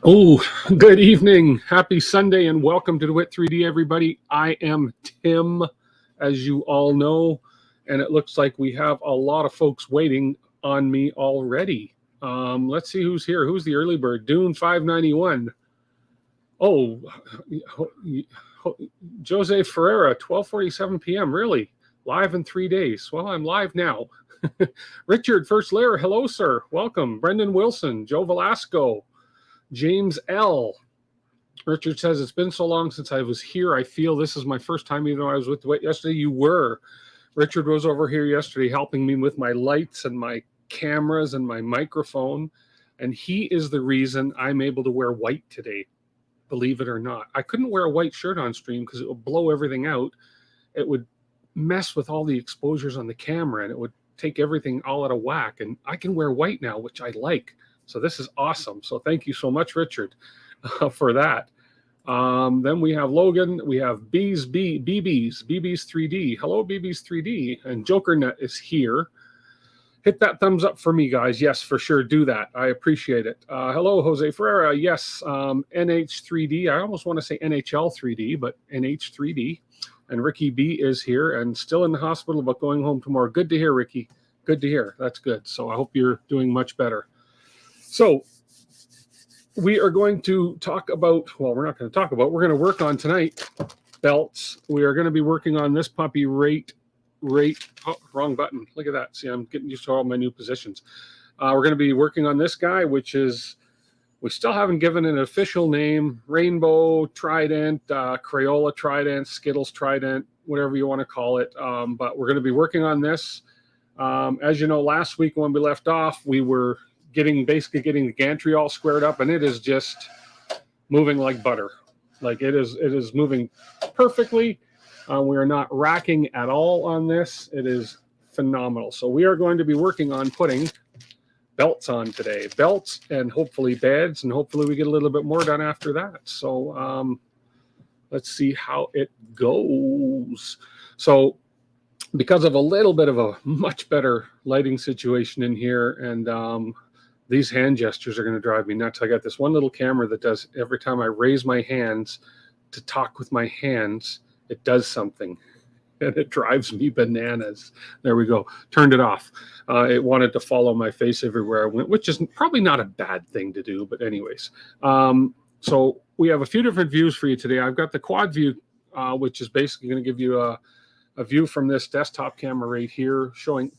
Oh, good evening. Happy Sunday and welcome to DeWitt3D, everybody. I am Tim, as you all know, and it looks like we have a lot of folks waiting on me already. Let's see who's here. Who's the early bird? Dune 591. Oh, Jose Ferreira, 12:47 p.m. Really? Live in 3 days. Well, I'm live now. Richard First Lair, hello, sir. Welcome. Brendan Wilson, Joe Velasco. James L. Richard says, it's been so long since I was here. I feel this is my first time, even though I was with DeWitt yesterday. You were. Richard was over here yesterday helping me with my lights and my cameras and my microphone. And he is the reason I'm able to wear white today, believe it or not. I couldn't wear a white shirt on stream because it would blow everything out. It would mess with all the exposures on the camera and it would take everything all out of whack. And I can wear white now, which I like. So this is awesome. So thank you so much, Richard, for that. Then we have Logan. We have BB's 3D. Hello, BB's 3D. And JokerNet is here. Hit that thumbs up for me, guys. Yes, for sure. Do that. I appreciate it. Hello, Jose Ferreira. Yes, NH3D. I almost want to say NHL 3D, but NH3D. And Ricky B is here and still in the hospital, but going home tomorrow. Good to hear, Ricky. Good to hear. That's good. So I hope you're doing much better. So we are going to talk about, well, we're not going to talk about, we're going to work on tonight belts. We are going to be working on this puppy oh, wrong button. Look at that. See, I'm getting used to all my new positions. We're going to be working on this guy, which is, we still haven't given an official name, Rainbow Trident, Crayola Trident, Skittles Trident, whatever you want to call it. But we're going to be working on this. As you know, last week when we left off, we were basically getting the gantry all squared up, and it is just moving like butter. Like it is moving perfectly. We are not racking at all on this. It is phenomenal. So we are going to be working on putting belts on today, belts and hopefully beds, and hopefully we get a little bit more done after that. So let's see how it goes. So because of a little bit of a much better lighting situation in here, and these hand gestures are going to drive me nuts. I got this one little camera that does, every time I raise my hands to talk with my hands, it does something. And it drives me bananas. There we go. Turned it off. It wanted to follow my face everywhere I went, which is probably not a bad thing to do. But anyways, so we have a few different views for you today. I've got the quad view, which is basically going to give you a view from this desktop camera right here,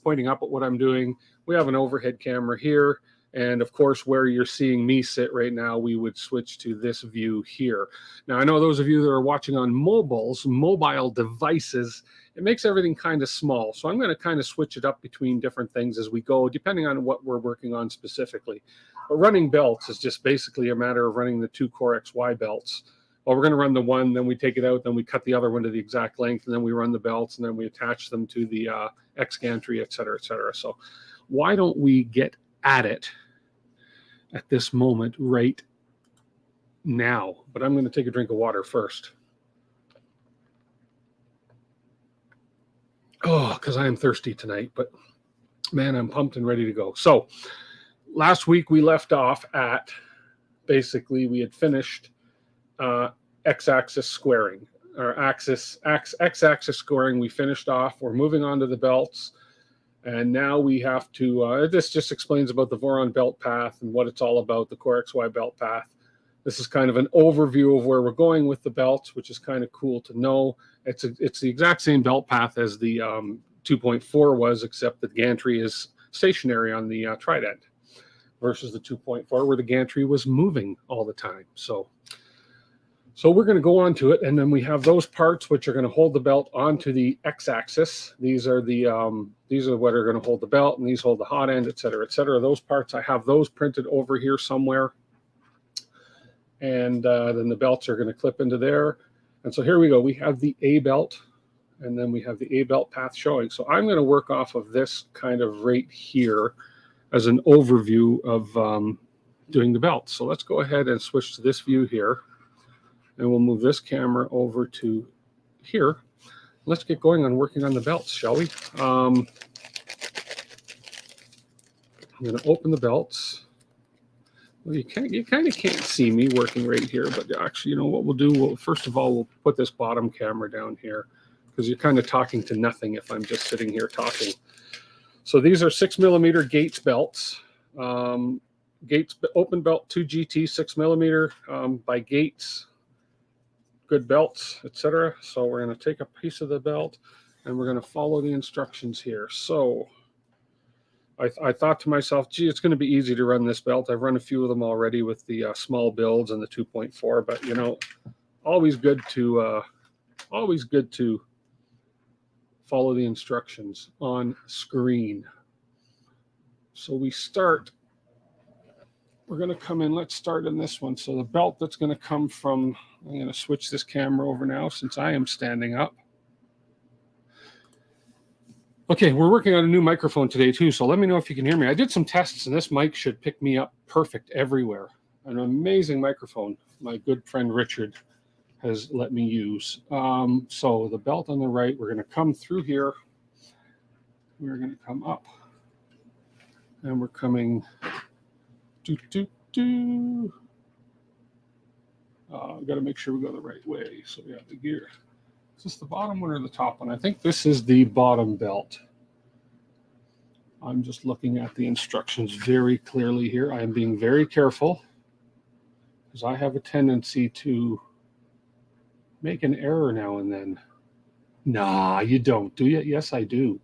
pointing up at what I'm doing. We have an overhead camera here. And of course, where you're seeing me sit right now, we would switch to this view here. Now, I know those of you that are watching on mobile devices, it makes everything kind of small. So I'm going to kind of switch it up between different things as we go, depending on what we're working on specifically. But running belts is just basically a matter of running the two Core XY belts. Well, we're going to run the one, then we take it out, then we cut the other one to the exact length, and then we run the belts, and then we attach them to the X gantry, et cetera, et cetera. So why don't we get at it at this moment right now? But I'm going to take a drink of water first. Oh, because I am thirsty tonight, but man, I'm pumped and ready to go. So last week we left off at, basically we had finished X-axis squaring, or X-axis squaring. We finished off. We're moving on to the belts. And now we have to, this just explains about the Voron belt path and what it's all about, the Core XY belt path. This is kind of an overview of where we're going with the belts, which is kind of cool to know. It's the exact same belt path as the 2.4 was, except the gantry is stationary on the Trident versus the 2.4 where the gantry was moving all the time. So we're going to go on to it, and then we have those parts which are going to hold the belt onto the X-axis. These are what are going to hold the belt, and these hold the hot end, et cetera, et cetera. Those parts, I have those printed over here somewhere, and then the belts are going to clip into there. And so here we go. We have the A belt, and then we have the A belt path showing. So I'm going to work off of this kind of right here as an overview of doing the belt. So let's go ahead and switch to this view here. And we'll move this camera over to here. Let's get going on working on the belts, shall we? I'm going to open the belts. Well, you kind of can't see me working right here, but actually, you know what we'll do? Well, first of all, we'll put this bottom camera down here because you're kind of talking to nothing if I'm just sitting here talking. So these are 6mm Gates belts. Gates open belt 2GT 6mm by Gates. Good belts, etc. So we're going to take a piece of the belt and we're going to follow the instructions here. So I thought to myself, gee, it's going to be easy to run this belt. I've run a few of them already with the small builds and the 2.4, but you know, always good to follow the instructions on screen. So we start. We're going to come in. Let's start in this one. So the belt that's going to come from. I'm going to switch this camera over now since I am standing up. Okay, we're working on a new microphone today too, so let me know if you can hear me. I did some tests and this mic should pick me up perfect everywhere. An amazing microphone my good friend Richard has let me use. So the belt on the right, we're going to come through here. We're going to come up. And we're coming... I've got to make sure we go the right way. So we have the gear. Is this the bottom one or the top one? I think this is the bottom belt. I'm just looking at the instructions very clearly here. I am being very careful because I have a tendency to make an error now and then. Nah, you don't, do you? Yes, I do.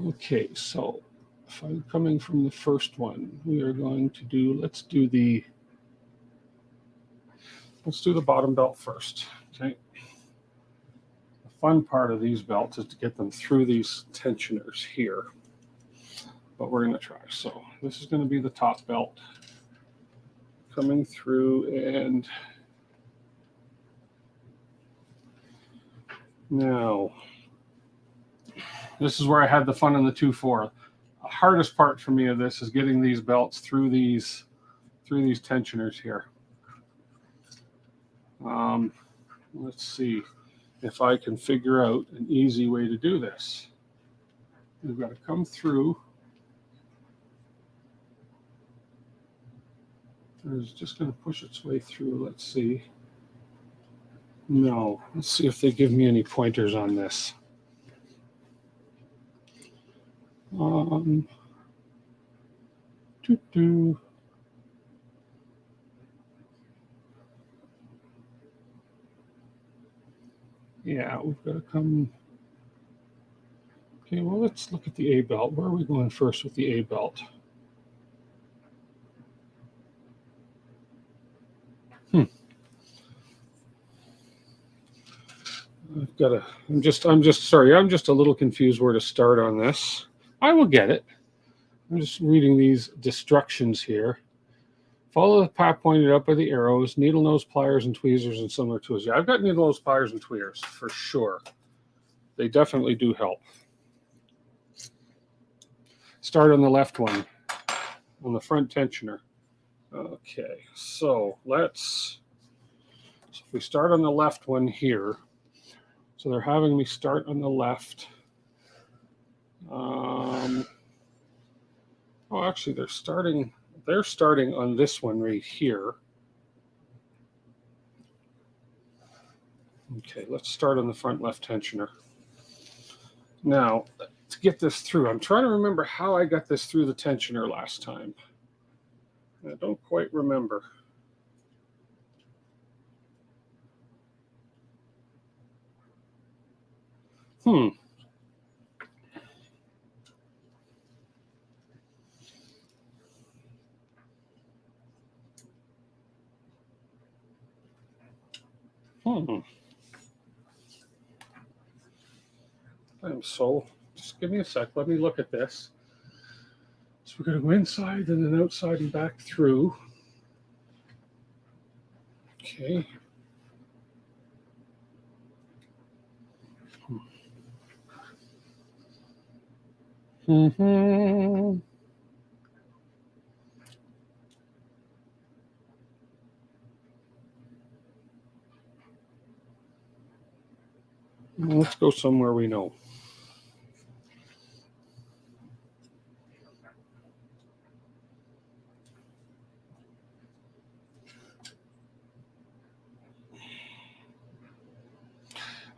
Okay, so if I'm coming from the first one, we are going to do, let's do the bottom belt first, okay? The fun part of these belts is to get them through these tensioners here, but we're going to try. So this is going to be the top belt coming through, and now this is where I had the fun in the 2.4. The hardest part for me of this is getting these belts through these tensioners here. Let's see if I can figure out an easy way to do this. We've got to come through. It's just going to push its way through. Let's see. No. Let's see if they give me any pointers on this. Yeah, we've got to come. Okay, well, let's look at the A belt. Where are we going first with the A belt? I'm just a little confused where to start on this. I will get it. I'm just reading these instructions here. Follow the path pointed out by the arrows, needle nose pliers and tweezers and similar tools. Yeah, I've got needle nose pliers and tweezers for sure. They definitely do help. Start on the left one, on the front tensioner. Okay, so if we start on the left one here, so they're having me start on the left. Actually, they're starting on this one right here. Okay, let's start on the front left tensioner. Now, to get this through, I'm trying to remember how I got this through the tensioner last time. I don't quite remember. Just give me a sec. Let me look at this. So we're going to go inside and then outside and back through. Okay. Let's go somewhere we know.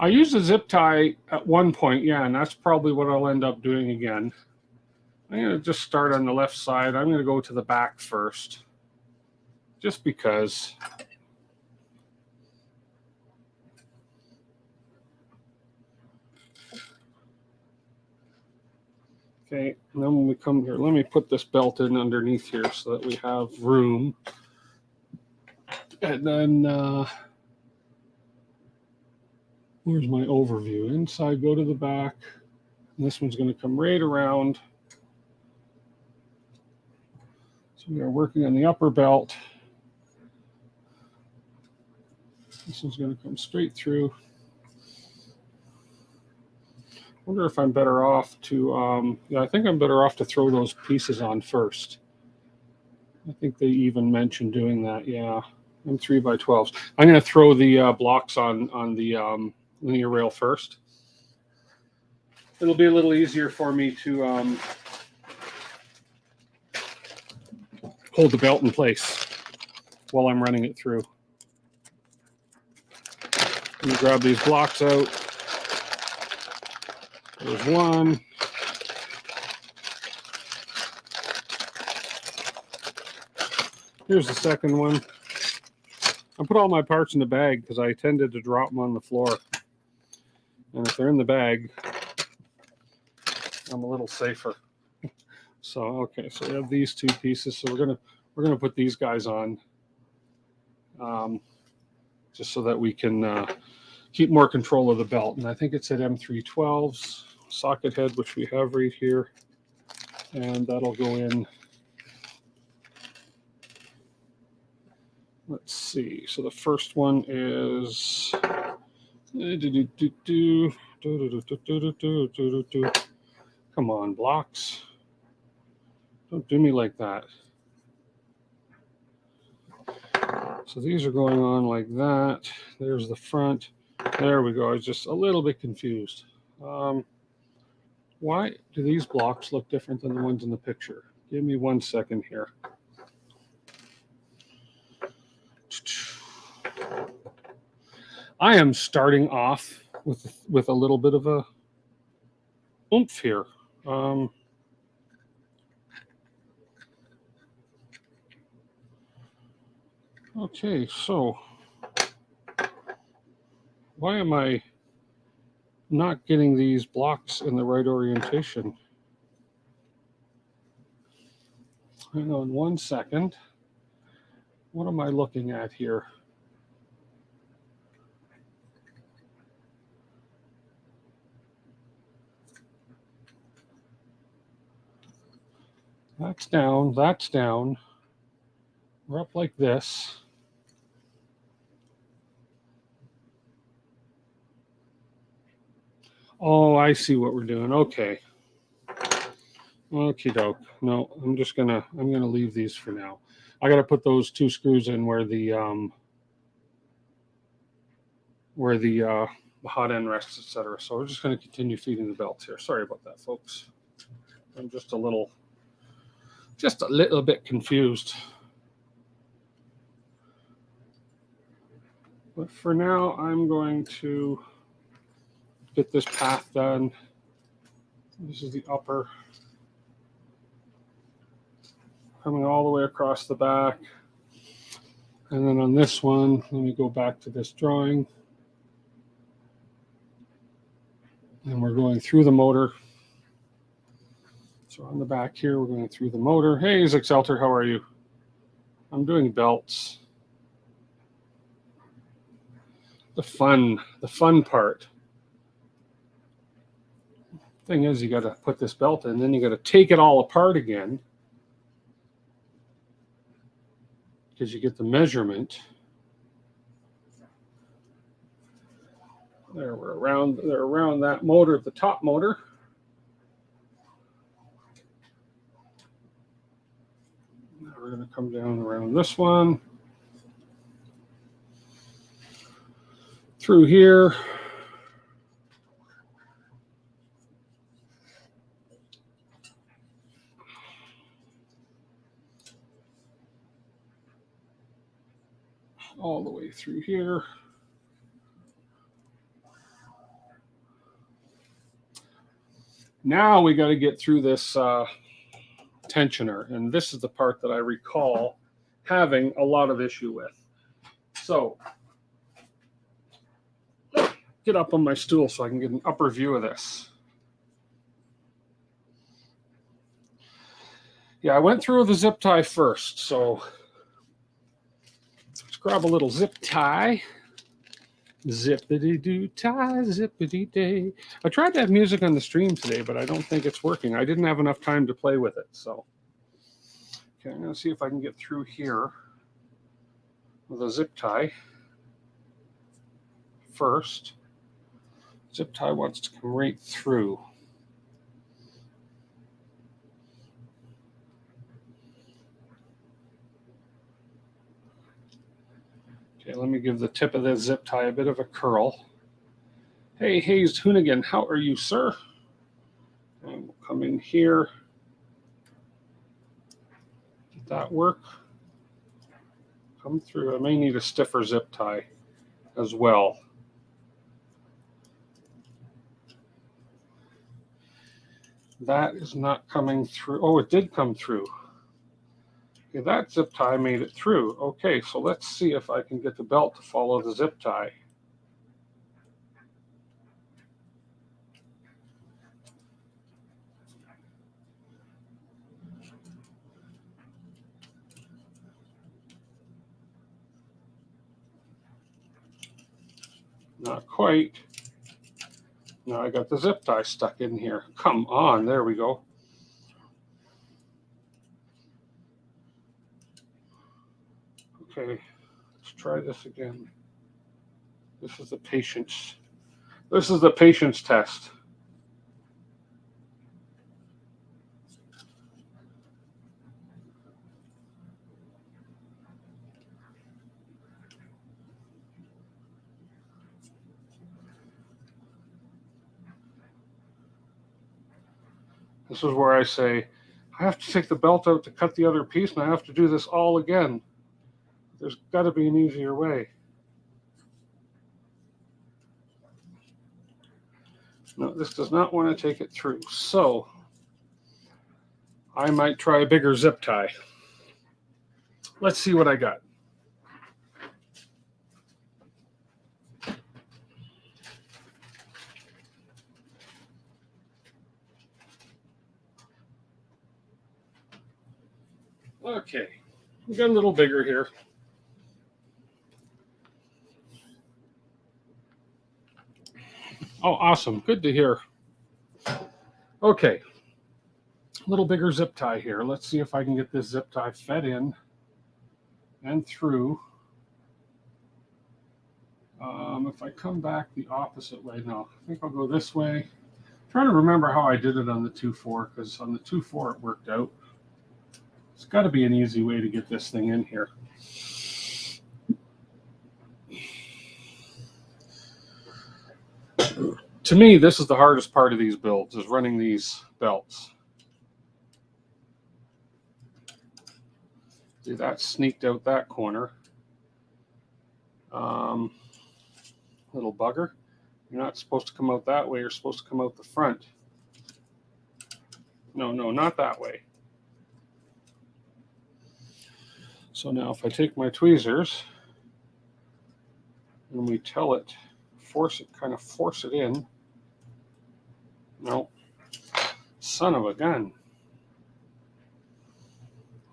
I used a zip tie at one point, yeah, and that's probably what I'll end up doing again. I'm going to just start on the left side. I'm going to go to the back first, just because. Okay, and then when we come here, let me put this belt in underneath here so that we have room. And then, where's my overview? Inside, go to the back. And this one's going to come right around. So we are working on the upper belt. This one's going to come straight through. I wonder if I'm better off to, yeah, I think I'm better off to throw those pieces on first. I think they even mentioned doing that, yeah. I'm 3x12s. I'm going to throw the blocks on the linear rail first. It'll be a little easier for me to hold the belt in place while I'm running it through. Let me grab these blocks out. There's one. Here's the second one. I put all my parts in the bag because I tended to drop them on the floor. And if they're in the bag, I'm a little safer. So okay, so we have these two pieces. So we're gonna put these guys on, just so that we can keep more control of the belt. And I think it's at M312s socket head, which we have right here, and that'll go in. Let's see. So the first one is. Come on, blocks. Don't do me like that. So these are going on like that. There's the front. There we go. I was just a little bit confused. Why do these blocks look different than the ones in the picture? Give me 1 second here. I am starting off with a little bit of a oomph here. Okay, so why am I not getting these blocks in the right orientation? Hang on 1 second. What am I looking at here? That's down, that's down. We're up like this. Oh, I see what we're doing. Okay. Okie doke. No, I'm gonna leave these for now. I gotta put those two screws in where the hot end rests, etc. So we're just gonna continue feeding the belts here. Sorry about that, folks. I'm just a little bit confused. But for now, I'm going to get this path done. This is the upper. Coming all the way across the back. And then on this one, let me go back to this drawing. And we're going through the motor. So on the back here, we're going through the motor. Hey, Zexelter, how are you? I'm doing belts. The fun part. Thing is, you got to put this belt in, then you got to take it all apart again, because you get the measurement. There, they're around that motor, the top motor. Now we're going to come down around this one, through here. All the way through here. Now we got to get through this tensioner, and this is the part that I recall having a lot of issue with. So get up on my stool so I can get an upper view of this. Yeah, I went through the zip tie first, so let's grab a little zip tie. Zippity-doo tie, zippity-day. I tried to have music on the stream today, but I don't think it's working. I didn't have enough time to play with it, so. Okay, I'm going to see if I can get through here with a zip tie first. Zip tie wants to come right through. Okay, let me give the tip of this zip tie a bit of a curl. Hey, Hayes Hoonigan, how are you, sir? And we'll come in here. Did that work? Come through. I may need a stiffer zip tie as well. That is not coming through. Oh, it did come through. Okay, that zip tie made it through. Okay, so let's see if I can get the belt to follow the zip tie. Not quite. Now I got the zip tie stuck in here. Come on, there we go. Okay, let's try this again. This is the patience. This is the patience test. This is where I say, I have to take the belt out to cut the other piece, and I have to do this all again. There's got to be an easier way. No, this does not want to take it through. So I might try a bigger zip tie. Let's see what I got. Okay, we got a little bigger here. Oh, awesome. Good to hear. Okay, a little bigger zip tie here. Let's see if I can get this zip tie fed in and through. If I come back the opposite way, no, I think I'll go this way. I'm trying to remember how I did it on the 2.4, because on the 2.4 it worked out. It's got to be an easy way to get this thing in here. To me, this is the hardest part of these builds, is running these belts. See, that sneaked out that corner. Little bugger. You're not supposed to come out that way. You're supposed to come out the front. No, not that way. So now if I take my tweezers and we tell it, kind of force it in. No. Son of a gun.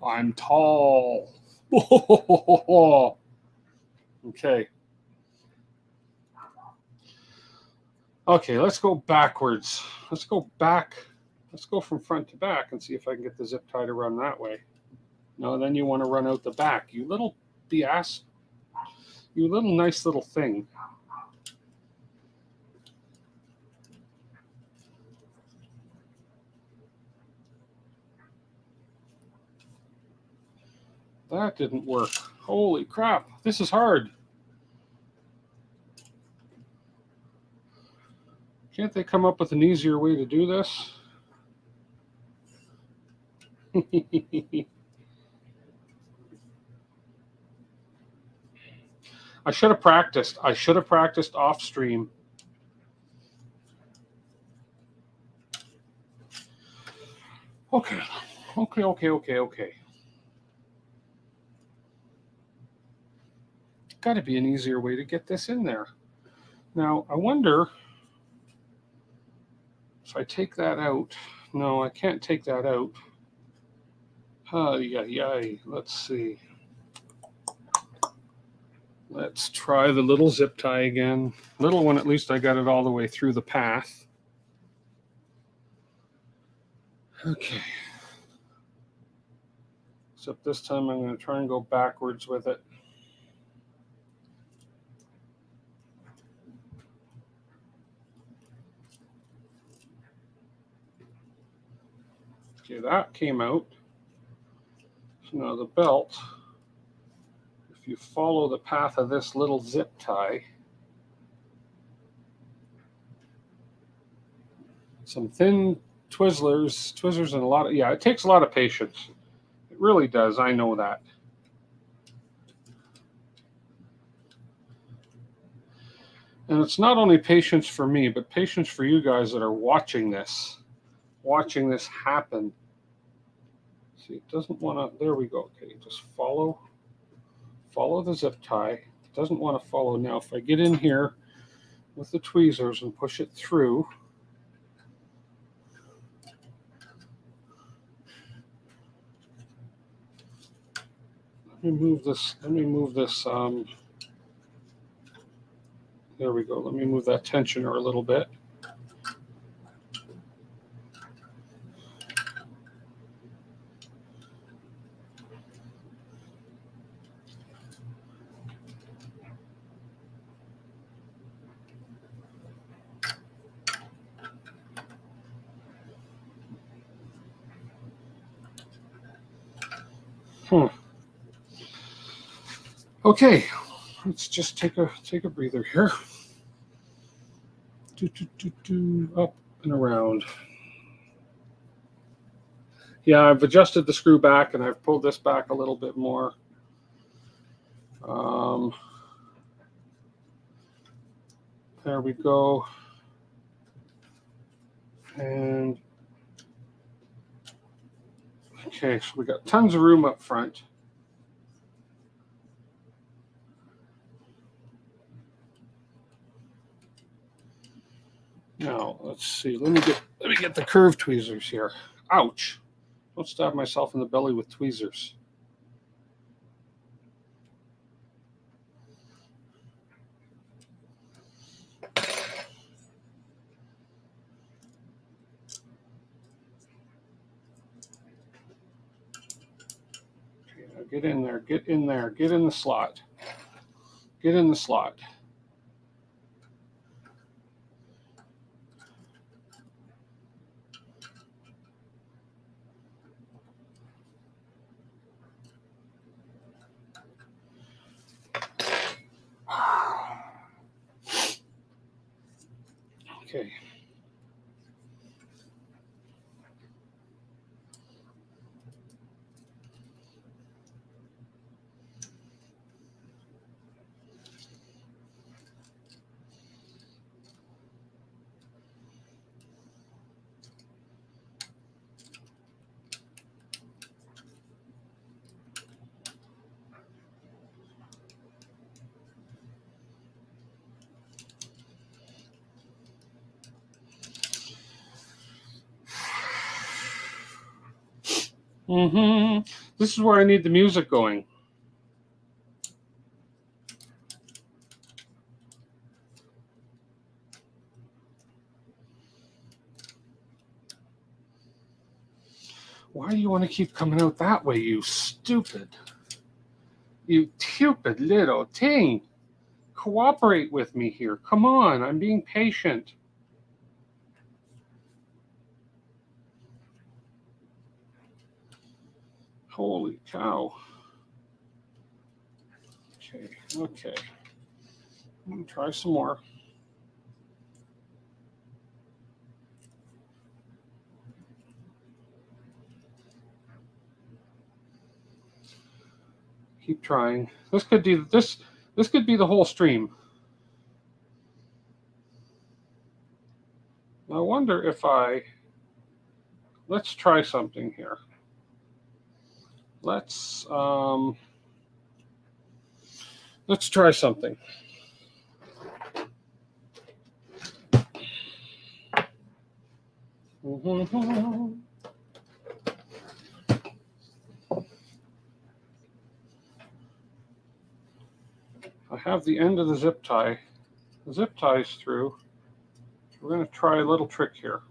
I'm tall. Okay. Okay, let's go backwards. Let's go back. Let's go from front to back and see if I can get the zip tie to run that way. No, then you want to run out the back. You little BS. You little nice little thing. That didn't work. Holy crap. This is hard. Can't they come up with an easier way to do this? I should have practiced. I should have practiced off stream. Okay. Got to be an easier way to get this in there. Now, I wonder if I take that out. No, I can't take that out. Let's see. Let's try the little zip tie again. Little one, at least I got it all the way through the path. Okay. Except this time I'm going to try and go backwards with it. Okay, that came out. So now the belt, if you follow the path of this little zip tie, some thin Twizzlers and a lot of, yeah, it takes a lot of patience. It really does, I know that. And it's not only patience for me, but patience for you guys that are watching this happen. See, it doesn't want to, there we go. Okay, just follow the zip tie. It doesn't want to follow. Now, if I get in here with the tweezers and push it through, let me move this, there we go. Let me move that tensioner a little bit. Okay, let's just take a breather here. Up and around. Yeah, I've adjusted the screw back and I've pulled this back a little bit more. There we go. And okay, so we got tons of room up front. Now, let's see. Let me get the curved tweezers here. Ouch. Don't stab myself in the belly with tweezers. Okay, now get in there. Get in there. Get in the slot. Get in the slot. Okay. This is where I need the music going. Why do you want to keep coming out that way, you stupid little thing? Cooperate with me here. Come on, I'm being patient. Holy cow. Okay. I'm going to try some more. Keep trying. This could be the whole stream. I wonder if I let's try something here. Let's try something. I have the end of the zip tie. The zip ties through. We're going to try a little trick here.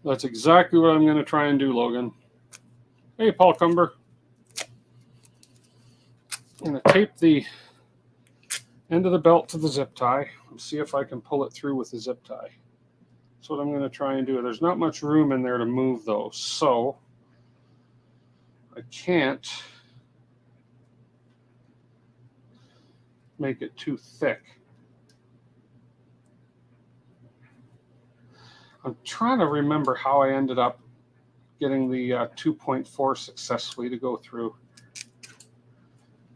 That's exactly what I'm going to try and do, Logan. Hey, Paul Cumber. I'm going to tape the end of the belt to the zip tie and see if I can pull it through with the zip tie. That's what I'm going to try and do. There's not much room in there to move, though, so I can't make it too thick. I'm trying to remember how I ended up getting the 2.4 successfully to go through.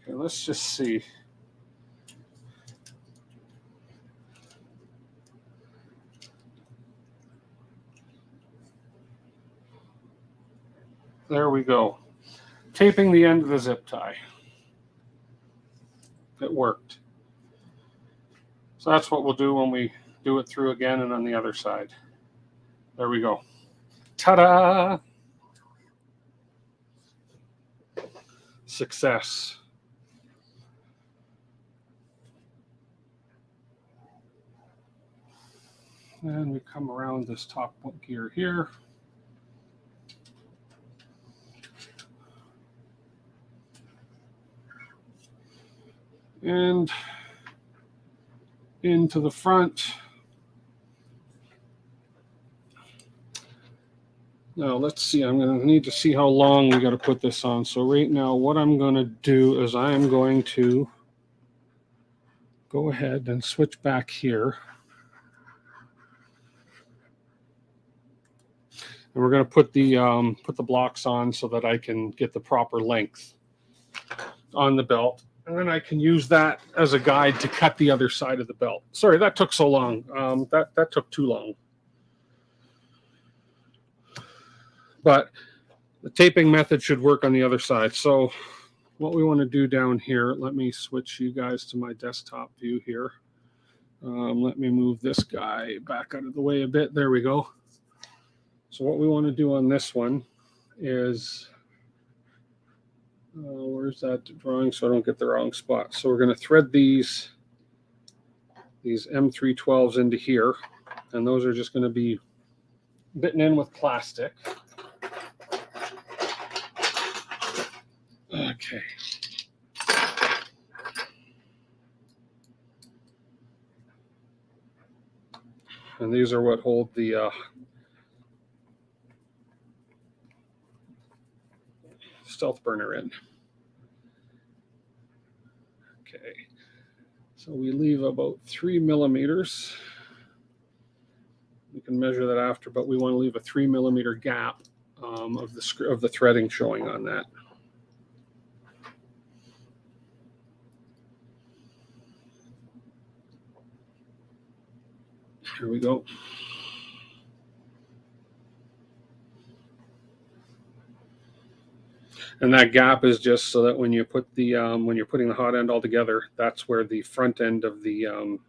Okay, let's just see. There we go. Taping the end of the zip tie. It worked. So that's what we'll do when we do it through again and on the other side. There we go. Ta-da! Success. And we come around this top gear here. And into the front. Now let's see, I'm going to need to see how long we got to put this on. So right now what I'm going to do is I am going to go ahead and switch back here. And we're going to put the blocks on so that I can get the proper length on the belt. And then I can use that as a guide to cut the other side of the belt. Sorry, that took so long. That took too long. But the taping method should work on the other side. So what we want to do down here, let me switch you guys to my desktop view here. Let me move this guy back out of the way a bit. There we go. So what we want to do on this one is, where's that drawing so I don't get the wrong spot? So we're going to thread these M312s into here, and those are just going to be bitten in with plastic. Okay. And these are what hold the stealth burner in. Okay. So we leave about 3 millimeters. We can measure that after, but we want to leave a 3 millimeter gap of the threading showing on that. Here we go. And that gap is just so that when you put the when you're putting the hot end all together, that's where the front end of the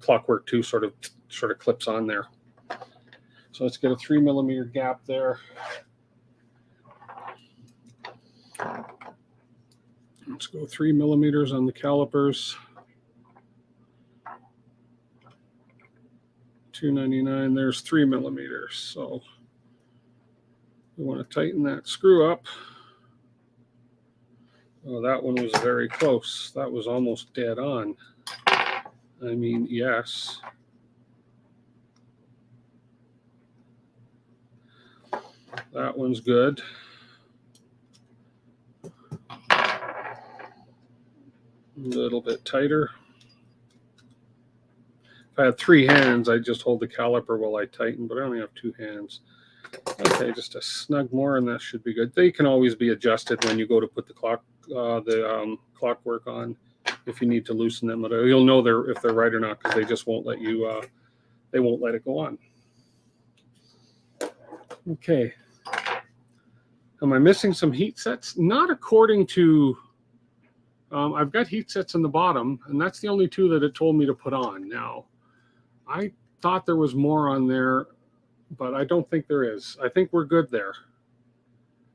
clockwork too sort of clips on there. So let's get a 3 millimeter gap there. Let's go 3 millimeters on the calipers. 299, there's 3 millimeters. So we want to tighten that screw up. Oh, that one was very close. That was almost dead on. I mean, yes. That one's good. A little bit tighter. If I had 3 hands, I'd just hold the caliper while I tighten, but I only have 2 hands. Okay, just a snug more, and that should be good. They can always be adjusted when you go to put the clockwork on. If you need to loosen them, you'll know if they're right or not, because they just won't let you. They won't let it go on. Okay. Am I missing some heat sets? Not according to. I've got heat sets in the bottom, and that's the only 2 that it told me to put on. Now, I thought there was more on there, but I don't think there is. I think we're good there.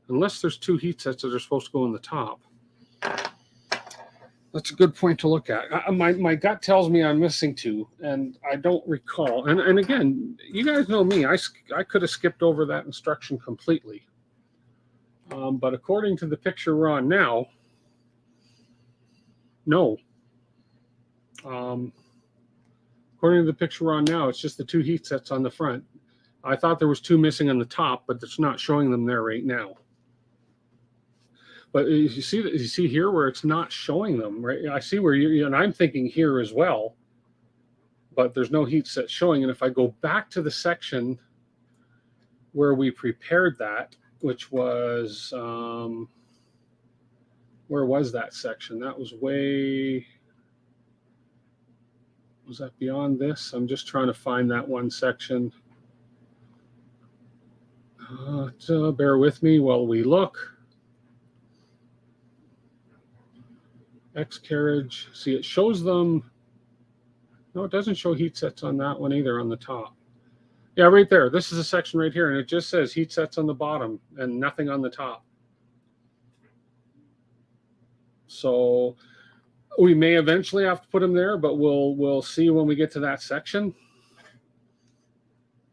Unless there's 2 heat sets that are supposed to go in the top. That's a good point to look at. My gut tells me I'm missing 2, and I don't recall. And again, you guys know me. I could have skipped over that instruction completely. But according to the picture we're on now, no. According to the picture we're on now, it's just the 2 heat sets on the front. I thought there was 2 missing on the top, but it's not showing them there right now. But you see here where it's not showing them, right? I see where and I'm thinking here as well, but there's no heat set showing. And if I go back to the section where we prepared that, which was, where was that section? That was was that beyond this? I'm just trying to find that one section. Bear with me while we look. X-carriage. See, it shows them. No, it doesn't show heat sets on that one either on the top. Yeah, right there. This is a section right here, and it just says heat sets on the bottom and nothing on the top. So we may eventually have to put them there, but we'll see when we get to that section.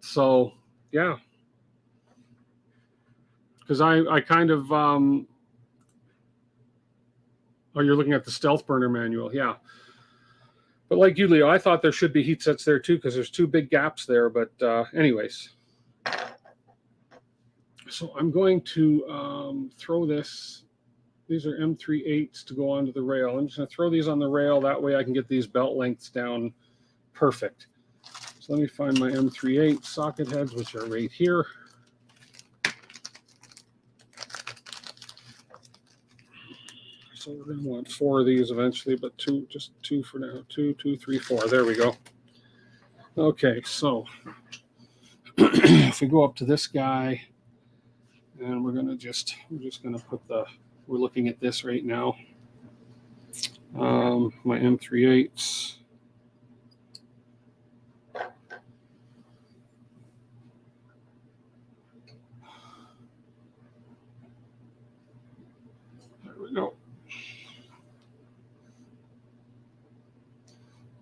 So yeah, because I kind of oh, you're looking at the stealth burner manual, yeah. But like you, Leo, I thought there should be heat sets there too, because there's 2 big gaps there. But anyways, so I'm going to throw this. These are M3/8s to go onto the rail. I'm just going to throw these on the rail. That way I can get these belt lengths down perfect. So let me find my M3/8 socket heads, which are right here. So we're going to want 4 of these eventually, but 2, just 2 for now. 2, 2, 3, 4. There we go. Okay, so if we go up to this guy, and we're just going to put we're looking at this right now. My M3/8s. There we go.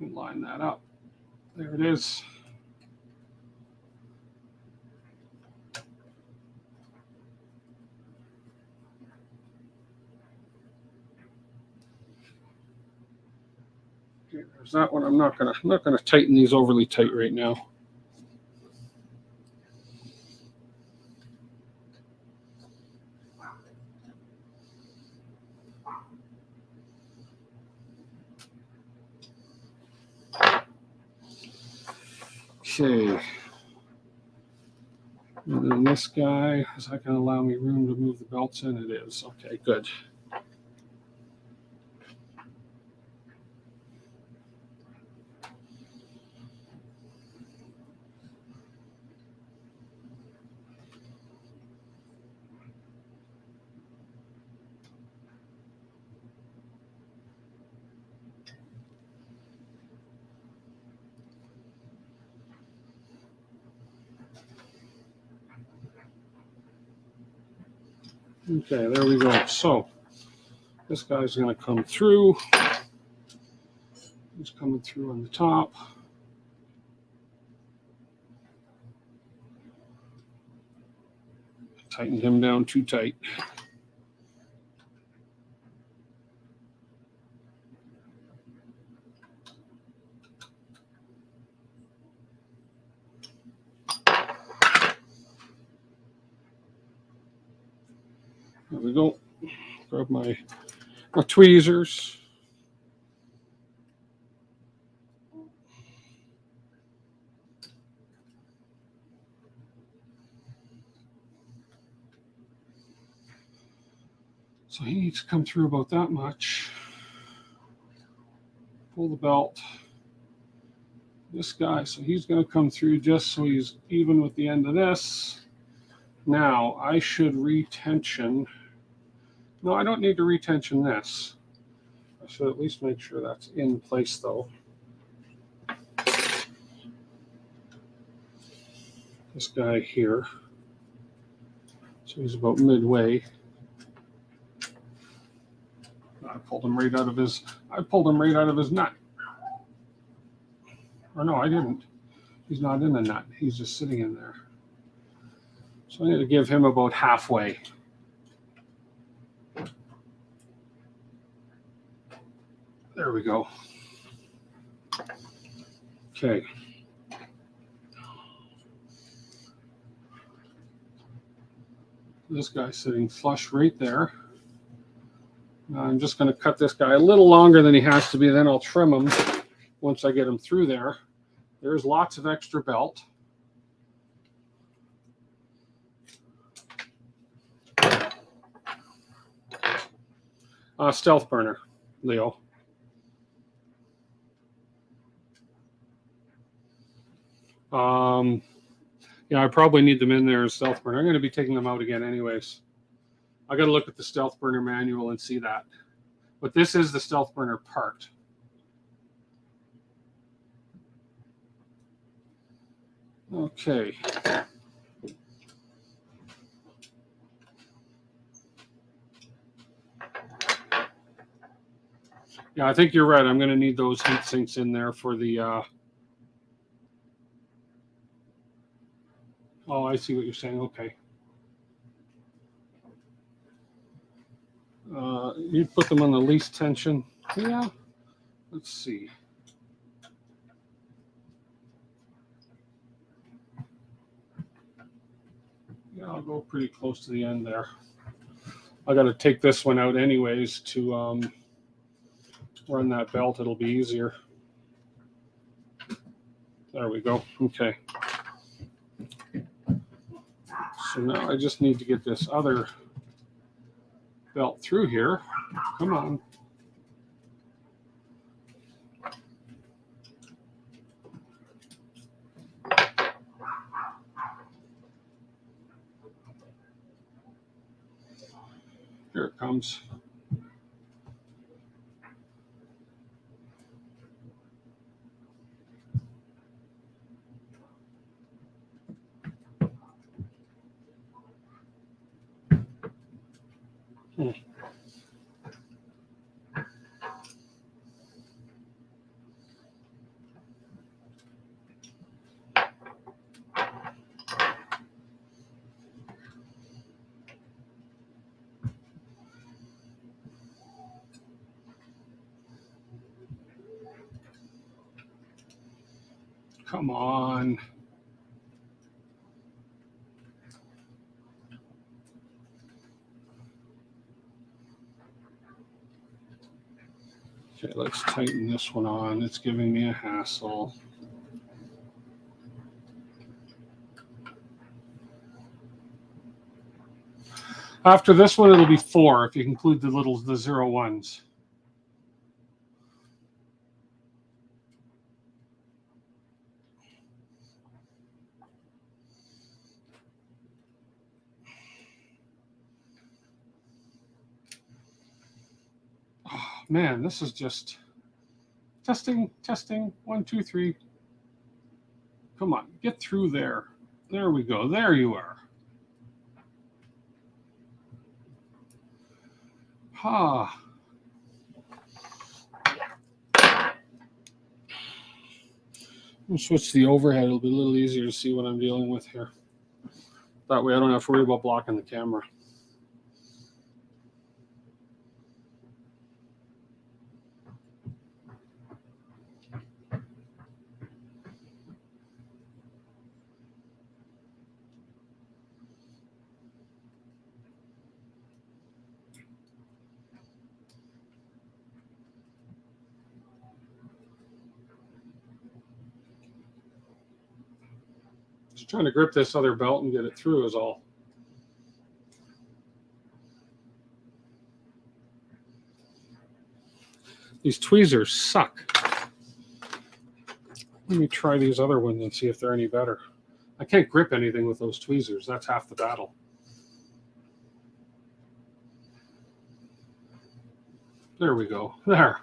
Line that up. There it is. Okay, there's that one. I'm not gonna tighten these overly tight right now. Okay. And then this guy, is that going to allow me room to move the belts in? It is. Okay, good. Okay, there we go. So this guy's going to come through. He's coming through on the top. Tightened him down too tight. There we go. Grab my tweezers. So he needs to come through about that much. Pull the belt. This guy, so he's going to come through just so he's even with the end of this. Now I should retension. No, I don't need to retension this. I should at least make sure that's in place though. This guy here. So he's about midway. I pulled him right out of his nut. Or no, I didn't. He's not in the nut. He's just sitting in there. So I need to give him about halfway. There we go. Okay. This guy's sitting flush right there. Now I'm just going to cut this guy a little longer than he has to be, then I'll trim him once I get him through there. There's lots of extra belt. Stealth burner, Leo. Yeah, I probably need them in there as stealth burner. I'm going to be taking them out again anyways. I got to look at the stealth burner manual and see that. But this is the stealth burner part. Okay. Yeah, I think you're right. I'm going to need those heat sinks in there for the... Oh, I see what you're saying. Okay. You put them on the least tension. Yeah. Let's see. Yeah, I'll go pretty close to the end there. I got to take this one out anyways to run that belt. It'll be easier. There we go. Okay. So now I just need to get this other belt through here. Come on. Here it comes. Come on. Okay, let's tighten this one on. It's giving me a hassle. After this one, it'll be 4 if you include the 0 ones. Man, this is just testing. 1, 2, 3. Come on, get through there. There we go. There you are. Ha. I'll switch the overhead. It'll be a little easier to see what I'm dealing with here. That way I don't have to worry about blocking the camera. Just trying to grip this other belt and get it through is all. These tweezers suck. Let me try these other ones and see if they're any better. I can't grip anything with those tweezers. That's half the battle. There we go. There.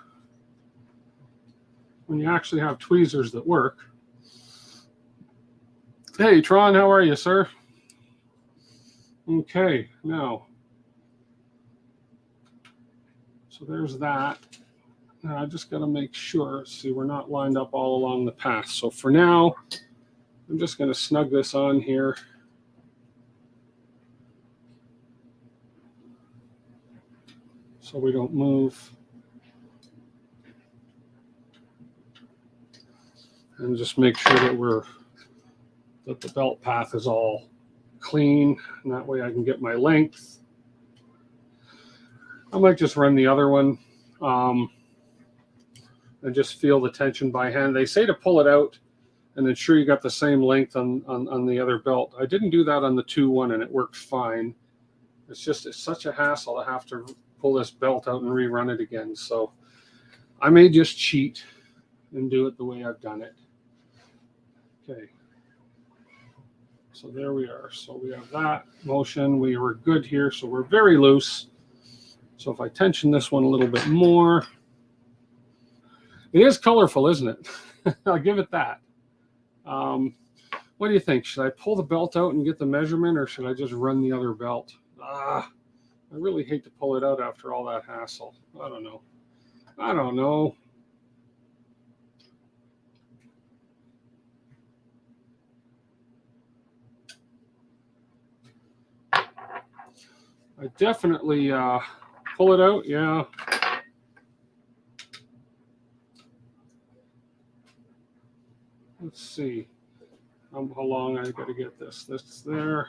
When you actually have tweezers that work. Hey, Tron, how are you, sir? Okay, now. So there's that. Now I just got to make sure, see, we're not lined up all along the path. So for now, I'm just going to snug this on here. So we don't move. And just make sure that the belt path is all clean. And that way I can get my length. I might just run the other one. And just feel the tension by hand. They say to pull it out and ensure you got the same length on the other belt. I didn't do that on the 2-1 and it worked fine. It's such a hassle to have to pull this belt out and rerun it again. So I may just cheat and do it the way I've done it. Okay. So there we are. So we have that motion. We were good here. So we're very loose. So if I tension this one a little bit more, it is colorful, isn't it? I'll give it that. What do you think? Should I pull the belt out and get the measurement, or should I just run the other belt? I really hate to pull it out after all that hassle. I don't know. I don't know. I definitely pull it out, yeah. Let's see how long I got to get this. This there.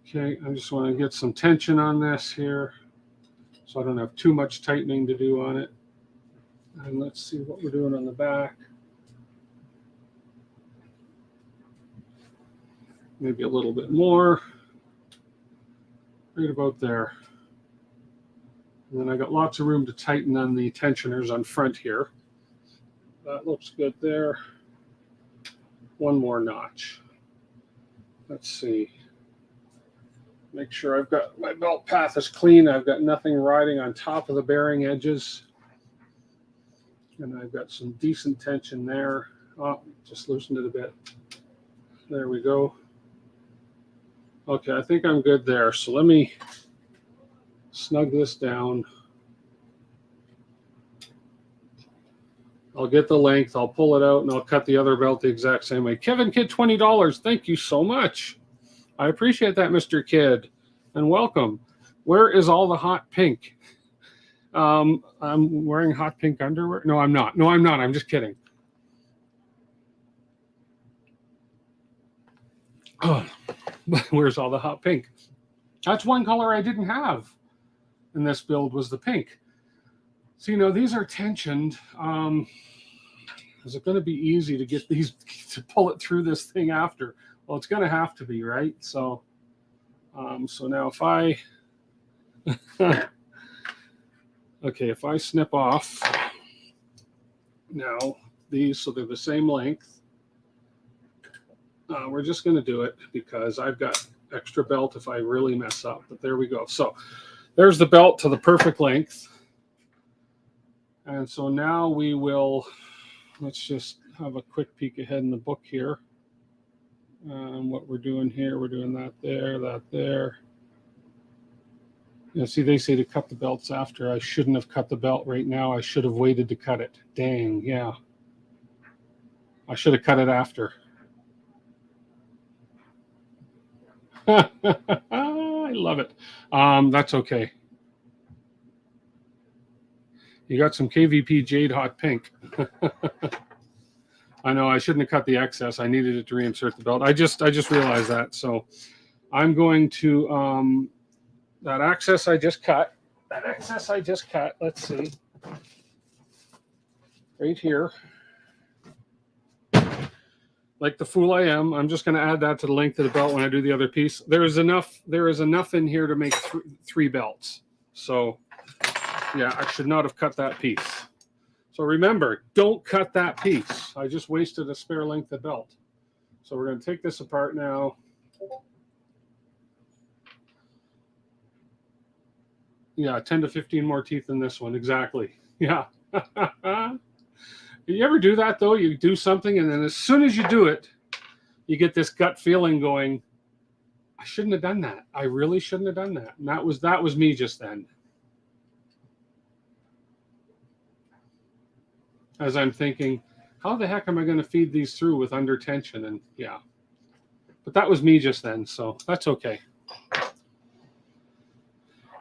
Okay, I just want to get some tension on this here so I don't have too much tightening to do on it. And let's see what we're doing on the back. Maybe a little bit more. Right about there. And then I got lots of room to tighten on the tensioners on front here. That looks good there. One more notch. Let's see. Make sure I've got my belt path is clean. I've got nothing riding on top of the bearing edges. And I've got some decent tension there. Oh, just loosened it a bit. There we go. Okay, I think I'm good there. So let me snug this down. I'll get the length, I'll pull it out, and I'll cut the other belt the exact same way. Kevin Kidd, $20. Thank you so much. I appreciate that, Mr. Kidd, and welcome. Where is all the hot pink? I'm wearing hot pink underwear. No, I'm not. No, I'm not. I'm just kidding. Oh, where's all the hot pink? That's one color I didn't have in this build, was the pink. So, you know, these are tensioned. Is it going to be easy to get these, to pull it through this thing after? Well, it's going to have to be, right? So, so now if I, okay, if I snip off now these, so they're the same length, we're just going to do it because I've got extra belt if I really mess up, but there we go. So there's the belt to the perfect length. And so now we will, let's just have a quick peek ahead in the book here. What we're doing here, we're doing that there, that there. You know, see, they say to cut the belts after. I shouldn't have cut the belt right now. I should have waited to cut it. Dang, yeah. I should have cut it after. I love it. That's okay. You got some KVP Jade Hot Pink. I know I shouldn't have cut the excess. I needed it to reinsert the belt. I just realized that. So I'm going to that excess I just cut. That excess I just cut. Let's see. Right here. like the fool I am, I'm just going to add that to the length of the belt when I do the other piece. There is enough in here to make three belts. So yeah, I should not have cut that piece. So remember, don't cut that piece. I just wasted a spare length of belt. So we're going to take this apart now. Yeah, 10 to 15 more teeth in this one. Exactly. Yeah. You ever do that, though? You do something, and then as soon as you do it, you get this gut feeling going, I shouldn't have done that. I really shouldn't have done that. And that was me just then. As I'm thinking, how the heck am I going to feed these through with under tension? And yeah, but that was me just then, so that's okay.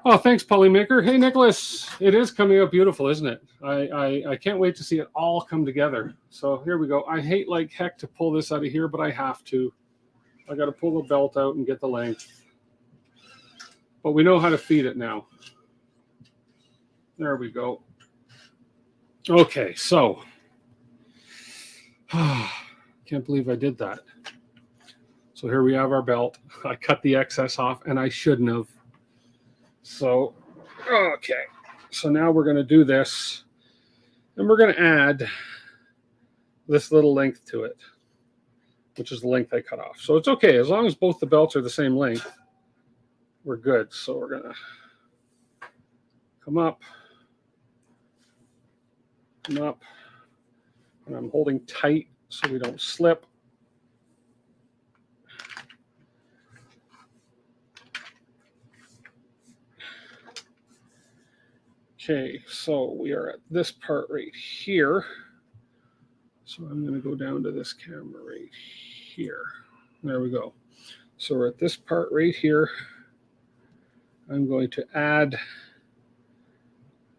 Oh, thanks, Polymaker. Hey, Nicholas, it is coming out beautiful, isn't it? I can't wait to see it all come together. So here we go. I hate like heck to pull this out of here, but I have to. I got to pull the belt out and get the length. But we know how to feed it now. There we go. Okay, so can't believe I did that. So here we have our belt. I cut the excess off, and I shouldn't have. So, okay. So now we're going to do this, and we're going to add this little length to it, which is the length I cut off. So it's okay. As long as both the belts are the same length, we're good. So we're going to come up, and I'm holding tight so we don't slip. Okay, so we are at this part right here. So I'm going to go down to this camera right here. There we go. So we're at this part right here. I'm going to add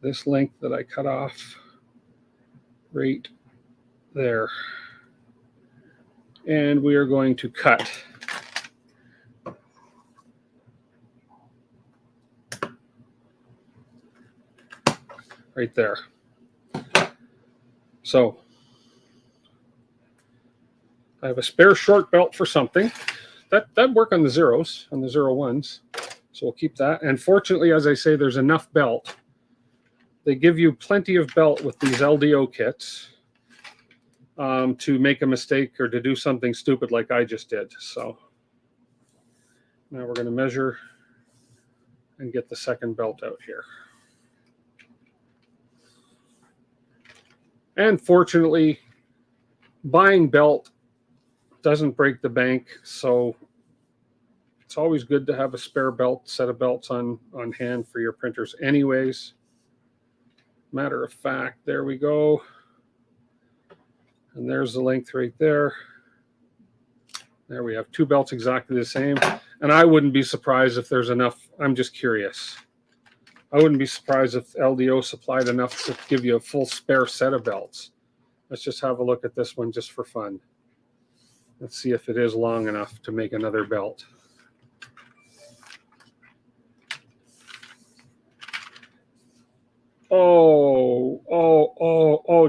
this length that I cut off right there. And we are going to cut. Right there. So I have a spare short belt for something. That'd work on the zeros, on the 01s. So we'll keep that. And fortunately, as I say, there's enough belt. They give you plenty of belt with these LDO kits to make a mistake or to do something stupid like I just did. So now we're going to measure and get the second belt out here. And fortunately, buying belt doesn't break the bank, so it's always good to have a spare set of belts on hand for your printers anyways. Matter of fact, there we go. And there's the length right there. There we have two belts exactly the same. And I wouldn't be surprised if there's enough. I'm just curious. I wouldn't be surprised if LDO supplied enough to give you a full spare set of belts. Let's just have a look at this one just for fun. Let's see if it is long enough to make another belt. Oh,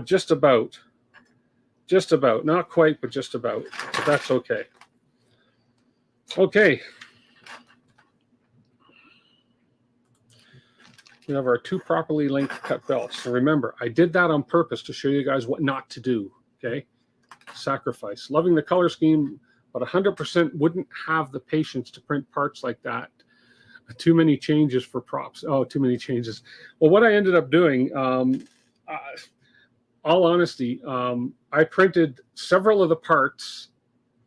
just about. Just about. Not quite, but just about. But that's okay. Okay. We have our two properly length cut belts. So remember, I did that on purpose to show you guys what not to do, okay? Sacrifice. Loving the color scheme, but 100% wouldn't have the patience to print parts like that. Too many changes for props. Oh, too many changes. Well, what I ended up doing, all honesty, I printed several of the parts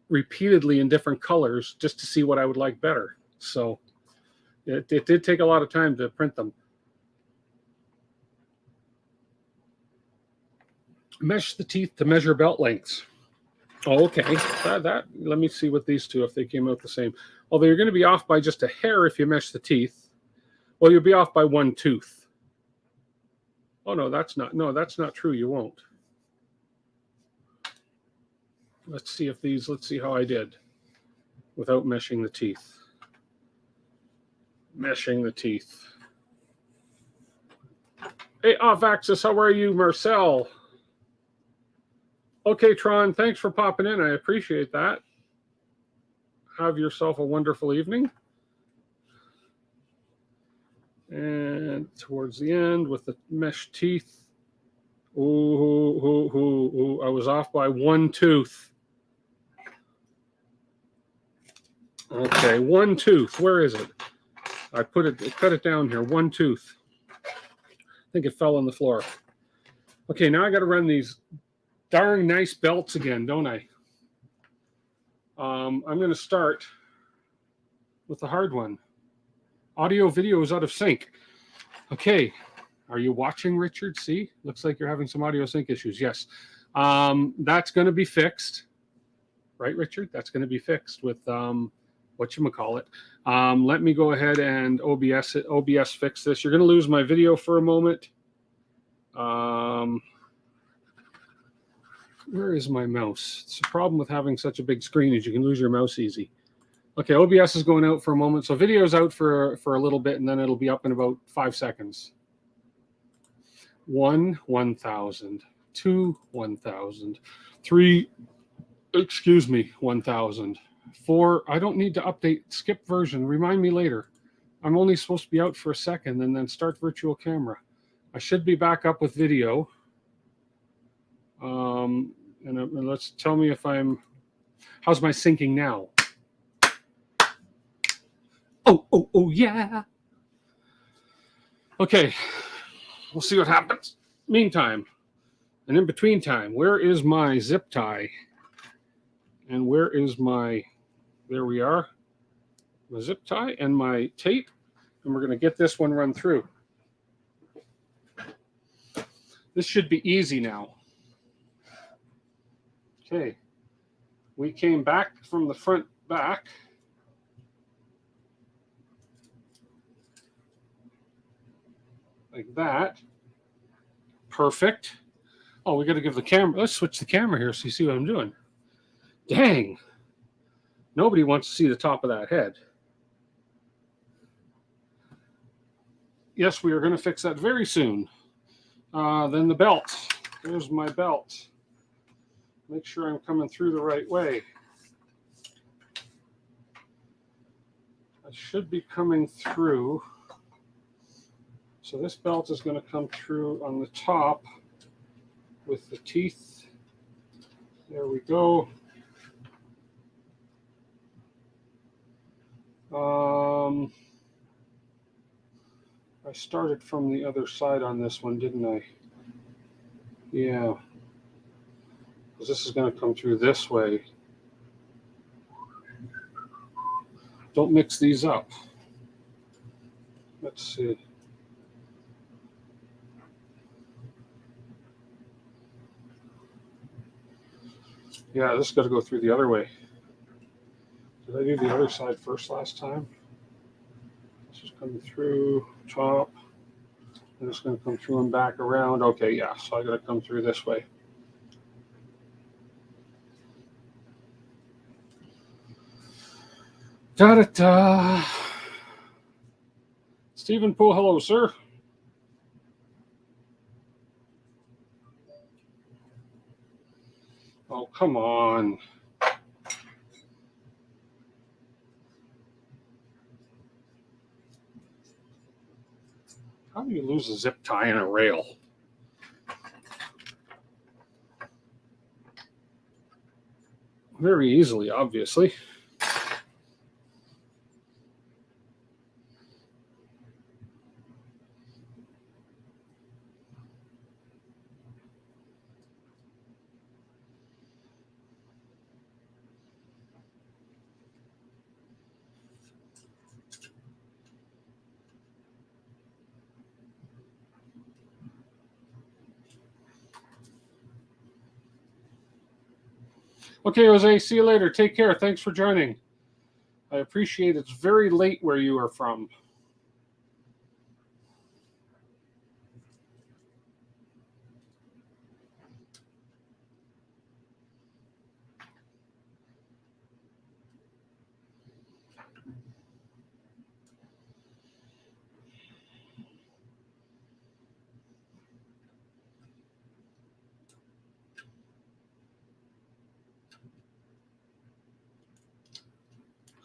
repeatedly in different colors just to see what I would like better. So it did take a lot of time to print them. Mesh the teeth to measure belt lengths. Oh, okay. Let me see what these two, if they came out the same. Although you're going to be off by just a hair if you mesh the teeth. Well, you'll be off by one tooth. Oh, no, that's not true. You won't. Let's see how I did without meshing the teeth. Meshing the teeth. Hey, off axis, how are you, Marcel? Okay, Tron, thanks for popping in. I appreciate that. Have yourself a wonderful evening. And towards the end with the mesh teeth. Ooh, I was off by one tooth. Okay, one tooth. Where is it? I cut it down here. One tooth. I think it fell on the floor. Okay, now I got to run these darn nice belts again, don't I? I'm going to start with the hard one. Audio video is out of sync. Okay, are you watching, Richard? See, looks like you're having some audio sync issues. Yes, that's going to be fixed, right, Richard? That's going to be fixed with whatchamacallit. Let me go ahead and OBS fix this. You're going to lose my video for a moment. Where is my mouse? It's a problem with having such a big screen is you can lose your mouse easy. Okay, OBS is going out for a moment. So video's out for a little bit, and then it'll be up in about 5 seconds. 1, 1,000. 2, 1,000. 3, excuse me, 1,000. 4, I don't need to update. Skip version. Remind me later. I'm only supposed to be out for a second and then start virtual camera. I should be back up with video. And let's tell me if how's my syncing now? Oh, yeah. Okay, we'll see what happens. Meantime, and in between time, where is my zip tie? And where is there we are, my zip tie and my tape. And we're going to get this one run through. This should be easy now. Okay, we came back from the front back. Like that. Perfect. Oh, we got to give the camera. Let's switch the camera here so you see what I'm doing. Dang. Nobody wants to see the top of that head. Yes, we are going to fix that very soon. Then the belt. There's my belt. Make sure I'm coming through the right way. I should be coming through. So this belt is going to come through on the top with the teeth. There we go. I started from the other side on this one, didn't I? Yeah. Because this is going to come through this way. Don't mix these up. Let's see. Yeah, this has got to go through the other way. Did I do the other side first last time? This is coming through top. And it's going to come through and back around. Okay, yeah, so I got to come through this way. Da-da-da. Stephen Poole, hello, sir. Oh, come on. How do you lose a zip tie in a rail? Very easily, obviously. Okay, Jose, see you later. Take care. Thanks for joining. I appreciate it's very late where you are from.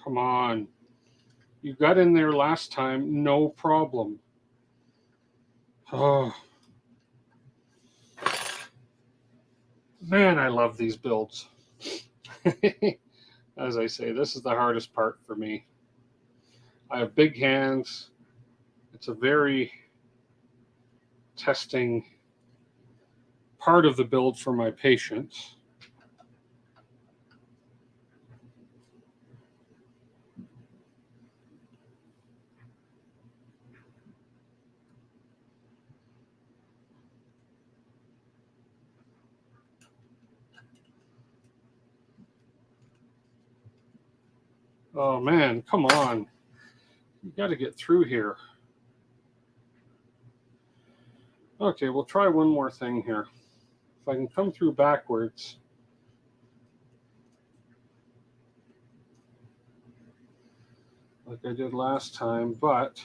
Come on. You got in there last time, no problem. Oh. Man, I love these builds. As I say, this is the hardest part for me. I have big hands. It's a very testing part of the build for my patience. Oh man, come on. You got to get through here. Okay, we'll try one more thing here. If I can come through backwards. Like I did last time, but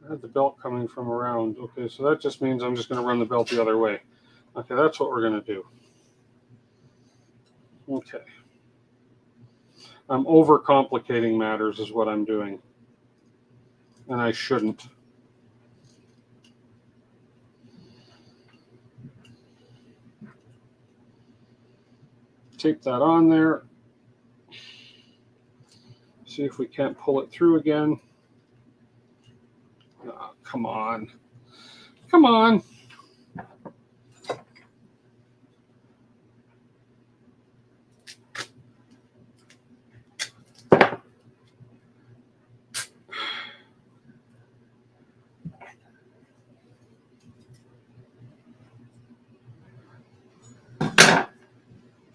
I had the belt coming from around. Okay, so that just means I'm just going to run the belt the other way. Okay, that's what we're going to do. Okay. I'm overcomplicating matters is what I'm doing. And I shouldn't. Tape that on there. See if we can't pull it through again. Oh, come on. Come on.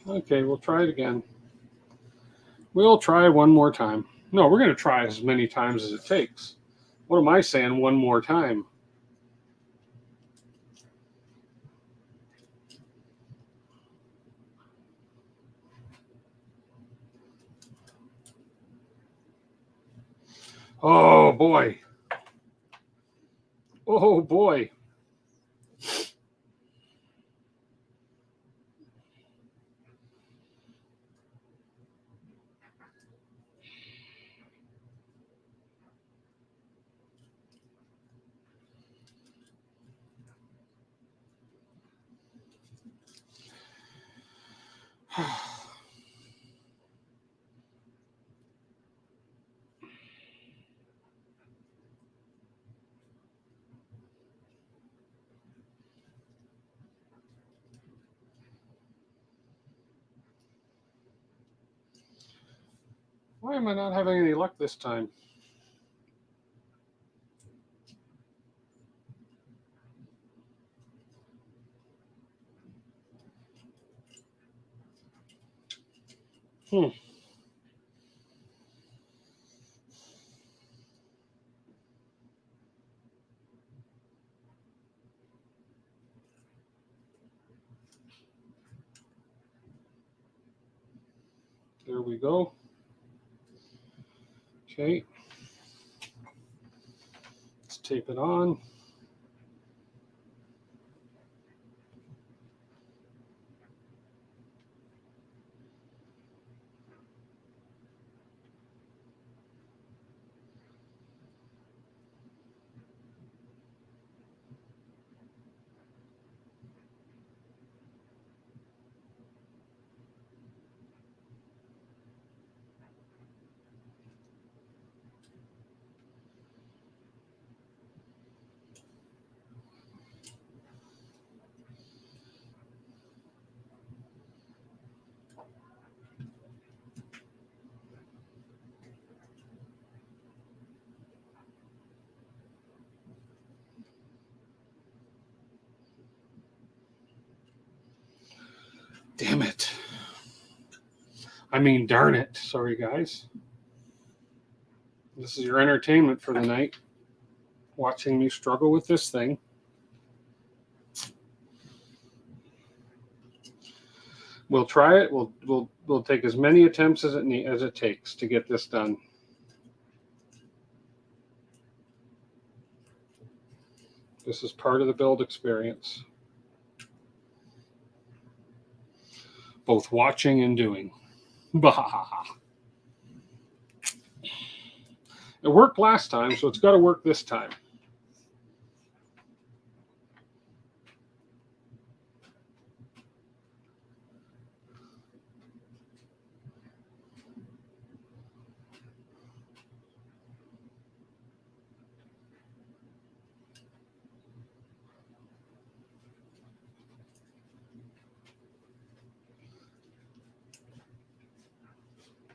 Okay, we'll try it again. We'll try one more time. No, we're going to try as many times as it takes. What am I saying? One more time. Oh, boy. Oh, boy. Why am I not having any luck this time? There we go. Okay. Let's tape it on. Damn it. I mean, darn it. Sorry, guys. This is your entertainment for the night. Watching me struggle with this thing. We'll try it. We'll take as many attempts as it takes to get this done. This is part of the build experience. both watching and doing. Bah. It worked last time, so it's got to work this time.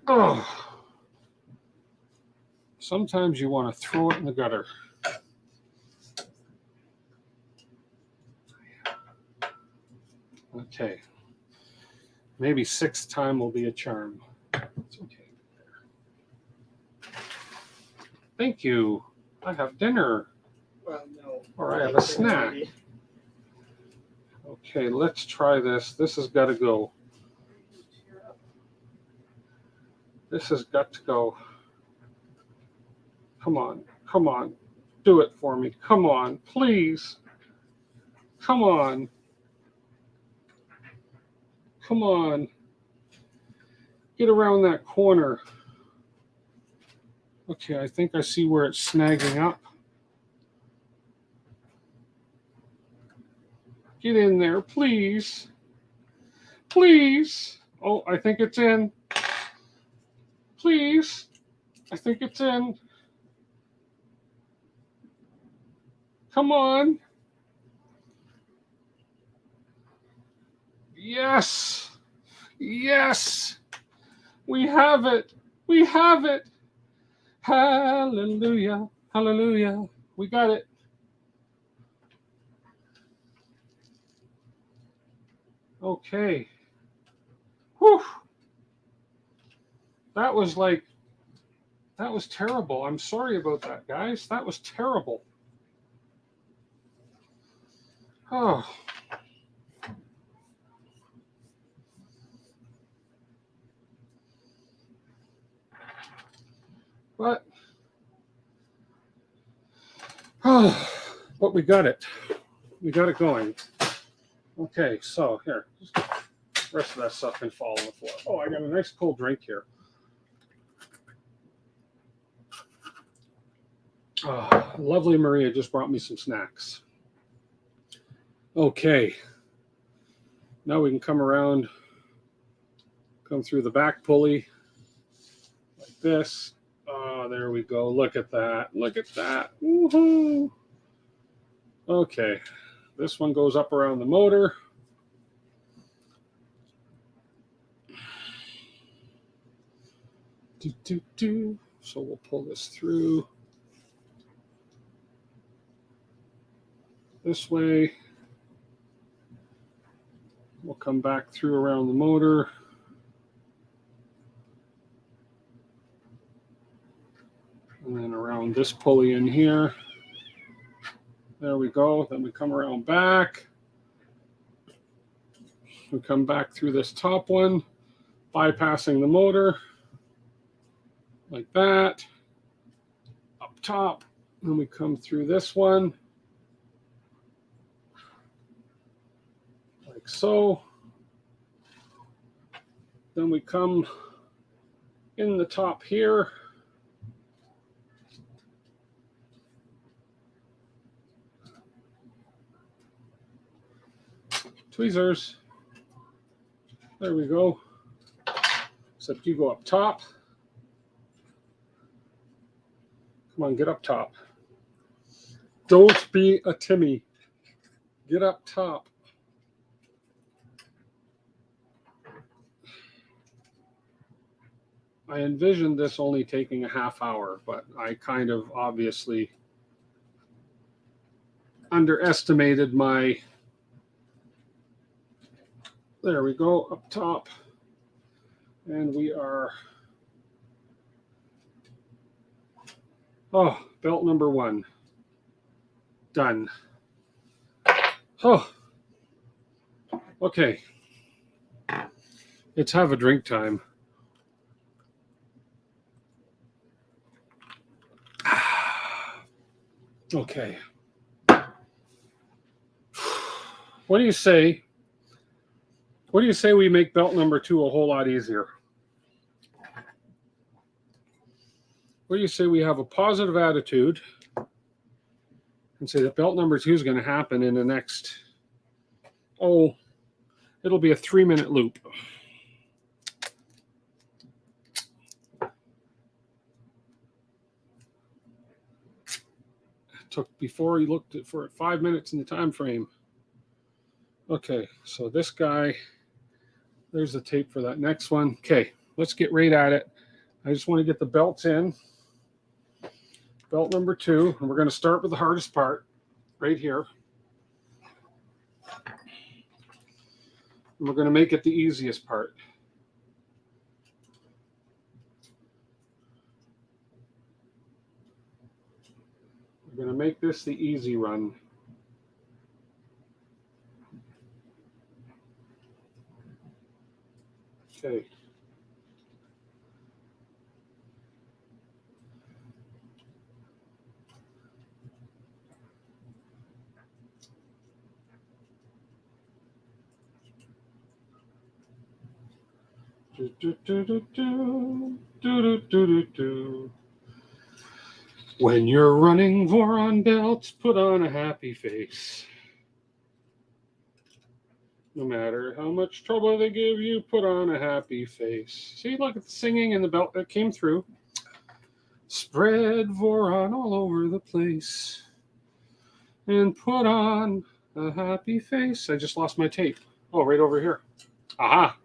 Oh. Sometimes you want to throw it in the gutter. Okay. Maybe sixth time will be a charm. It's okay. Thank you. I have dinner. Well, no. Or I have a snack. Okay, let's try this. This has got to go. This has got to go. Come on. Come on. Do it for me. Come on. Please. Come on. Come on. Get around that corner. Okay, I think I see where it's snagging up. Get in there, please. Please. Oh, I think it's in. Please. I think it's in. Come on. Yes. Yes. We have it. We have it. Hallelujah. Hallelujah. We got it. Okay. Whew. That was terrible. I'm sorry about that, guys. That was terrible. Oh. But we got it. We got it going. Okay, so here, just the rest of that stuff can fall on the floor. Oh, I got a nice cold drink here. Oh, lovely Maria just brought me some snacks. Okay. Now we can come around, come through the back pulley like this. Oh, there we go. Look at that. Look at that. Woohoo. Okay. This one goes up around the motor. So we'll pull this through this way. We'll come back through around the motor. And then around this pulley in here. There we go. Then we come around back. We come back through this top one, bypassing the motor. Like that. Up top. Then we come through this one. Like so. Then we come in the top here. Tweezers. There we go. Except you go up top. Come on, get up top. Don't be a Timmy. Get up top. I envisioned this only taking a half hour, but I kind of obviously underestimated my... There we go, up top. And we are... Oh, belt number 1. Done. Oh. Okay. Let's have a drink time. Okay. What do you say What do you say we make belt number 2 a whole lot easier? What do you say we have a positive attitude and say that belt number 2 is going to happen in the next, it'll be a 3-minute loop. Took before he looked at for 5 minutes in the time frame. Okay, so this guy, there's the tape for that next one. Okay, let's get right at it. I just want to get the belts in. Belt number 2, and we're going to start with the hardest part right here. And we're going to make it the easiest part. We're going to make this the easy run. Okay. Do, do, do, do, do, do, do, do, do. When you're running Voron belts, put on a happy face. No matter how much trouble they give you, put on a happy face. See, look at the singing and the belt that came through. Spread Voron all over the place and put on a happy face. I just lost my tape. Oh, right over here. Aha.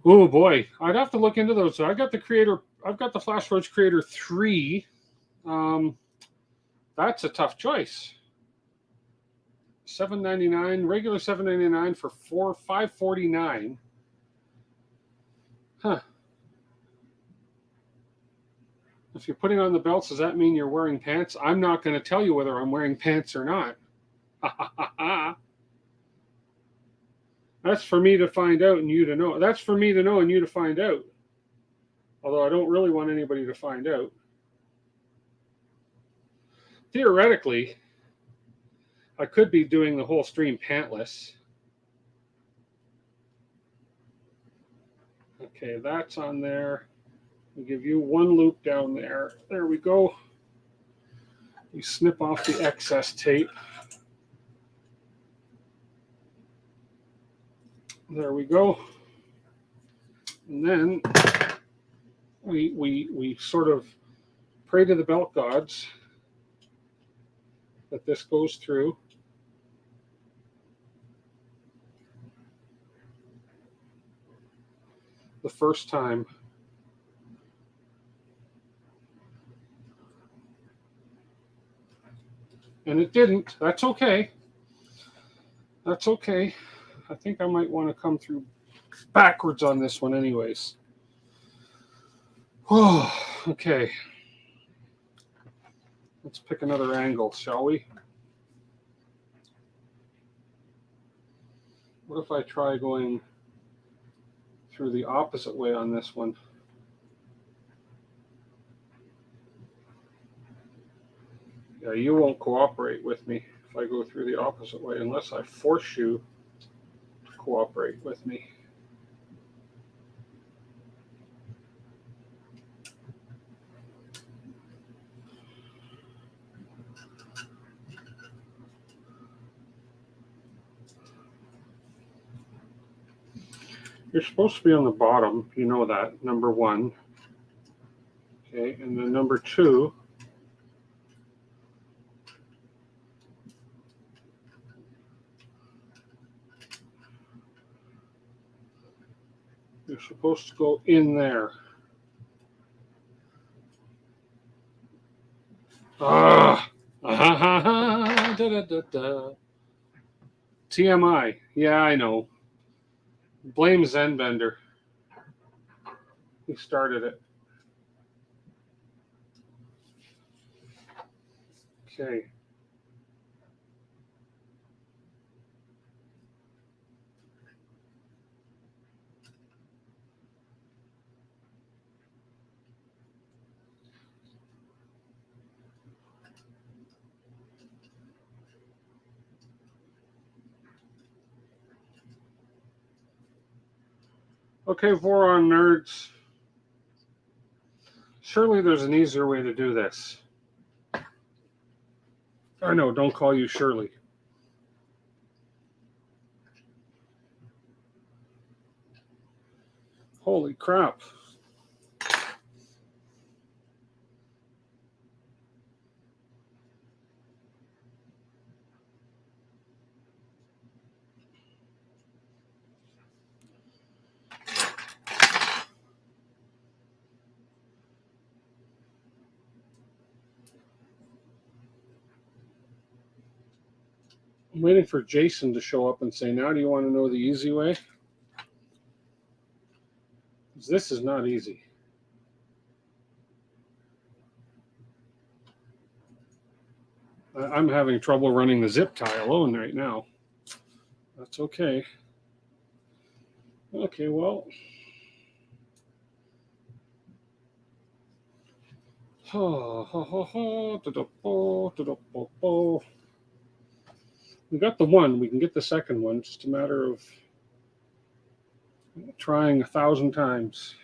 Oh boy, I'd have to look into those. So I got the Creator, I've got the Flashforge Creator 3. That's a tough choice. $7.99, regular $7.99 for $5.49. Huh. If you're putting on the belts, does that mean you're wearing pants? I'm not going to tell you whether I'm wearing pants or not. That's for me to find out and you to know. That's for me to know and you to find out. Although I don't really want anybody to find out. Theoretically, I could be doing the whole stream pantless. Okay, that's on there. We'll give you one loop down there. There we go. We snip off the excess tape. There we go. And then we sort of pray to the belt gods that this goes through. The first time. And it didn't. That's okay. That's okay. I think I might want to come through backwards on this one anyways. Oh, okay. Let's pick another angle, shall we? What if I try going through the opposite way on this one? Yeah, you won't cooperate with me if I go through the opposite way unless I force you to cooperate with me. You're supposed to be on the bottom, you know that, number 1. Okay, and then number 2, you're supposed to go in there. TMI. Yeah, I know. Blame Zenbender. He started it. Okay. Okay, Voron nerds. Surely there's an easier way to do this. I know, don't call you Shirley. Holy crap. I'm waiting for Jason to show up and say, now do you want to know the easy way? Because this is not easy. I'm having trouble running the zip tie alone right now. That's okay. Okay, well. We got the one. We can get the second one. It's just a matter of trying 1,000 times.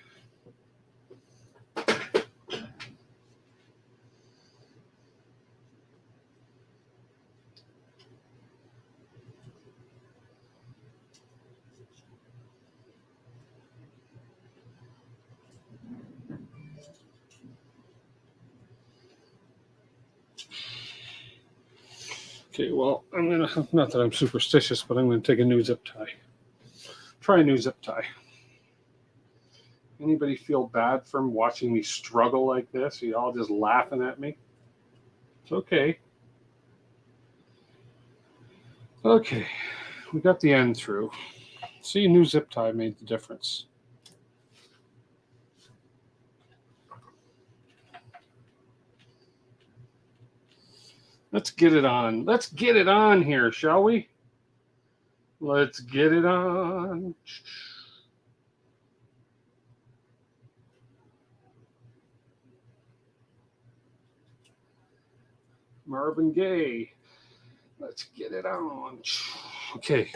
Okay, well, I'm gonna, not that I'm superstitious, but I'm gonna take a new zip tie. Try a new zip tie. Anybody feel bad from watching me struggle like this? Are you all just laughing at me? It's okay. Okay, we got the end through. See, new zip tie made the difference. Let's get it on. Let's get it on here, shall we? Let's get it on. Marvin Gaye. Let's get it on. Okay.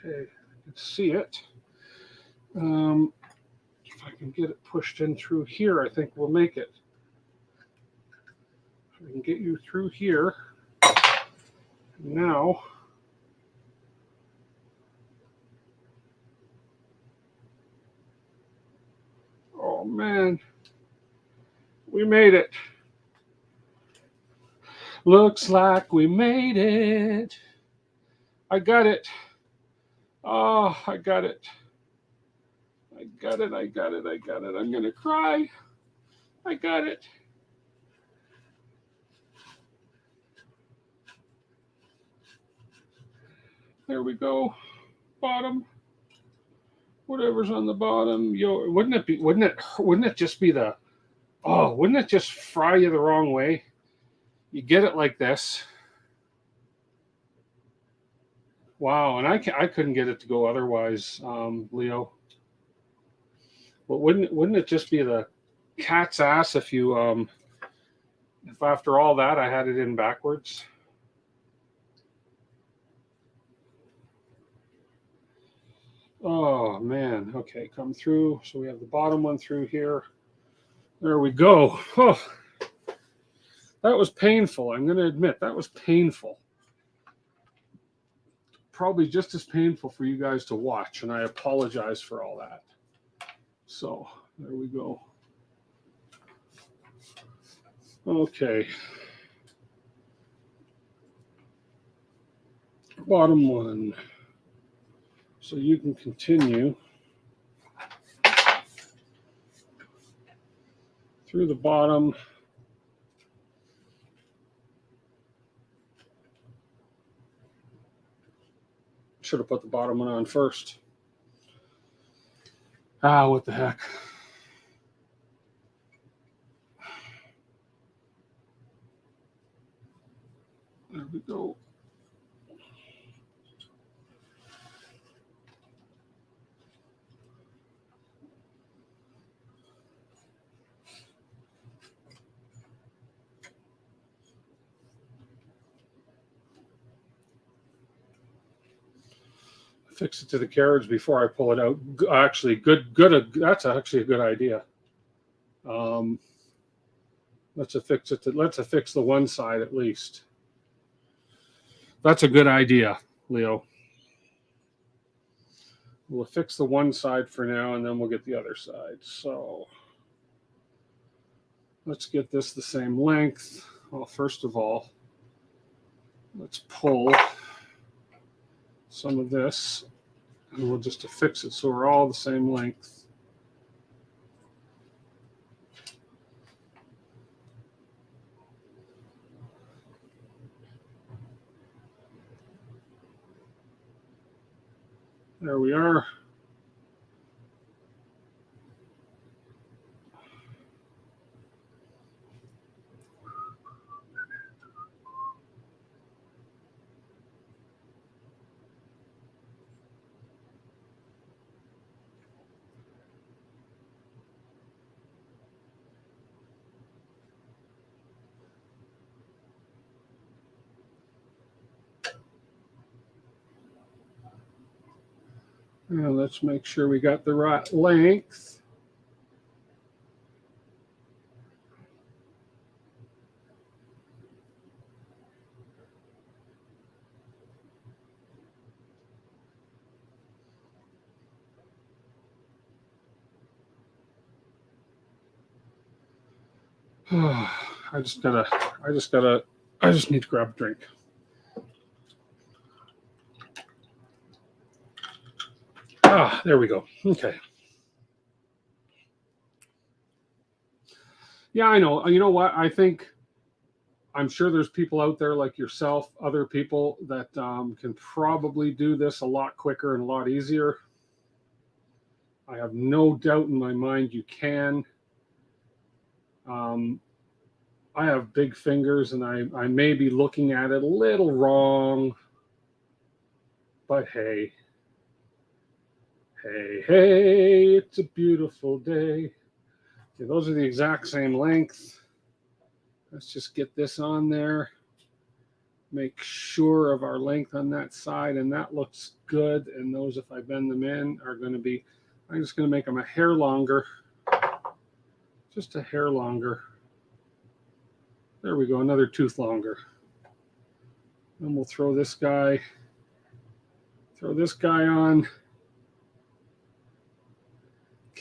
Okay, I can see it. If I can get it pushed in through here, I think we'll make it. If I can get you through here. Now, oh man, we made it. Looks like we made it. I got it. Oh, I got it. I got it. I got it. I got it. I'm going to cry. I got it. There we go. Bottom. Whatever's on the bottom. Yo, wouldn't it just be the, oh, wouldn't it just fry you the wrong way? You get it like this. Wow, and I couldn't get it to go otherwise, Leo. But wouldn't it just be the cat's ass if you if after all that I had it in backwards? Oh man, okay, come through. So we have the bottom one through here. There we go. Oh, that was painful. I'm going to admit that was painful. Probably just as painful for you guys to watch, and I apologize for all that. So there we go. Okay. Bottom one. So you can continue through the bottom. Should have put the bottom one on first. Ah, what the heck. There we go. Fix it to the carriage before I pull it out. Actually, good. That's actually a good idea. Let's affix it to. Let's affix the one side at least. That's a good idea, Leo. We'll affix the one side for now, and then we'll get the other side. So let's get this the same length. Well, first of all, let's pull some of this, and we'll just affix it so we're all the same length. There we are. Now let's make sure we got the right length. I just need to grab a drink. Ah, there we go. Okay. Yeah, I know. You know what? I'm sure there's people out there like yourself, other people that can probably do this a lot quicker and a lot easier. I have no doubt in my mind you can. I have big fingers, and I may be looking at it a little wrong, but hey, it's a beautiful day. Okay, those are the exact same length. Let's just get this on there. Make sure of our length on that side, and that looks good. And those, if I bend them in, are going to be, I'm just going to make them a hair longer. Just a hair longer. There we go, another tooth longer. And we'll throw this guy on.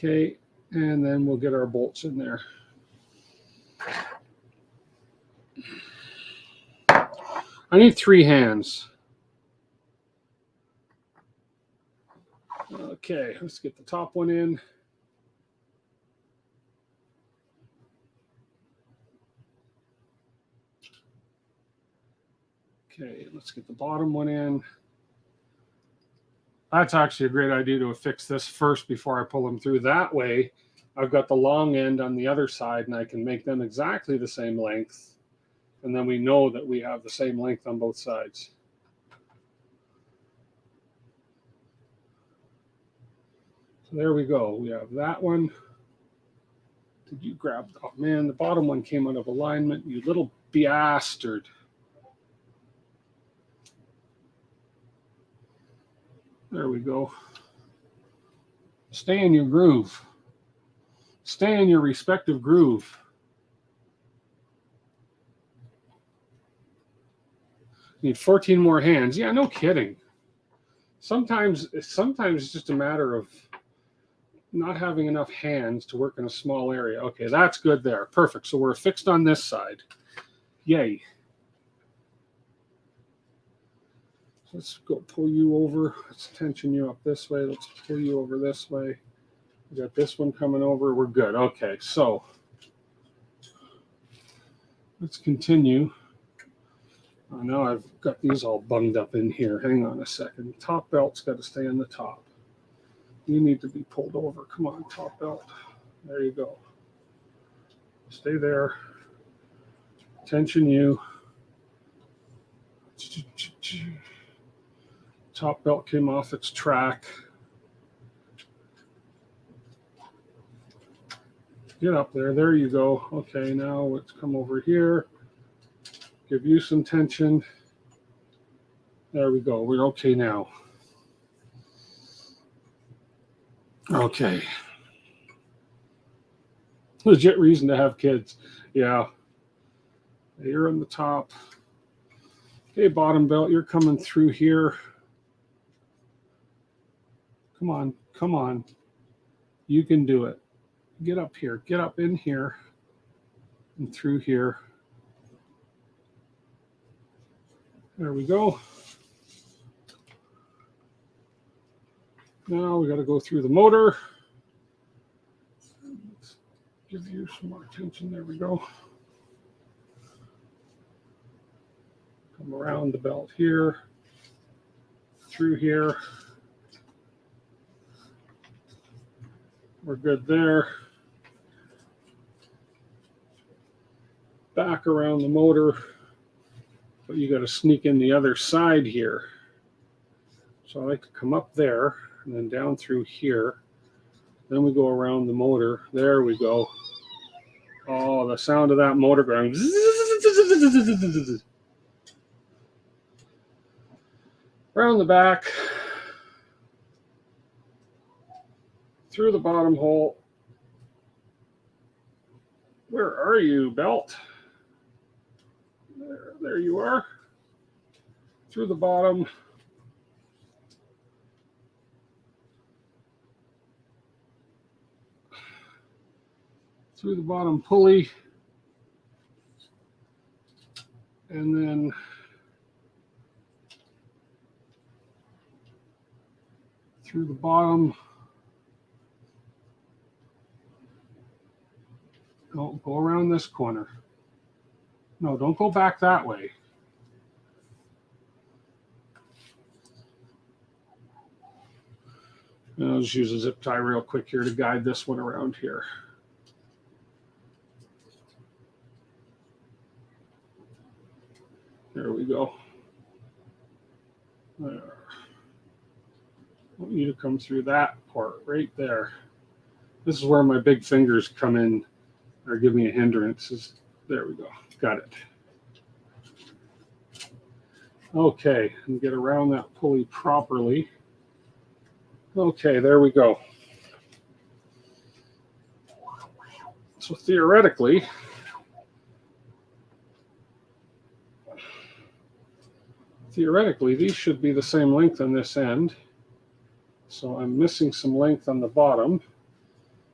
Okay, and then we'll get our bolts in there. I need 3 hands. Okay, let's get the top one in. Okay, let's get the bottom one in. That's actually a great idea to affix this first before I pull them through. That way, I've got the long end on the other side, and I can make them exactly the same length. And then we know that we have the same length on both sides. So there we go. We have that one. Did you grab? Oh man, the bottom one came out of alignment. You little bastard. There we go. Stay in your groove. Stay in your respective groove. Need 14 more hands. Yeah, no kidding. Sometimes it's just a matter of not having enough hands to work in a small area. Okay, that's good there. Perfect. So we're fixed on this side. Yay. Let's go pull you over. Let's tension you up this way. Let's pull you over this way. We got this one coming over. We're good. Okay, so let's continue. Oh, now I've got these all bunged up in here. Hang on a second. Top belt's got to stay on the top. You need to be pulled over. Come on, top belt. There you go. Stay there. Tension you. Top belt came off its track. Get up there. There you go. Okay, now let's come over here. Give you some tension. There we go. We're okay now. Okay. Legit reason to have kids. Yeah. You're on the top. Okay, bottom belt, you're coming through here. Come on, come on. You can do it. Get up here. Get up in here and through here. There we go. Now we got to go through the motor. Let's give you some more attention. There we go. Come around the belt here, through here. We're good there. Back around the motor, but you got to sneak in the other side here. So I like to come up there and then down through here. Then we go around the motor. There we go. Oh, the sound of that motor going. Around the back, through the bottom hole. Where are you, belt? There you are. Through the bottom. Through the bottom pulley. And then through the bottom. Don't go around this corner. No, don't go back that way. I'll just use a zip tie real quick here to guide this one around here. There we go. There. I want you to come through that part right there. This is where my big fingers come in or give me a hindrance. There we go. Got it. Okay, and get around that pulley properly. Okay, there we go. So theoretically, these should be the same length on this end. So I'm missing some length on the bottom.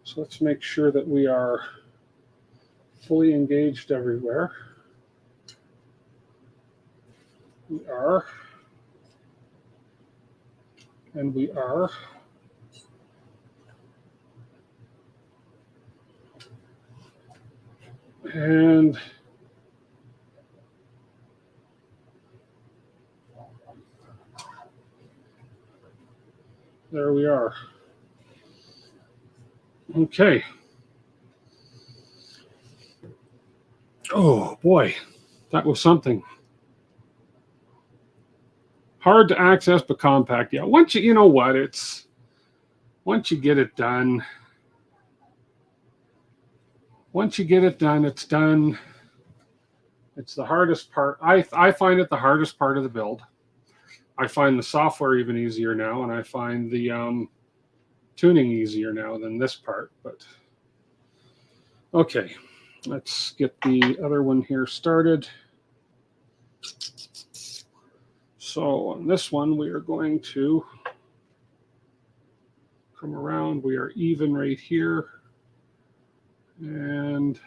So let's make sure that we are fully engaged everywhere. We are. And we are. And there we are. Okay. Oh boy, that was something. Hard to access but compact. Yeah, once you know what, once you get it done. Once you get it done, it's done. It's the hardest part. I find it the hardest part of the build. I find the software even easier now, and I find the tuning easier now than this part. But okay, let's get the other one here started. So on this one, we are going to come around. We are even right here. And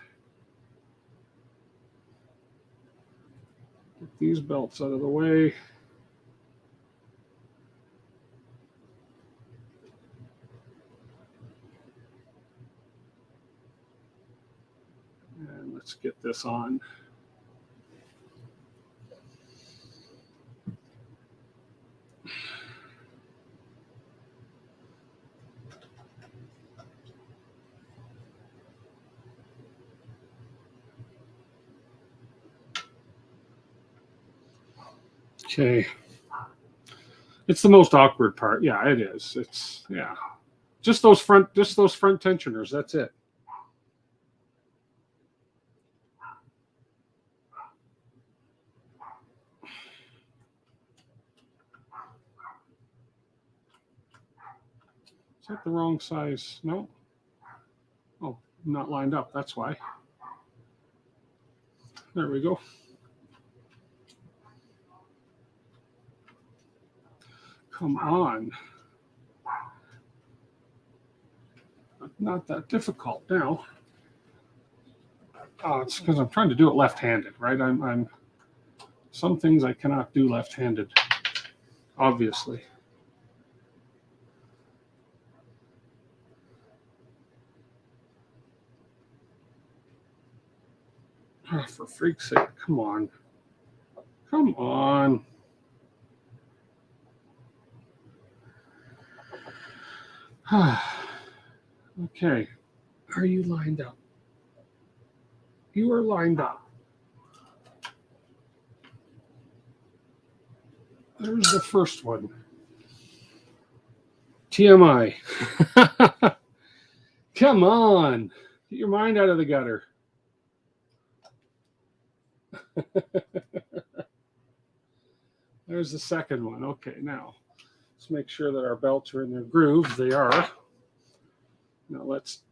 get these belts out of the way. And let's get this on. Okay. It's the most awkward part. Yeah, it is. It's, yeah. Just those front tensioners. That's it. Is that the wrong size? No. Oh, not lined up. That's why. There we go. Come on. Not that difficult now. It's because I'm trying to do it left-handed, right? I'm some things I cannot do left-handed, obviously. Oh, for freak's sake, come on. Come on. Okay. Are you lined up? You are lined up. There's the first one. TMI. Come on. Get your mind out of the gutter. There's the second one. Okay, now let's make sure that our belts are in their grooves. They are. Now let's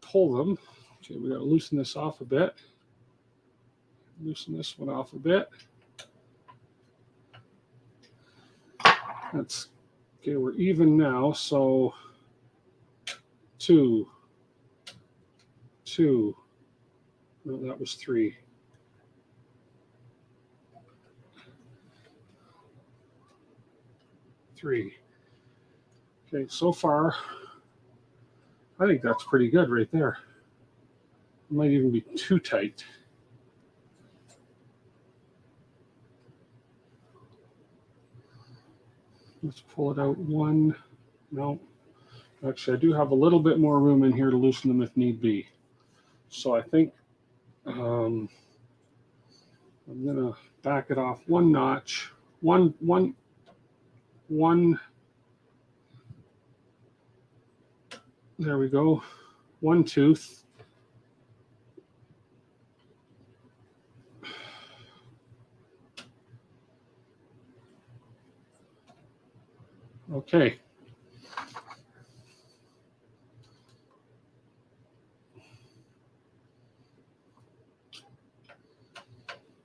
pull them. Okay, we got to loosen this off a bit. Loosen this one off a bit. That's okay. We're even now. So 2, 2. No, that was 3. 3. Okay, so far, I think that's pretty good right there. It might even be too tight. Let's pull it out one. No, actually, I do have a little bit more room in here to loosen them if need be. So I think I'm gonna back it off one notch, one. There we go. One tooth. Okay.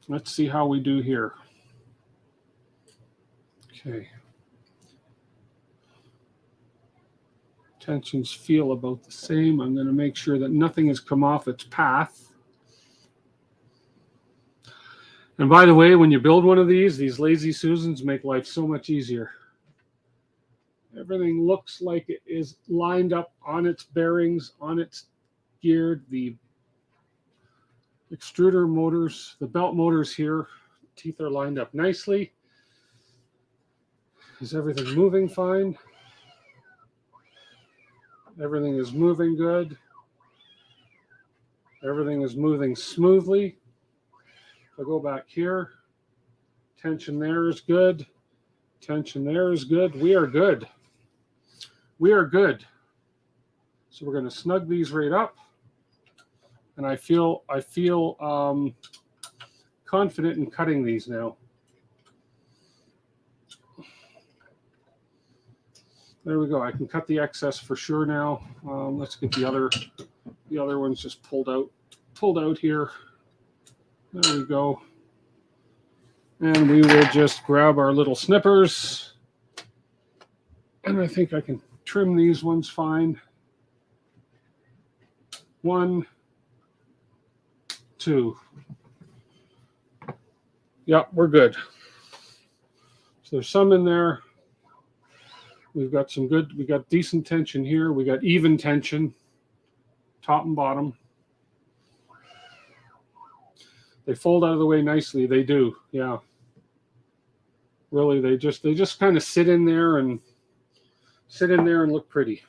Let's see how we do here. Okay. Tensions feel about the same. I'm going to make sure that nothing has come off its path. And by the way, when you build one of these Lazy Susans make life so much easier. Everything looks like it is lined up on its bearings, on its geared. The extruder motors, the belt motors here, teeth are lined up nicely. Is everything moving fine? Everything is moving good. Everything is moving smoothly. If I go back here, tension there is good. Tension there is good. We are good. We are good. So we're going to snug these right up. And I feel confident in cutting these now. There we go. I can cut the excess for sure now. Let's get the other ones just pulled out here. There we go. And we will just grab our little snippers. And I think I can trim these ones fine. 1, 2. Yep, we're good. So there's some in there. We've got some good, we got decent tension here. We got even tension, top and bottom. They fold out of the way nicely. They do, yeah. Really, they just kind of sit in there and look pretty.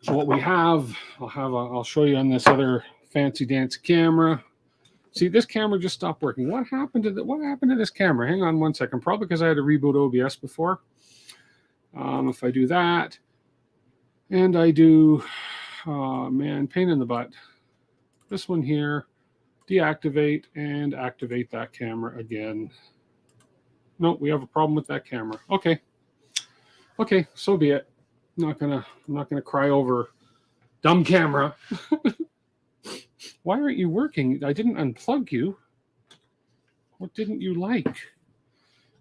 So what we have, I'll show you on this other fancy dancy camera. See, this camera just stopped working. What happened to this camera? Hang on one second. Probably because I had to reboot OBS before. If I do that, and I do, man, pain in the butt. This one here, deactivate and activate that camera again. No, we have a problem with that camera. Okay. Okay, so be it. I'm not gonna cry over dumb camera. Why aren't you working? I didn't unplug you. What didn't you like?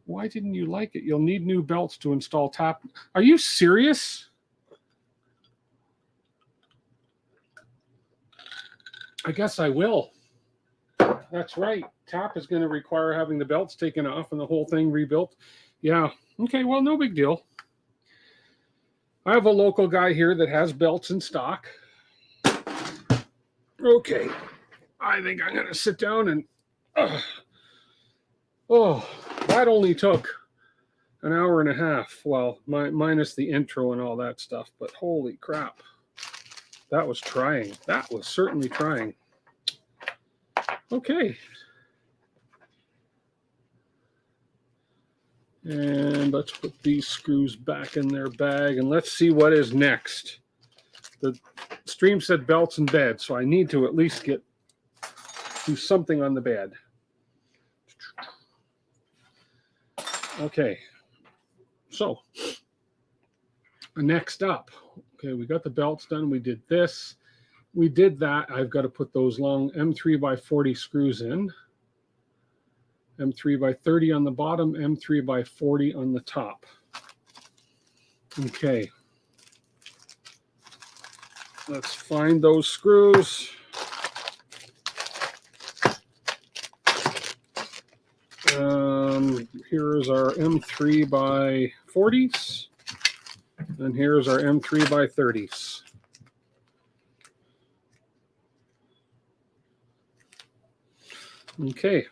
Why didn't you like it? You'll need new belts to install tap. Are you serious? I guess I will. That's right. Tap is going to require having the belts taken off and the whole thing rebuilt. Yeah. Okay, well, no big deal. I have a local guy here that has belts in stock. Okay. I think I'm going to sit down and... oh, that only took an hour and a half. Well, minus the intro and all that stuff. But holy crap. That was trying. That was certainly trying. Okay. And let's put these screws back in their bag and let's see what is next. The stream said belts and bed, so I need to at least do something on the bed. Okay. So next up, okay, we got the belts done. We did this. We did that. I've got to put those long M3x40 screws in. M3x30 on the bottom, M3x40 on the top. Okay. Let's find those screws. Here's our M3x40s. And here's our M3x30s. Okay.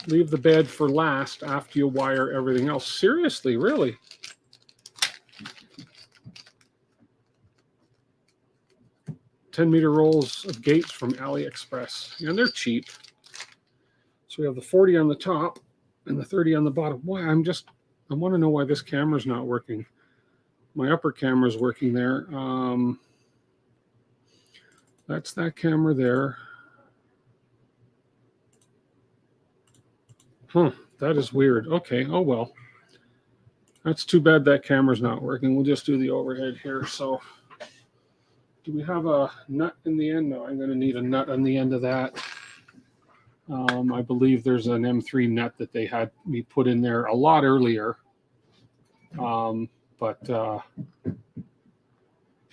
Leave the bed for last after you wire everything else. Seriously, really? $10-meter rolls of gates from AliExpress. And they're cheap. So we have the 40 on the top and the 30 on the bottom. Why? I want to know why this camera's not working. My upper camera's working there. That's that camera there. Huh, that is weird. Okay, oh well. That's too bad that camera's not working. We'll just do the overhead here. So, do we have a nut in the end? No, I'm going to need a nut on the end of that. I believe there's an M3 nut that they had me put in there a lot earlier. But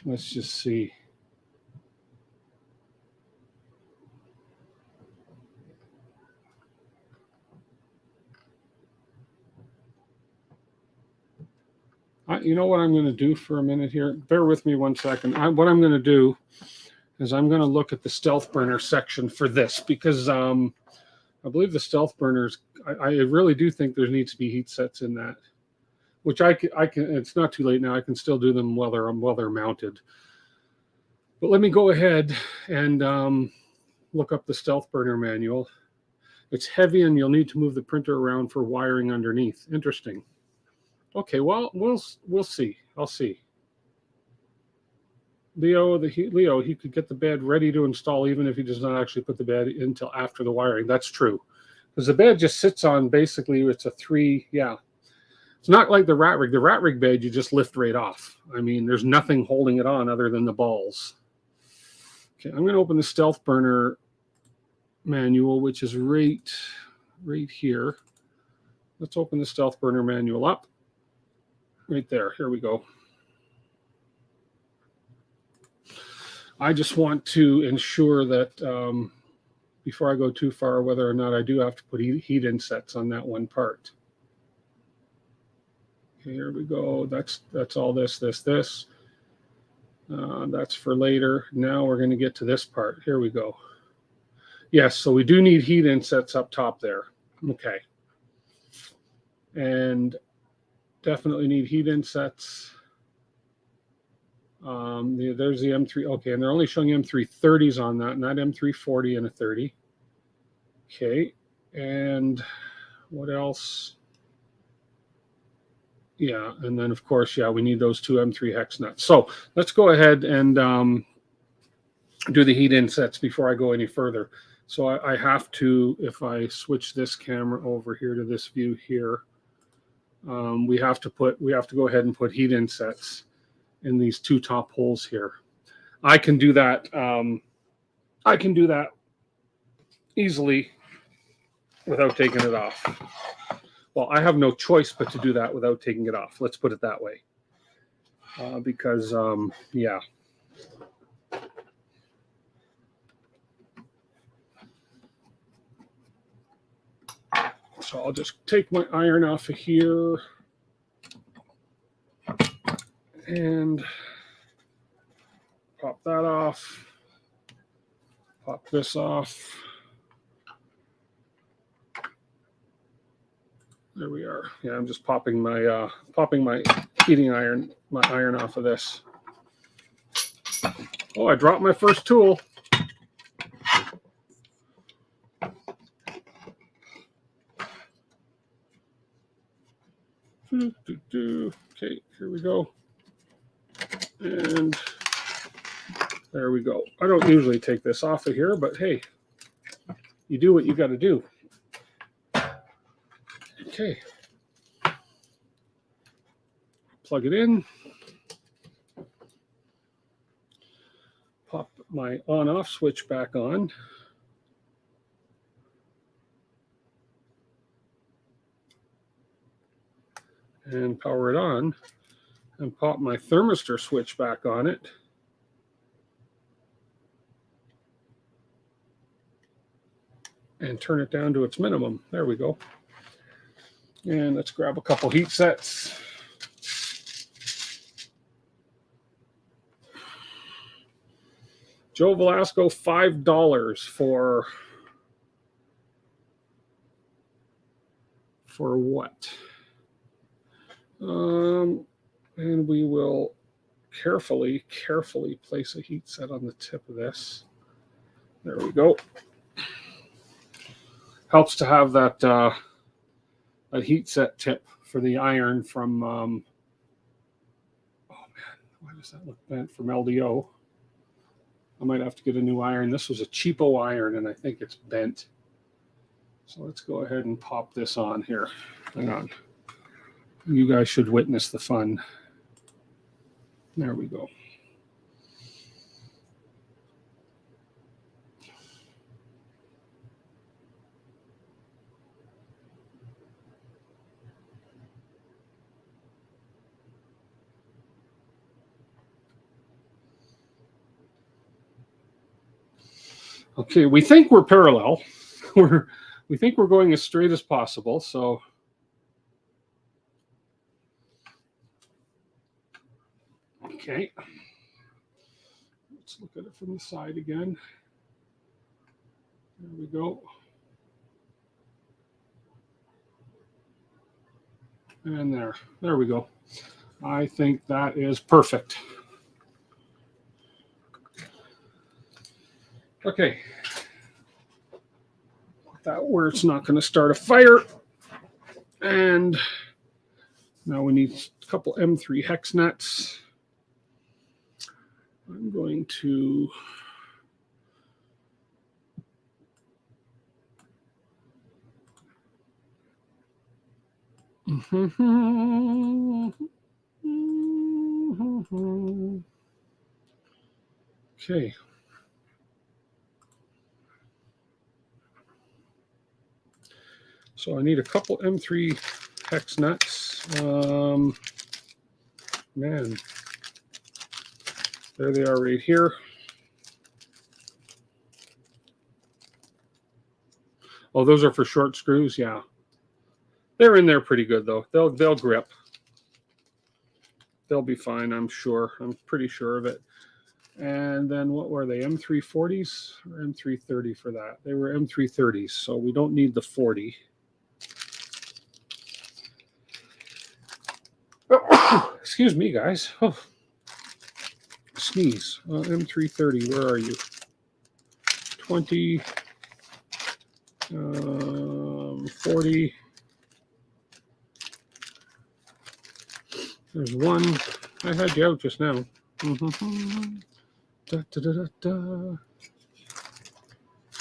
let's just see. You know what I'm going to do for a minute here? Bear with me one second. What I'm going to do is I'm going to look at the stealth burner section for this because I believe the stealth burners, I really do think there needs to be heat sets in that, which I can. It's not too late now. I can still do them while they're mounted. But let me go ahead and look up the stealth burner manual. It's heavy and you'll need to move the printer around for wiring underneath. Interesting. Okay, well, we'll see. I'll see. Leo, he could get the bed ready to install even if he does not actually put the bed in until after the wiring. That's true. Because the bed just sits on, basically, it's a yeah. It's not like the rat rig. The rat rig bed, you just lift right off. I mean, there's nothing holding it on other than the balls. Okay, I'm going to open the stealth burner manual, which is right here. Let's open the stealth burner manual up. Right there. Here we go. I just want to ensure that before I go too far, whether or not I do have to put heat insets on that one part. Okay, here we go. That's all this. That's for later. Now we're going to get to this part. Here we go. Yes, so we do need heat insets up top there. Okay. And definitely need heat insets There's the M3. Okay, and they're only showing M330s on that, not M340 and a 30. Okay, and what else? Yeah, and then of course, yeah, we need those two M3 hex nuts. So let's go ahead and do the heat insets before I go any further. So I have to, if I switch this camera over here to this view here, we have to go ahead and put heat insets in these two top holes here. I can do that. I can do that easily without taking it off. Well, I have no choice but to do that without taking it off. Let's put it that way. Because, yeah. So I'll just take my iron off of here and pop that off. Pop this off. There we are. Yeah, I'm just popping my heating iron, my iron off of this. Oh, I dropped my first tool. Okay, here we go. And there we go. I don't usually take this off of here, but hey, you do what you got to do. Okay. Plug it in. Pop my on-off switch back on. And power it on. And pop my thermistor switch back on it. And turn it down to its minimum. There we go. And let's grab a couple heat sets. Joe Velasco, $5 for what? And we will carefully place a heat set on the tip of this. There we go. Helps to have that a heat set tip for the iron from, oh man, why does that look bent? From LDO. I might have to get a new iron. This was a cheapo iron and I think it's bent. So let's go ahead and pop this on here. Hang on. You guys should witness the fun. There we go. Okay, we think we're parallel. We think we're going as straight as possible. So okay, let's look at it from the side again. There we go. And there we go. I think that is perfect. Okay, that where it's not going to start a fire. And now we need a couple M3 hex nuts. I'm going to okay. So I need a couple M3 hex nuts. Man, there they are right here. Oh, those are for short screws. Yeah, they're in there pretty good though. They'll grip. They'll be fine. I'm sure. I'm pretty sure of it. And then what were they? M340s or M330 for that? They were M330s, so we don't need the 40. Excuse me, guys. Oh. sneeze. M330, where are you? 20, 40. There's one. I had you out just now. Da, da, da, da, da.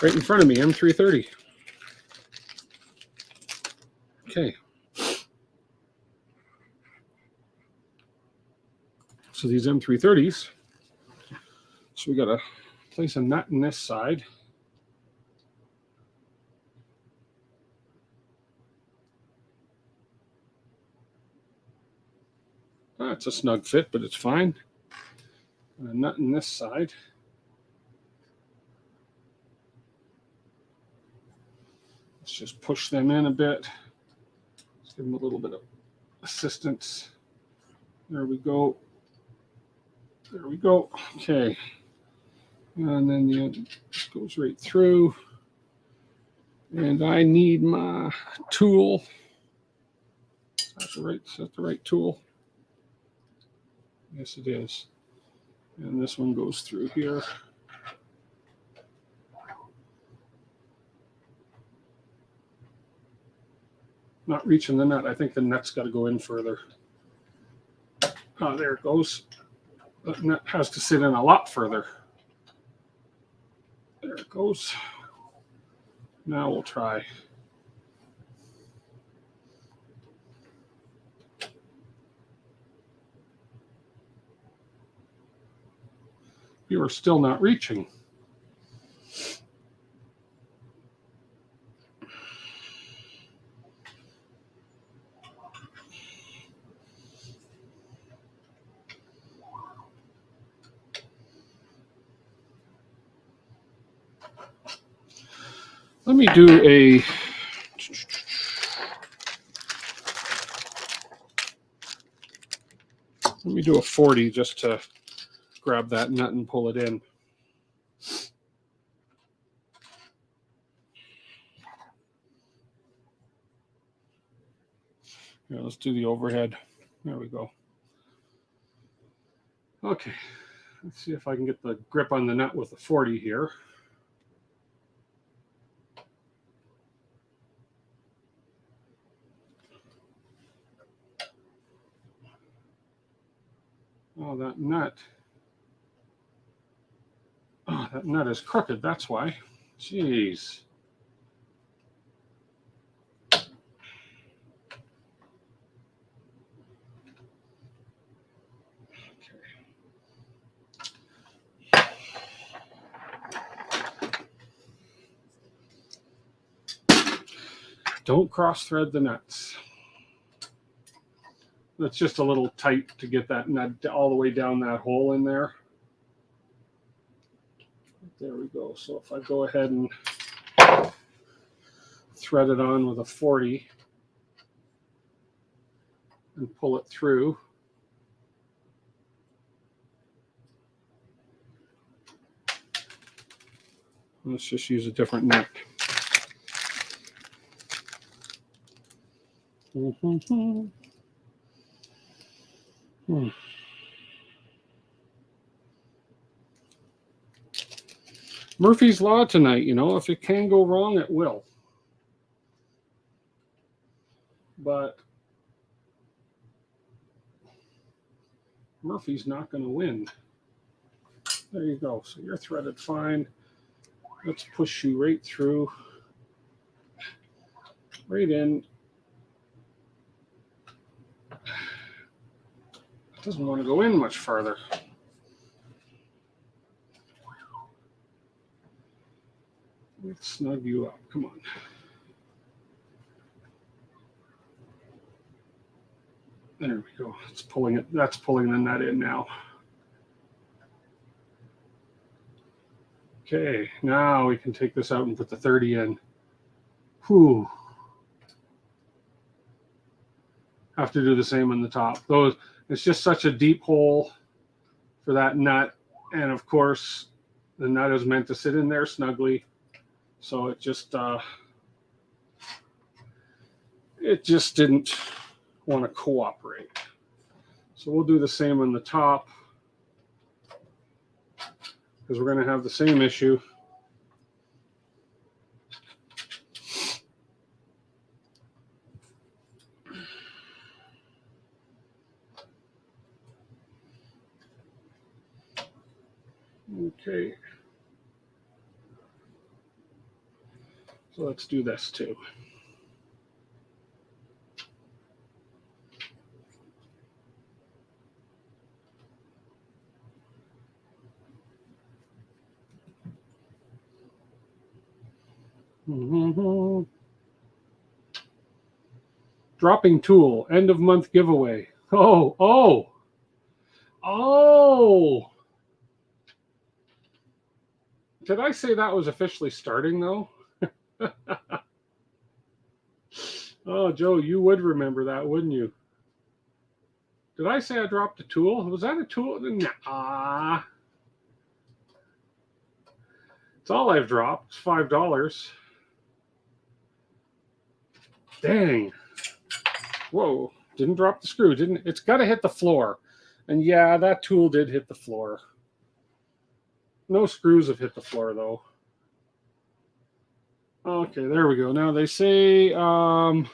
Right in front of me, M330. Okay. So these M330s, so we got to place a nut in this side. It's a snug fit, but it's fine. And a nut in this side. Let's just push them in a bit. Let's give them a little bit of assistance. There we go. There we go. Okay. And then it goes right through. And I need my tool. Is that the right tool? Yes, it is. And this one goes through here. Not reaching the nut. I think the nut's got to go in further. Oh, there it goes. The nut has to sit in a lot further. There it goes. Now we'll try. You are still not reaching. Let me do a 40 just to grab that nut and pull it in. Yeah, let's do the overhead. There we go. Okay, let's see if I can get the grip on the nut with the 40 here. Oh, that nut. Oh, that nut is crooked, that's why. Jeez. Don't cross thread the nuts. That's just a little tight to get that nut all the way down that hole in there. There we go. So if I go ahead and thread it on with a 40 and pull it through. Let's just use a different nut. Murphy's Law tonight, you know, if it can go wrong, it will. But Murphy's not going to win. There you go. So you're threaded fine. Let's push you right through, right in. It doesn't want to go in much farther. Let's snug you up. Come on. There we go. It's pulling it. That's pulling the nut in now. Okay, now we can take this out and put the 30 in. Whew. Have to do the same on the top. Those, it's just such a deep hole for that nut. And of course, the nut is meant to sit in there snugly. So it just didn't want to cooperate. So we'll do the same on the top. because we're going to have the same issue. Okay. So let's do this too. Dropping tool, end of month giveaway. Oh. Did I say that was officially starting though? Oh, Joe, you would remember that, wouldn't you? Did I say I dropped a tool? Was that a tool? Nah. It's all I've dropped. It's $5. Dang. Whoa. Didn't drop the screw. Didn't. It's got to hit the floor. And yeah, that tool did hit the floor. No screws have hit the floor, though. Okay, there we go. Now they say not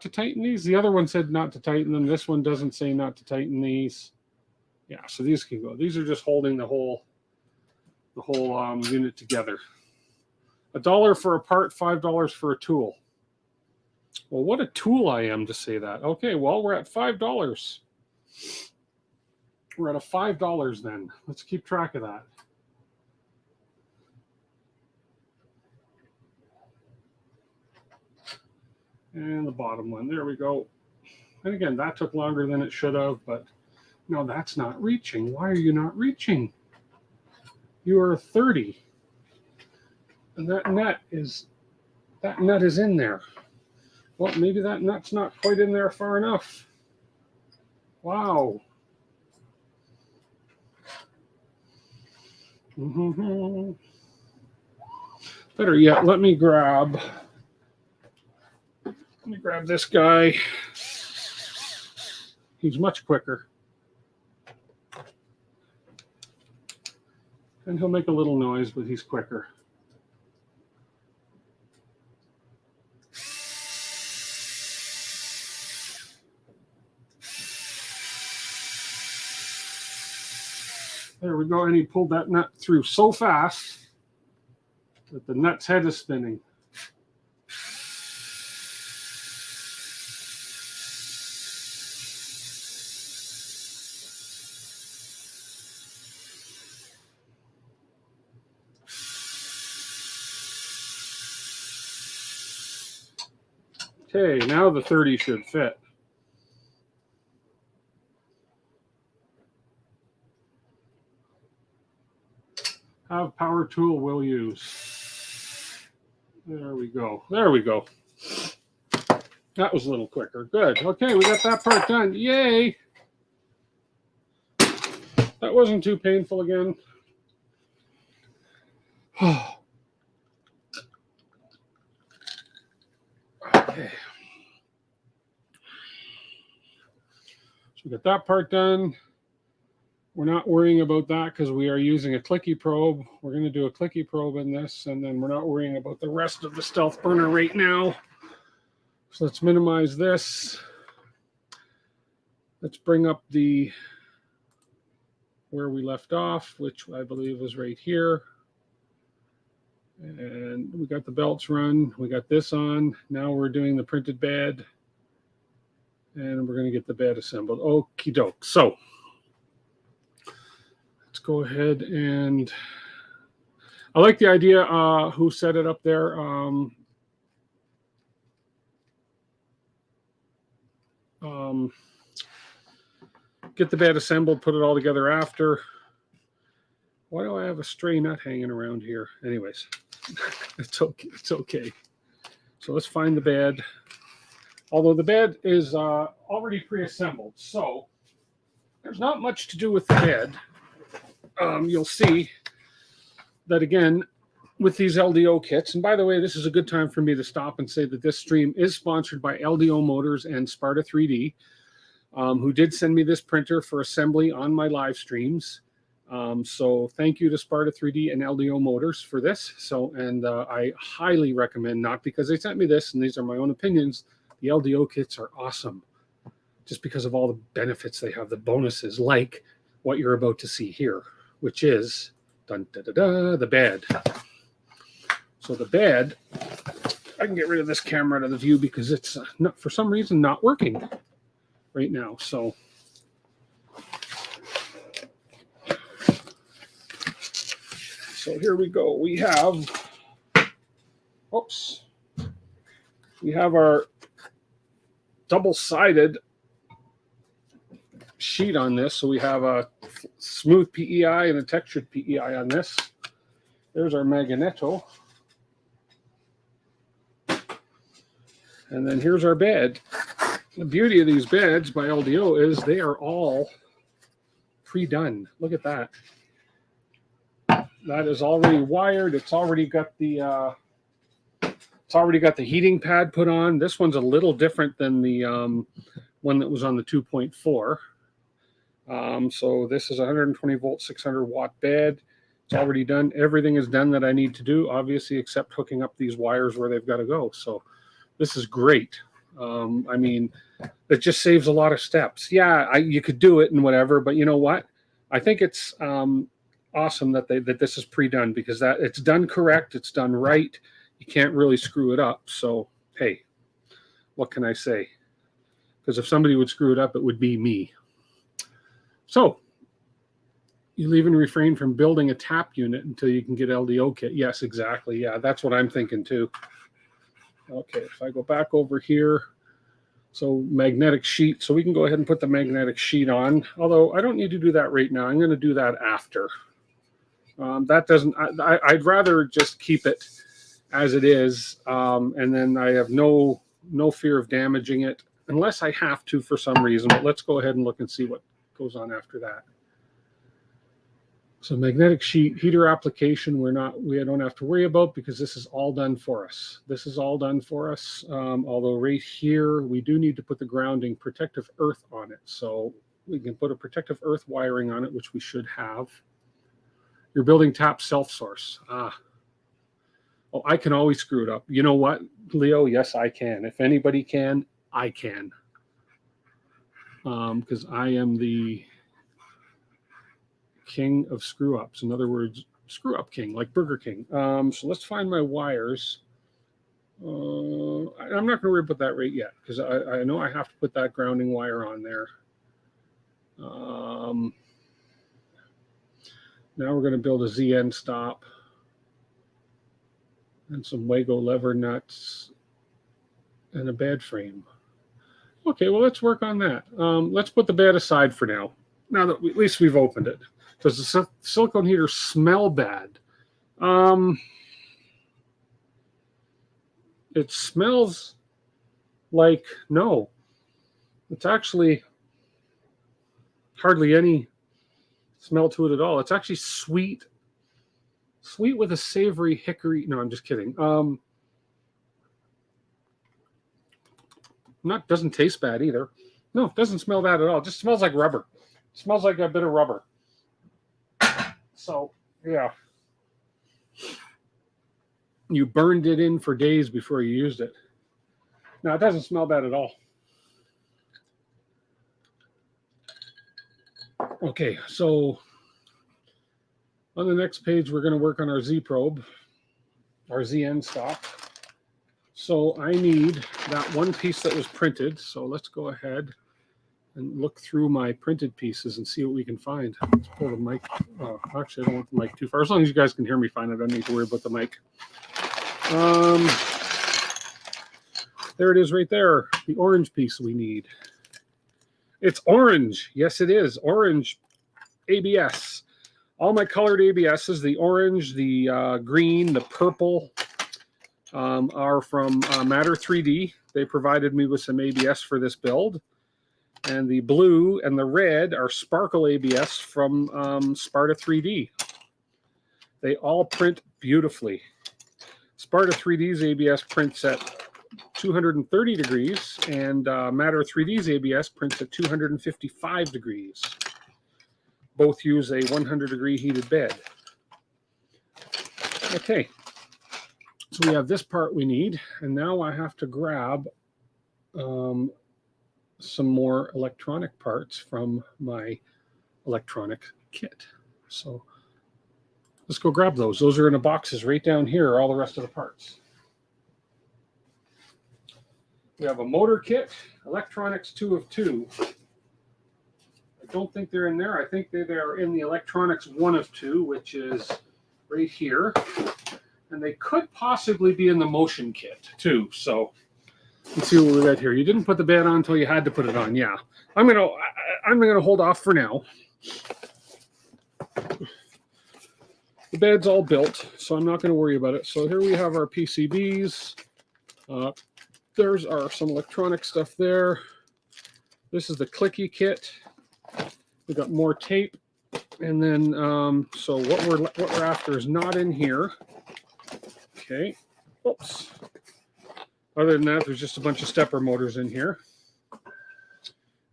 to tighten these. The other one said not to tighten them. This one doesn't say not to tighten these. Yeah, so these can go. These are just holding the whole unit together. $1 for a part, $5 for a tool. Well, what a tool I am to say that. Okay, well, we're at $5. We're at a $5 then. Let's keep track of that. And the bottom one, there we go. And again, that took longer than it should have, but no, that's not reaching. Why are you not reaching? You are 30. And that nut is in there. Well, maybe that nut's not quite in there far enough. Wow. Better yet, let me grab this guy. He's much quicker. And he'll make a little noise, but he's quicker. There we go, and he pulled that nut through so fast that the nut's head is spinning. Okay, now the 30 should fit. Have power tool will use. There we go. There we go. That was a little quicker. Good. Okay, we got that part done. Yay! That wasn't too painful again. Okay. So we got that part done. We're not worrying about that because we are using a clicky probe. We're going to do a clicky probe in this, and then we're not worrying about the rest of the stealth burner right now. So let's minimize this. Let's bring up where we left off, which I believe was right here. And we got the belts run. We got this on. Now we're doing the printed bed. And we're going to get the bed assembled. Okie doke. So let's go ahead and I like the idea. Who set it up there? Get the bed assembled, put it all together after. Why do I have a stray nut hanging around here? Anyways, it's okay. It's okay. So let's find the bed. Although the bed is already pre-assembled, so there's not much to do with the bed. You'll see that again with these LDO kits. And by the way, this is a good time for me to stop and say that this stream is sponsored by LDO Motors and Sparta3D, who did send me this printer for assembly on my live streams. So thank you to Sparta3D and LDO Motors for this. So, and I highly recommend, not because they sent me this and these are my own opinions, the LDO kits are awesome just because of all the benefits they have, the bonuses, like what you're about to see here, which is dun, da, da, da, the bed. So the bed, I can get rid of this camera out of the view because it's not, for some reason, not working right now. So here we go. We have, oops, we have our double-sided sheet on this. So we have a smooth PEI and a textured PEI on this. There's our magneto. And then here's our bed. The beauty of these beds by LDO is they are all pre-done. Look at that. That is already wired. It's already got the heating pad put on. This one's a little different than the one that was on the 2.4. So this is a 120 volt, 600 watt bed. It's already done. Everything is done that I need to do, obviously, except hooking up these wires where they've got to go. So this is great. I mean, it just saves a lot of steps. Yeah, you could do it and whatever, but you know what? I think it's awesome that this is pre-done, because that it's done correct, it's done right. You can't really screw it up. So hey, what can I say? Because if somebody would screw it up, it would be me. So you'll even refrain from building a tap unit until you can get LDO kit. Yes, exactly. Yeah, that's what I'm thinking too. Okay, if I go back over here, so magnetic sheet. So we can go ahead and put the magnetic sheet on, although I don't need to do that right now. I'm going to do that after. That doesn't, I'd rather just keep it as it is, and then I have no fear of damaging it unless I have to for some reason. But let's go ahead and look and see what goes on after that. So magnetic sheet, heater application, we don't have to worry about, because this is all done for us. This is all done for us. Although right here, we do need to put the grounding protective earth on it. So we can put a protective earth wiring on it, which we should have. Your building tap self-source. Oh, I can always screw it up. You know what, Leo? Yes, I can. If anybody can, I can. Because I am the king of screw-ups. In other words, screw-up king, like Burger King. So let's find my wires. I'm not going to worry about that right yet, because I know I have to put that grounding wire on there. Now we're going to build a Z-endstop and some Wago lever nuts and a bed frame. Okay, well, let's work on that. Let's put the bed aside for now. Now that at least we've opened it. Does the silicone heater smell bad? It smells like, no. It's actually hardly any smell to it at all. It's actually sweet with a savory hickory. No, I'm just kidding. Doesn't taste bad either. No, it doesn't smell bad at all. It just smells like rubber. It smells like a bit of rubber. So, yeah. You burned it in for days before you used it. Now, it doesn't smell bad at all. Okay, so on the next page, we're going to work on our Z probe, our Z-endstop. So I need that one piece that was printed. So let's go ahead and look through my printed pieces and see what we can find. Let's pull the mic. Actually, I don't want the mic too far. As long as you guys can hear me fine, I don't need to worry about the mic. There it is right there, the orange piece we need. It's orange. Yes, it is. Orange ABS. All my colored ABSs, the orange, the green, the purple, are from Matter3D. They provided me with some ABS for this build. And the blue and the red are sparkle ABS from Sparta3D. They all print beautifully. Sparta3D's ABS prints at 230 degrees, and Matter3D's ABS prints at 255 degrees. both use a 100-degree heated bed. Okay, so we have this part we need, and now I have to grab some more electronic parts from my electronic kit. So let's go grab those. Those are in the boxes right down here, all the rest of the parts. We have a motor kit, electronics 2 of 2. I don't think they're in there. I think they're in the electronics 1 of 2, which is right here. And they could possibly be in the motion kit too. So let's see what we got here. You didn't put the bed on until you had to put it on. Yeah, I'm gonna hold off for now. The bed's all built, so I'm not going to worry about it. So here we have our PCBs. There's some electronic stuff there. This is the clicky kit. We've got more tape, and then so what we're after is not in here. Okay. Oops. Other than that, there's just a bunch of stepper motors in here.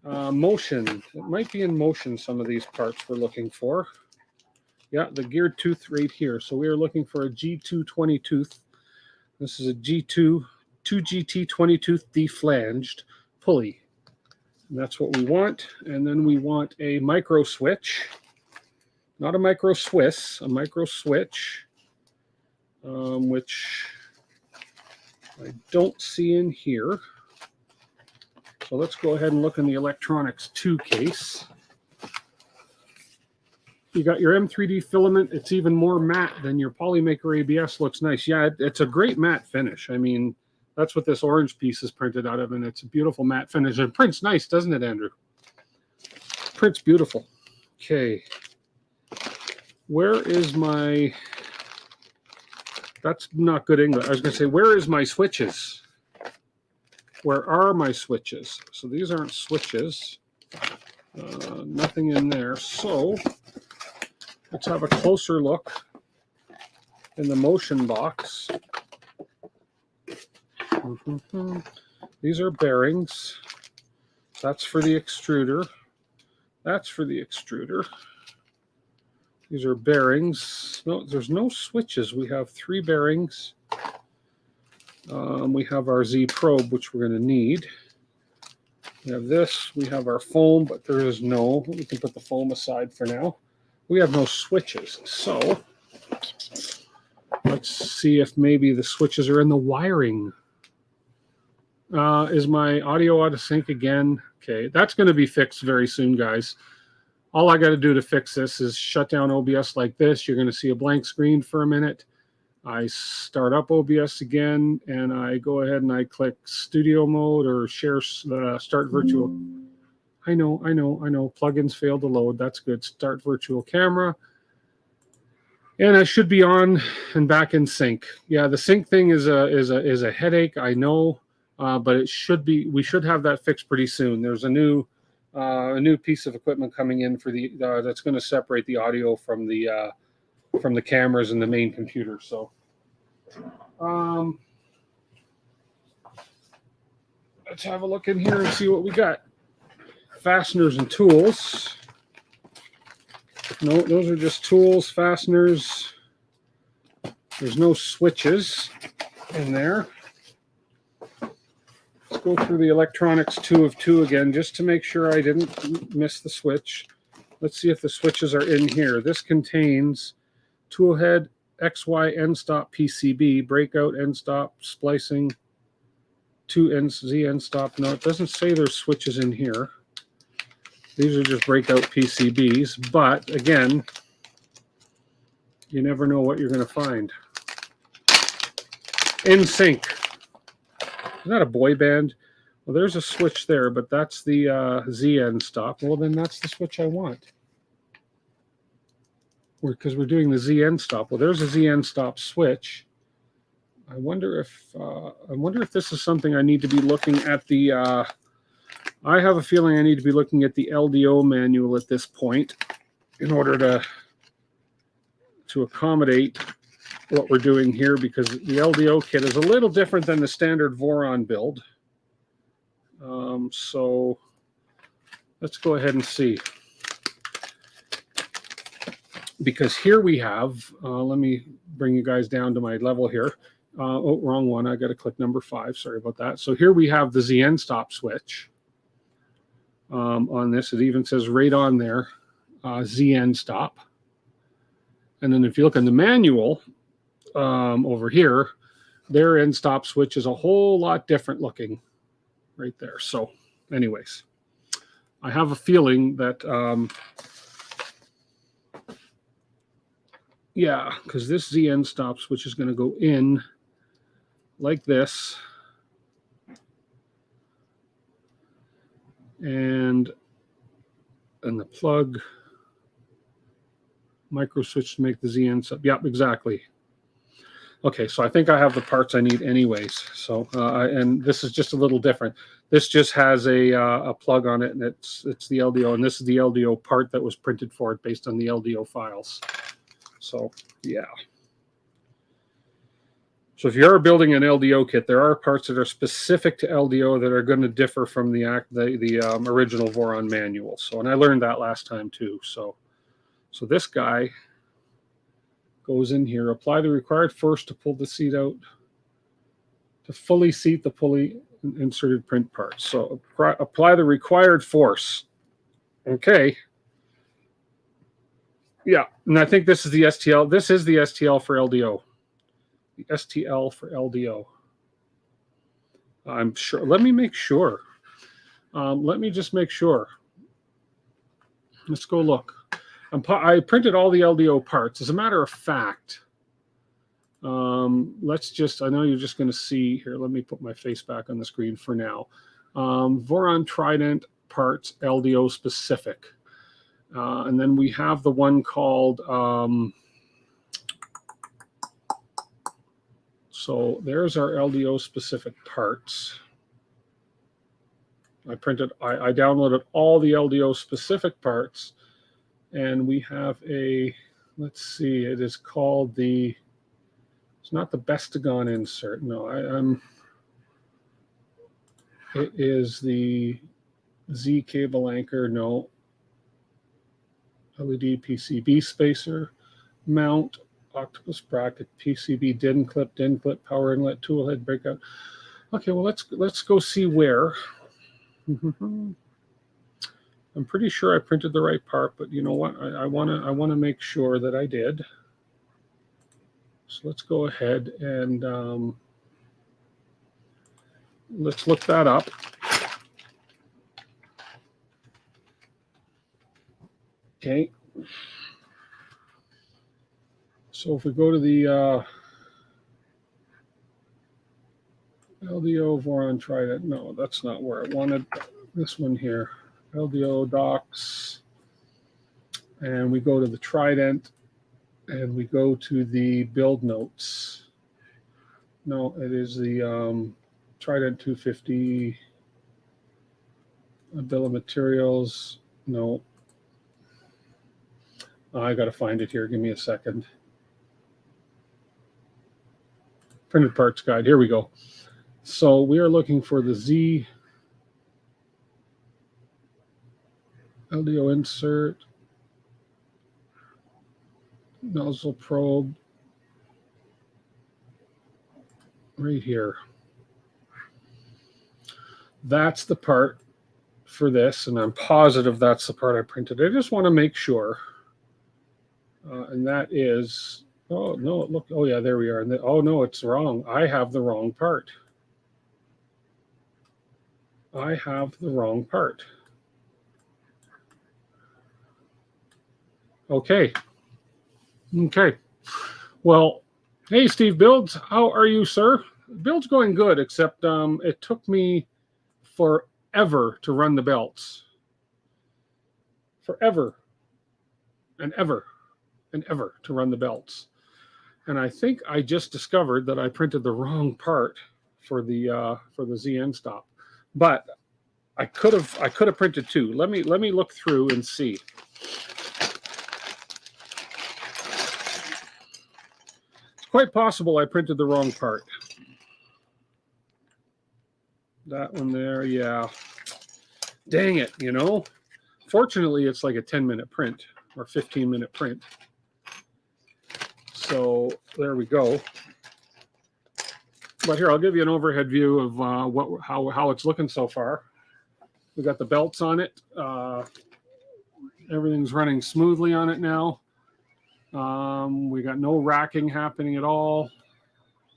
Motion. It might be in motion, some of these parts we're looking for. Yeah, the geared tooth right here. So we are looking for a G2 20 tooth. This is a G2 2GT 20 tooth deflanged pulley. And that's what we want. And then we want a micro switch. Not a micro Swiss, a micro switch. Which I don't see in here. So let's go ahead and look in the electronics 2 case. You got your M3D filament. It's even more matte than your Polymaker ABS. Looks nice. Yeah, it's a great matte finish. I mean, that's what this orange piece is printed out of, and it's a beautiful matte finish. It prints nice, doesn't it, Andrew? Prints beautiful. Okay. Where is my... That's not good English. I was going to say, where is my switches? Where are my switches? So these aren't switches. Nothing in there. So let's have a closer look in the motion box. These are bearings. That's for the extruder. That's for the extruder. These are bearings. No, there's no switches. We have 3 bearings. We have our Z probe, which we're going to need. We have this. We have our foam, but there is no. We can put the foam aside for now. We have no switches. So let's see if maybe the switches are in the wiring. Is my audio out of sync again? Okay, that's going to be fixed very soon, guys. All I got to do to fix this is shut down OBS like this. You're going to see a blank screen for a minute. I start up OBS again, and I go ahead and I click studio mode or share start virtual. I know. Plugins failed to load. That's good. Start virtual camera. And I should be on and back in sync. Yeah, the sync thing is a headache, I know, but it should be. We should have that fixed pretty soon. There's a new piece of equipment coming in for the that's going to separate the audio from the cameras and the main computer. So let's have a look in here and see what we got. Fasteners and tools. No, those are just tools, fasteners. There's no switches in there. Let's go through the electronics 2 of 2 again, just to make sure I didn't miss the switch. Let's see if the switches are in here. This contains tool head, XY endstop PCB, breakout endstop, splicing, Z-endstop. No, it doesn't say there's switches in here. These are just breakout PCBs, but again, you never know what you're going to find. In sync. Isn't that a boy band? Well, there's a switch there, but that's the Z-endstop. Well, then that's the switch I want. Because we're doing the Z-endstop. Well, there's a Z-endstop switch. I wonder if this is something I need to be looking at the. I have a feeling I need to be looking at the LDO manual at this point in order to accommodate what we're doing here, because the LDO kit is a little different than the standard Voron build. So let's go ahead and see. because here we have, let me bring you guys down to my level here. Oh, wrong one. I got to click number 5. Sorry about that. So here we have the Z-endstop switch on this. It even says right on there, Z-endstop. And then if you look in the manual over here, their end stop switch is a whole lot different looking right there. So anyways, I have a feeling that, yeah, because this Z-endstop switch is going to go in like this. And the plug micro switch to make the Z-endstop. Yep, exactly. Okay, so I think I have the parts I need anyways. So, and this is just a little different. This just has a plug on it, and it's the LDO, and this is the LDO part that was printed for it based on the LDO files. So, yeah. So if you're building an LDO kit, there are parts that are specific to LDO that are going to differ from the original Voron manual. So, and I learned that last time too. So this guy goes in here. Apply the required force to pull the seat out, to fully seat the pulley inserted print parts. So apply the required force. Okay. Yeah, and I think this is the STL. This is the STL for LDO. The STL for LDO. I'm sure. Let me make sure. Let me just make sure. Let's go look. I printed all the LDO parts. As a matter of fact, let's just, I know you're just going to see here. Let me put my face back on the screen for now. Voron Trident parts, LDO specific. And then we have the one called, so there's our LDO specific parts. I downloaded all the LDO specific parts, and we have let's see, it is called it's not the Bestagon insert. No, it is the Z cable anchor. No. LED PCB spacer, mount, octopus bracket, PCB DIN clip, power inlet, tool head, breakout. Okay, well let's go see where. I'm pretty sure I printed the right part, but you know what? I wanna make sure that I did. So let's go ahead and let's look that up. Okay. So if we go to the LDO Voron Trident, no, that's not where I wanted. This one here, LDO docs, and we go to the Trident, and we go to the build notes. No, it is the Trident 250 bill of materials. No. I got to find it here. Give me a second. Printed parts guide. Here we go. So we are looking for the Z LDO insert, nozzle probe, right here. That's the part for this, and I'm positive that's the part I printed. I just want to make sure. And that is, oh no, look, oh yeah, there we are. And oh no, it's wrong. I have the wrong part. I have the wrong part. Okay. Okay. Well, hey, Steve Builds, how are you, sir? Build's going good, except it took me forever to run the belts. Forever and ever and ever to run the belts. And I think I just discovered that I printed the wrong part for the Z-endstop. But I could have printed two. Let me look through and see. It's quite possible I printed the wrong part. That one there, yeah. Dang it, you know. Fortunately, it's like a 10-minute print or 15-minute print. So there we go. But here, I'll give you an overhead view of how it's looking so far. We got the belts on it. Everything's running smoothly on it now. We got no racking happening at all.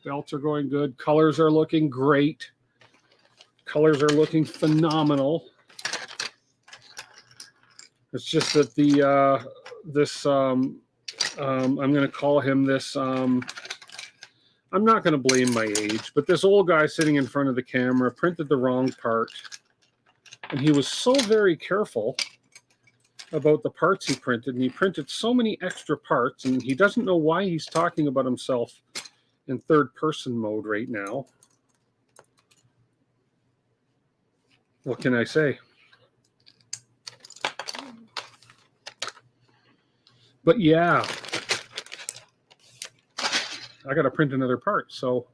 Belts are going good. Colors are looking great. Colors are looking phenomenal. It's just that the I'm going to call him this. I'm not going to blame my age, but this old guy sitting in front of the camera printed the wrong part, and he was so very careful about the parts he printed, and he printed so many extra parts, and he doesn't know why he's talking about himself in third-person mode right now. What can I say? But yeah, I got to print another part, so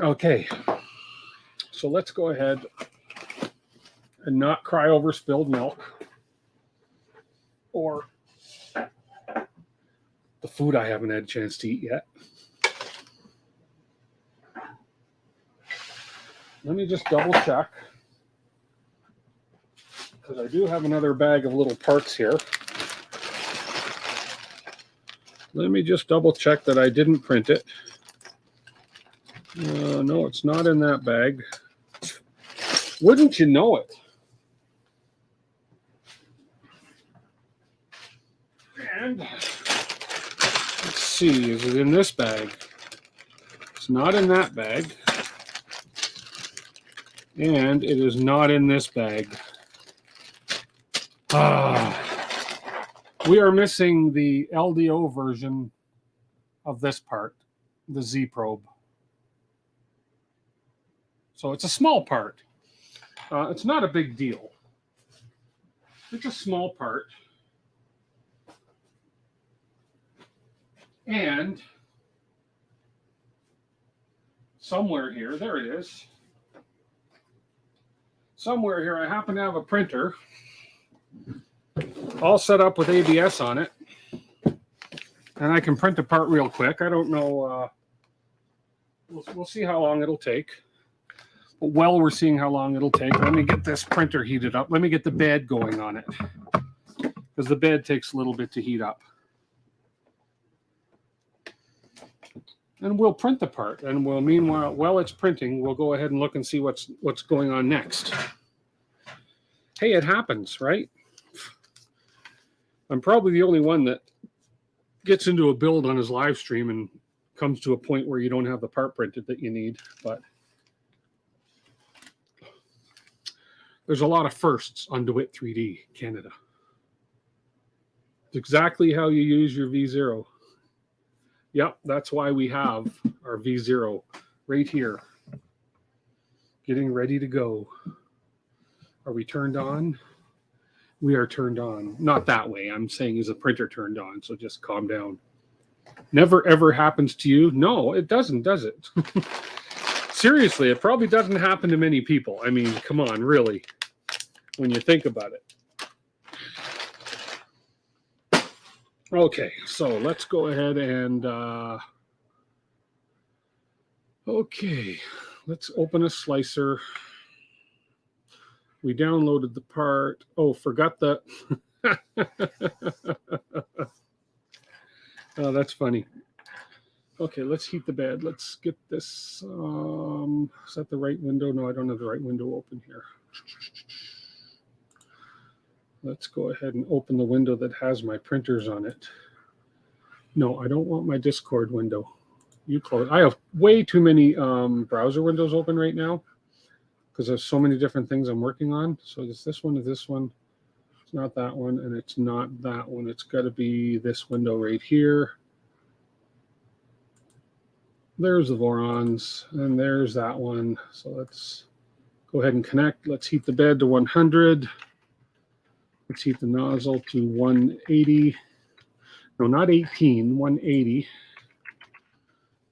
okay. So let's go ahead and not cry over spilled milk or the food I haven't had a chance to eat yet. Let me just double check, because I do have another bag of little parts here. Let me just double check that I didn't print it. No, it's not in that bag. Wouldn't you know it? And let's see, is it in this bag? It's not in that bag. And it is not in this bag. We are missing the LDO version of this part, the Z probe. So it's a small part. It's not a big deal. It's a small part. And somewhere here, there it is. Somewhere here, I happen to have a printer all set up with ABS on it. And I can print a part real quick. I don't know. We'll see how long it'll take. But while we're seeing how long it'll take, let me get this printer heated up. Let me get the bed going on it, because the bed takes a little bit to heat up. And we'll print the part, and we'll, meanwhile, while it's printing, we'll go ahead and look and see what's going on next. Hey, it happens, right? I'm probably the only one that gets into a build on his live stream and comes to a point where you don't have the part printed that you need, but there's a lot of firsts on DeWitt 3D Canada. It's exactly how you use your V0. Yep, that's why we have our V0 right here. Getting ready to go. Are we turned on? We are turned on. Not that way. I'm saying is the printer turned on, so just calm down. Never ever happens to you? No, it doesn't, does it? Seriously, it probably doesn't happen to many people. I mean, come on, really, when you think about it. Okay, so let's go ahead and, okay, let's open a slicer. We downloaded the part. Oh, forgot that. Oh, that's funny. Okay, let's heat the bed. Let's get this, is that the right window? No, I don't have the right window open here. Let's go ahead and open the window that has my printers on it. No, I don't want my Discord window. You close. I have way too many browser windows open right now because there's so many different things I'm working on. So it's this one, this one. It's not that one, and it's not that one. It's got to be this window right here. There's the Vorons, and there's that one. So let's go ahead and connect. Let's heat the bed to 100. Let's heat the nozzle to 180. No, not 18, 180.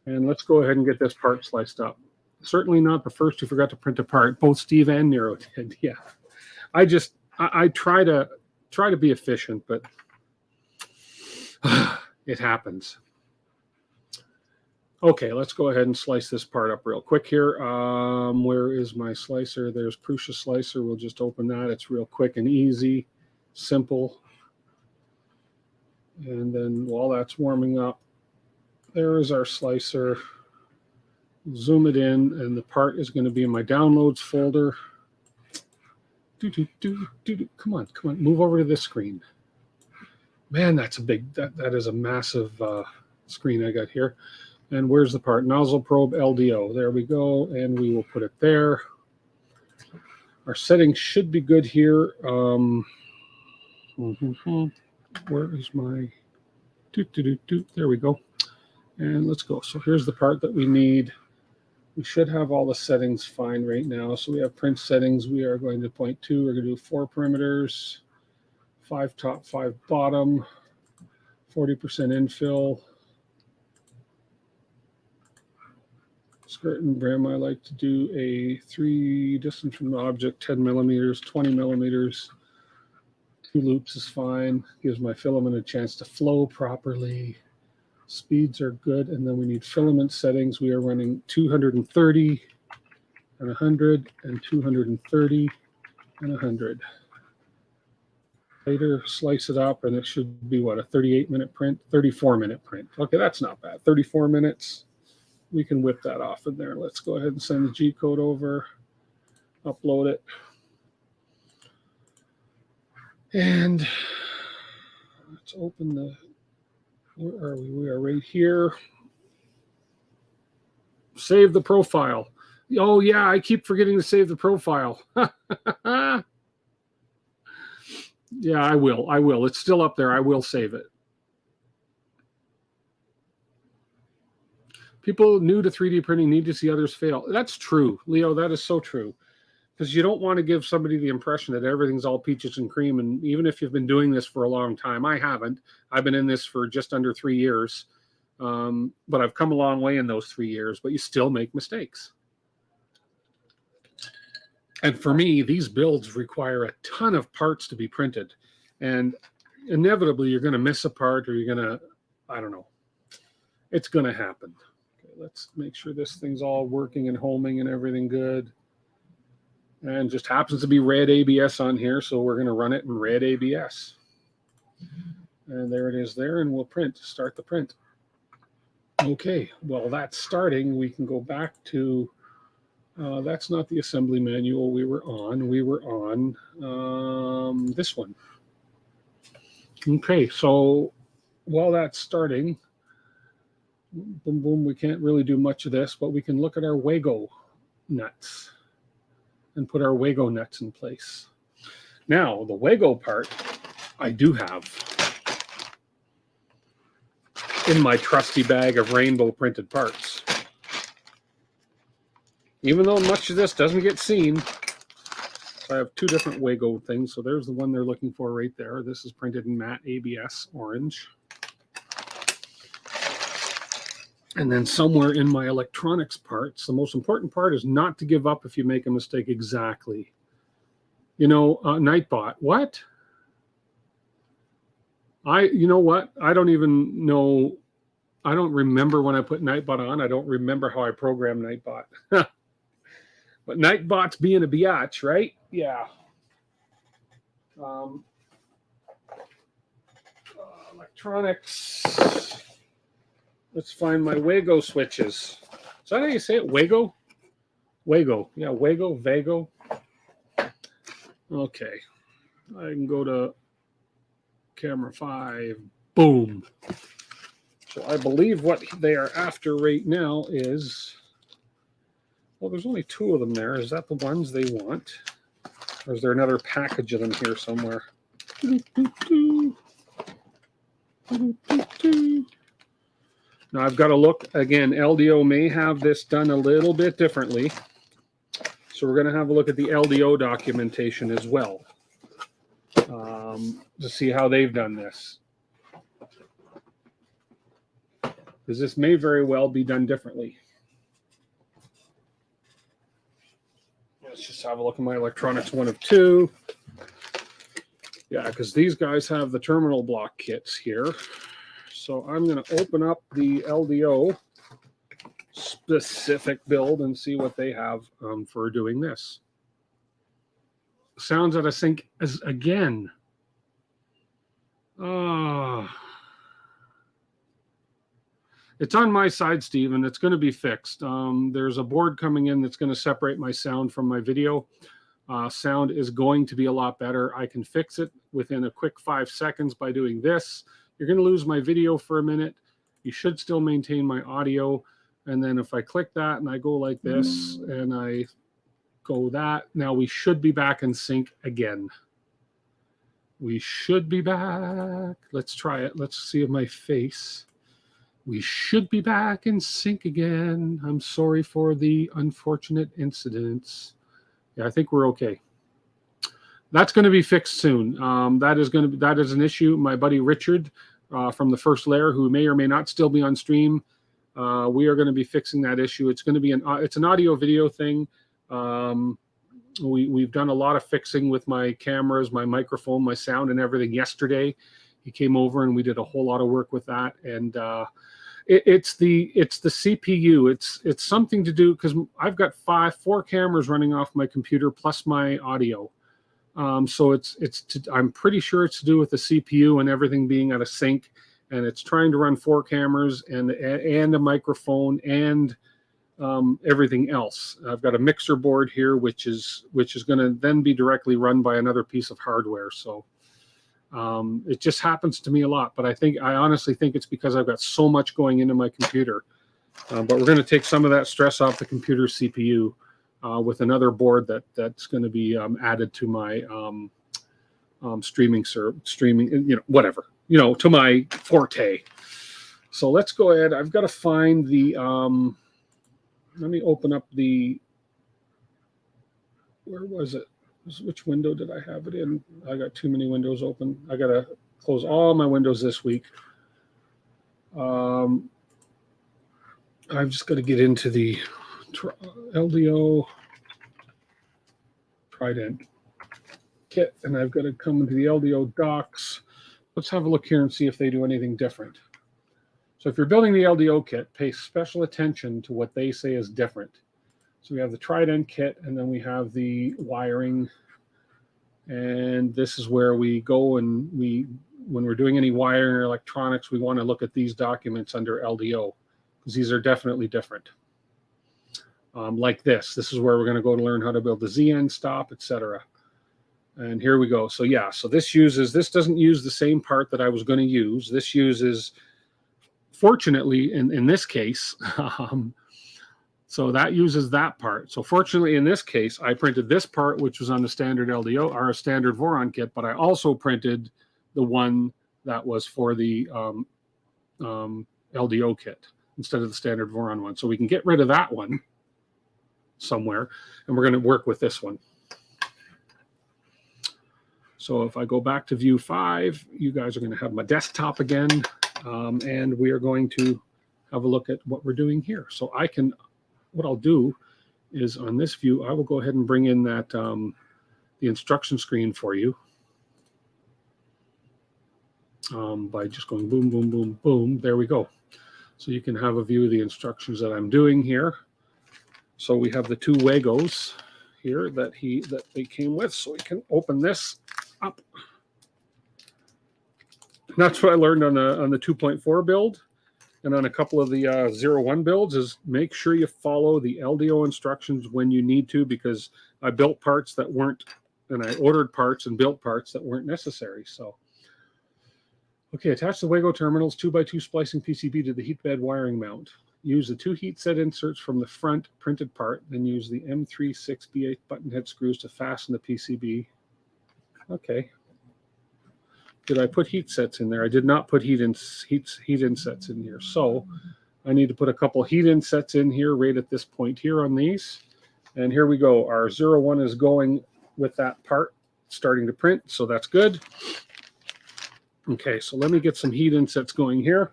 And let's go ahead and get this part sliced up. Certainly not the first who forgot to print a part. Both Steve and Nero did, yeah. I try to try to be efficient, but it happens. Okay, let's go ahead and slice this part up real quick here. Where is my slicer? There's Prusa Slicer. We'll just open that. It's real quick and easy, simple. And then while that's warming up, there is our slicer. Zoom it in, and the part is going to be in my downloads folder. Come on, move over to this screen. Man, that's a big, that is a massive screen I got here. And where's the part? Nozzle probe LDO. There we go, and we will put it there. Our settings should be good here. Where is my, there we go. And let's go. So here's the part that we need. We should have all the settings fine right now. So we have print settings. We are going to 0.2. We're going to do 4 perimeters, 5 top, 5 bottom, 40% infill. Skirt and brim, I like to do a 3 distance from the object, 10 millimeters, 20 millimeters. 2 loops is fine. Gives my filament a chance to flow properly. Speeds are good, and then we need filament settings. We are running 230 and 100 and 230 and 100. Later, slice it up, and it should be, what, a 38-minute print? 34-minute print. Okay, that's not bad. 34 minutes. We can whip that off in there. Let's go ahead and send the G-code over, upload it. And let's open the, where are we? We are right here. Save the profile. Oh, yeah, I keep forgetting to save the profile. Yeah, I will. It's still up there. I will save it. People new to 3D printing need to see others fail. That's true, Leo. That is so true. Because you don't want to give somebody the impression that everything's all peaches and cream. And even if you've been doing this for a long time, I haven't. I've been in this for just under 3 years. But I've come a long way in those 3 years. But you still make mistakes. And for me, these builds require a ton of parts to be printed. And inevitably, you're going to miss a part, or you're going to, I don't know. It's going to happen. Okay, let's make sure this thing's all working and homing and everything good. And just happens to be red ABS on here, so we're going to run it in red ABS. And there it is there, and we'll print, start the print. Okay, well, that's starting. We can go back to, that's not the assembly manual we were on. We were on this one. Okay, so while that's starting, boom, boom, we can't really do much of this, but we can look at our Wago nuts and put our Wago nuts in place. Now, the Wago part, I do have in my trusty bag of rainbow printed parts. Even though much of this doesn't get seen, I have 2 different Wago things. So there's the one they're looking for right there. This is printed in matte ABS orange. And then somewhere in my electronics parts, the most important part is not to give up if you make a mistake. Exactly. You know, Nightbot. What? You know what? I don't even know. I don't remember when I put Nightbot on. I don't remember how I programmed Nightbot. But Nightbot's being a biatch, right? Yeah. Electronics. Let's find my Wago switches. Is that how you say it? Wago? Wago. Yeah, Wago, Vago. Okay. I can go to camera 5. Boom. So I believe what they are after right now is, well, there's only 2 of them there. Is that the ones they want? Or is there another package of them here somewhere? Now I've got to look, again, LDO may have this done a little bit differently. So we're going to have a look at the LDO documentation as well to see how they've done this. Because this may very well be done differently. Let's just have a look at my electronics 1 of 2. Yeah, because these guys have the terminal block kits here. So I'm going to open up the LDO specific build and see what they have for doing this. Sounds out of sync as again. It's on my side, Steven. It's going to be fixed. There's a board coming in that's going to separate my sound from my video. Sound is going to be a lot better. I can fix it within a quick 5 seconds by doing this. You're going to lose my video for a minute. You should still maintain my audio. And then if I click that and I go like this and I go that, now we should be back in sync again. We should be back. Let's try it. Let's see my face. We should be back in sync again. I'm sorry for the unfortunate incidents. Yeah, I think we're okay. That's going to be fixed soon. That is an issue. My buddy Richard from the First Layer, who may or may not still be on stream, we are going to be fixing that issue. It's going to be it's an audio video thing. We've done a lot of fixing with my cameras, my microphone, my sound, and everything yesterday. He came over and we did a whole lot of work with that. And it's the CPU. It's something to do because I've got 4 cameras running off my computer plus my audio. So I'm pretty sure it's to do with the CPU and everything being out of sync, and it's trying to run 4 cameras and a microphone and everything else. I've got a mixer board here, which is going to then be directly run by another piece of hardware. So it just happens to me a lot, but I honestly think it's because I've got so much going into my computer. But we're going to take some of that stress off the computer CPU with another board that's going to be added to my streaming, whatever, to my Forte. So let's go ahead. I've got to find the, let me open up where was it? Which window did I have it in? I got too many windows open. I got to close all my windows this week. I've just got to get into the LDO Trident kit, and I've got to come into the LDO docs. Let's have a look here and see if they do anything different. So if you're building the LDO kit, pay special attention to what they say is different. So we have the Trident kit, and then we have the wiring. And this is where we go and when we're doing any wiring or electronics, we want to look at these documents under LDO because these are definitely different. Like this is where we're going to go to learn how to build the Z-endstop, etc. And here we go. So yeah, so this doesn't use the same part that I was going to use. This uses, fortunately, in this case, so that uses that part. So fortunately, in this case, I printed this part, which was on the standard LDO or a standard Voron kit, but I also printed the one that was for the LDO kit instead of the standard Voron one. So we can get rid of that one somewhere, and we're going to work with this one. So if I go back to view 5, you guys are going to have my desktop again, and we are going to have a look at what we're doing here. So what I'll do is on this view, I will go ahead and bring in that the instruction screen for you by just going boom, boom, boom, boom. There we go. So you can have a view of the instructions that I'm doing here. So we have the 2 Wagos here that they came with. So we can open this up. And that's what I learned on the 2.4 build. And on a couple of the 0.1 builds is make sure you follow the LDO instructions when you need to, because I built parts that weren't, and I ordered parts and built parts that weren't necessary. So, okay, attach the Wago terminals 2x2 splicing PCB to the heat bed wiring mount. Use the 2 heat set inserts from the front printed part, then use the M36B8 button head screws to fasten the PCB. Okay. Did I put heat sets in there? I did not put heat insets in here. So I need to put a couple heat insets in here right at this point here on these. And here we go. Our 0.1 is going with that part, starting to print. So that's good. Okay, so let me get some heat insets going here.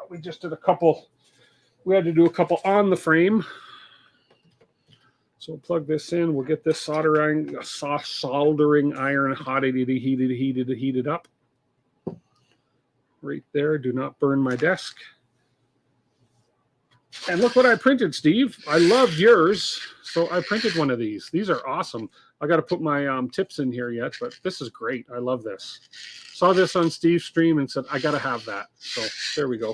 We just did a couple. We had to do a couple on the frame. So plug this in. We'll get this soldering iron heated up. Right there. Do not burn my desk. And look what I printed, Steve. I loved yours, so I printed one of these. These are awesome. I got to put my tips in here yet, but this is great. I love this. Saw this on Steve's stream and said, I got to have that. So there we go.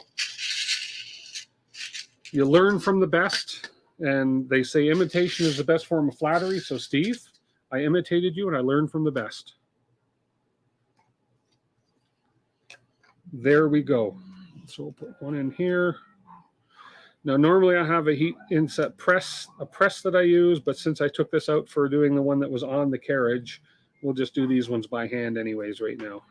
You learn from the best, and they say imitation is the best form of flattery. So Steve, I imitated you and I learned from the best. There we go. So we'll put one in here. Now, normally I have a heat inset press, a press that I use, but since I took this out for doing the one that was on the carriage, we'll just do these ones by hand anyways right now.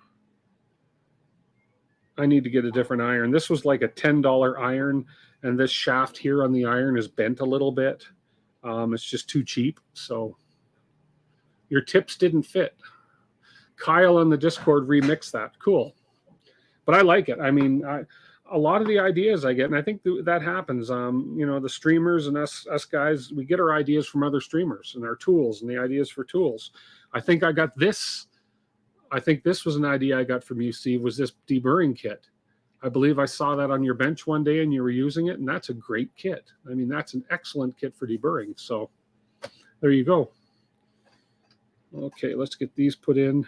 I need to get a different iron. This was like a $10 iron, and this shaft here on the iron is bent a little bit. It's just too cheap, so your tips didn't fit. Kyle on the Discord remixed that. Cool. But I like it. I mean, a lot of the ideas I get, and I think that happens, you know, the streamers and us guys, we get our ideas from other streamers and our tools and the ideas for tools. I think I got this. I think this was an idea I got from you, Steve, was this deburring kit. I believe I saw that on your bench one day and you were using it, and that's a great kit. I mean, that's an excellent kit for deburring. So there you go. Okay, let's get these put in.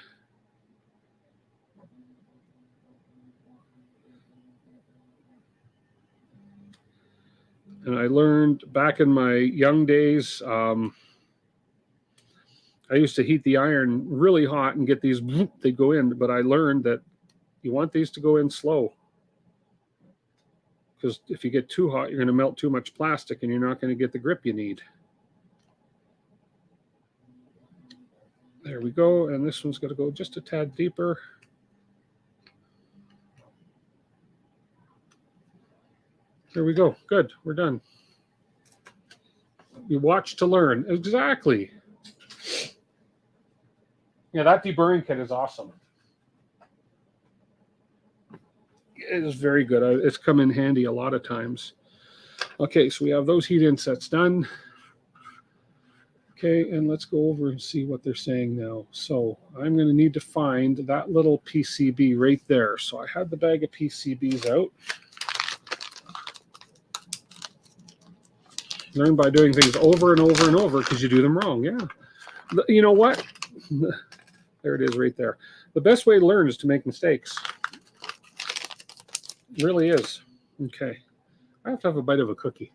And I learned back in my young days, I used to heat the iron really hot and get these, they'd go in, but I learned that you want these to go in slow. Because if you get too hot, you're going to melt too much plastic and you're not going to get the grip you need. There we go. And this one's going to go just a tad deeper. There we go. Good. We're done. You watch to learn. Exactly. Yeah, that deburring kit is awesome. It is very good. It's come in handy a lot of times. Okay, so we have those heat insets done. Okay, and let's go over and see what they're saying now. So I'm going to need to find that little PCB right there. So I had the bag of PCBs out. Learn by doing things over and over and over because you do them wrong. Yeah. You know what? There it is right there. The best way to learn is to make mistakes. It really is. Okay. I have to have a bite of a cookie.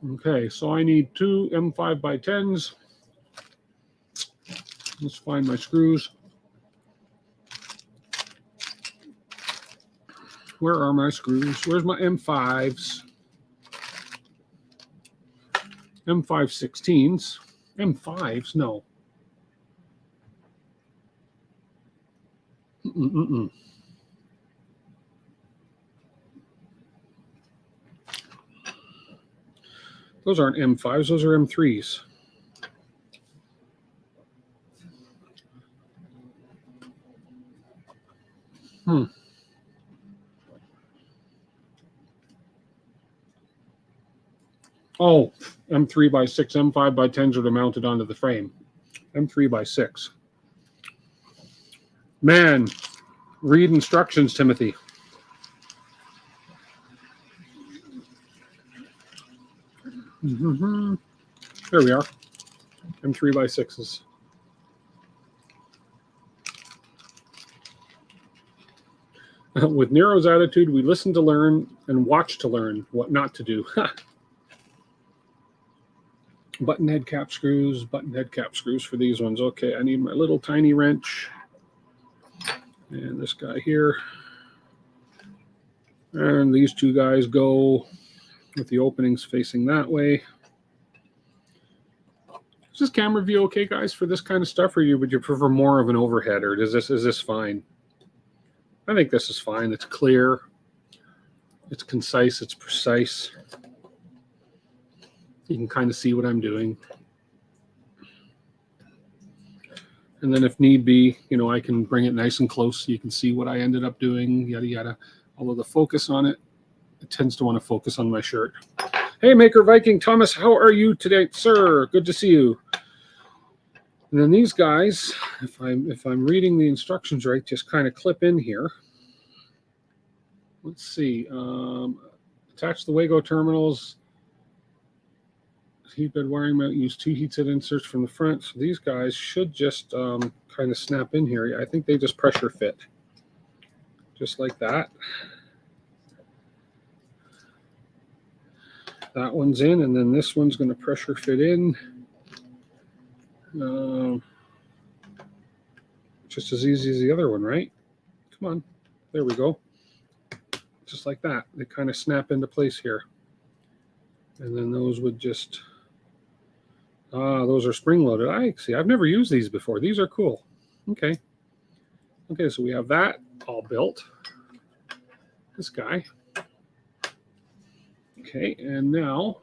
Okay, so I need 2 M5 by 10s. Let's find my screws. Where are my screws? Where's my M5s? M5 16s. M5s? No. Those aren't M5s. Those are M3s. Oh, M3 by 6, M5 by 10s are mounted onto the frame. M3 by 6. Man, read instructions, Timothy. There we are. M3 by 6s. With Nero's attitude, we listen to learn and watch to learn what not to do. Button head cap screws for these ones. Okay, I need my little tiny wrench. And this guy here. And these two guys go with the openings facing that way. Is this camera view okay, guys, for this kind of stuff? Or would you prefer more of an overhead? Or is this fine? I think this is fine. It's clear. It's concise. It's precise. You can kind of see what I'm doing. And then if need be, you know, I can bring it nice and close so you can see what I ended up doing, yada, yada. Although the focus on it, it tends to want to focus on my shirt. Hey, Maker Viking Thomas, how are you today, sir? Good to see you. And then these guys, if I'm reading the instructions right, just kind of clip in here. Let's see. Attach the Wago terminals. Heat bed wiring mount. Use 2 heat set inserts from the front. So these guys should just kind of snap in here. I think they just pressure fit, just like that. That one's in, and then this one's going to pressure fit in. Just as easy as the other one, right? Come on. There we go. Just like that. They kind of snap into place here. And then those would just... those are spring-loaded. I see. I've never used these before. These are cool. Okay. Okay, so we have that all built. This guy. Okay, and now...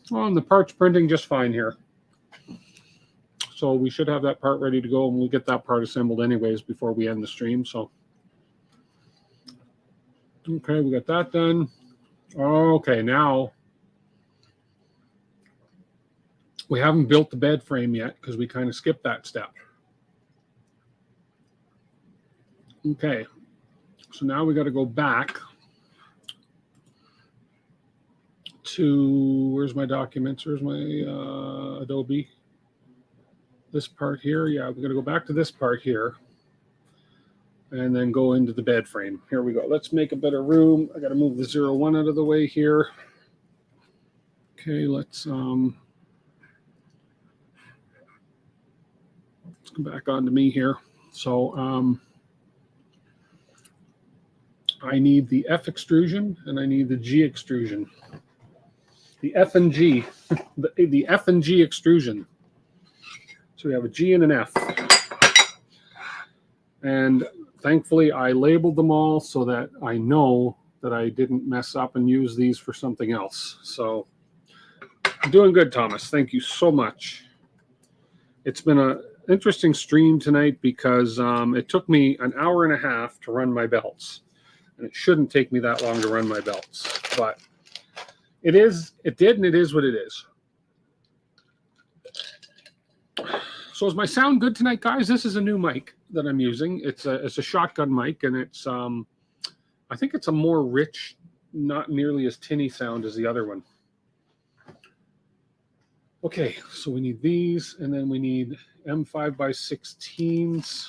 Well, and the part's printing just fine here. So we should have that part ready to go, and we'll get that part assembled anyways before we end the stream. So, okay, we got that done. Okay, now we haven't built the bed frame yet because we kind of skipped that step. Okay, so now we got to go back to, where's my documents? Where's my Adobe? This part here, yeah, we're going to go back to this part here and then go into the bed frame. Here we go. Let's make a better room. I got to move the 01 out of the way here. Okay, let's come back onto me here. So I need the F extrusion and I need the G extrusion. The F and G, the F and G extrusion. So we have a G and an F. And thankfully I labeled them all so that I know that I didn't mess up and use these for something else. So I'm doing good, Thomas. Thank you so much. It's been an interesting stream tonight because it took me an hour and a half to run my belts. And it shouldn't take me that long to run my belts. But it did, and it is what it is. So is my sound good tonight, guys? This is a new mic that I'm using. It's a shotgun mic, and it's I think it's a more rich, not nearly as tinny sound as the other one. Okay, so we need these, and then we need M5x16s.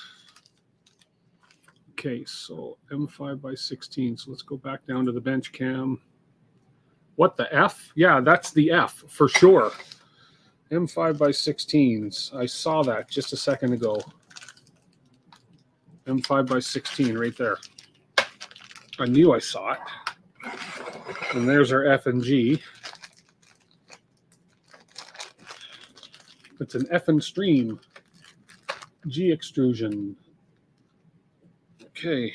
Okay, so M5x16. So let's go back down to the bench cam. What, the F? Yeah, that's the F for sure. M5x16s. I saw that just a second ago. M5x16 right there. I knew I saw it. And there's our F and G. It's an F and stream. G extrusion. Okay.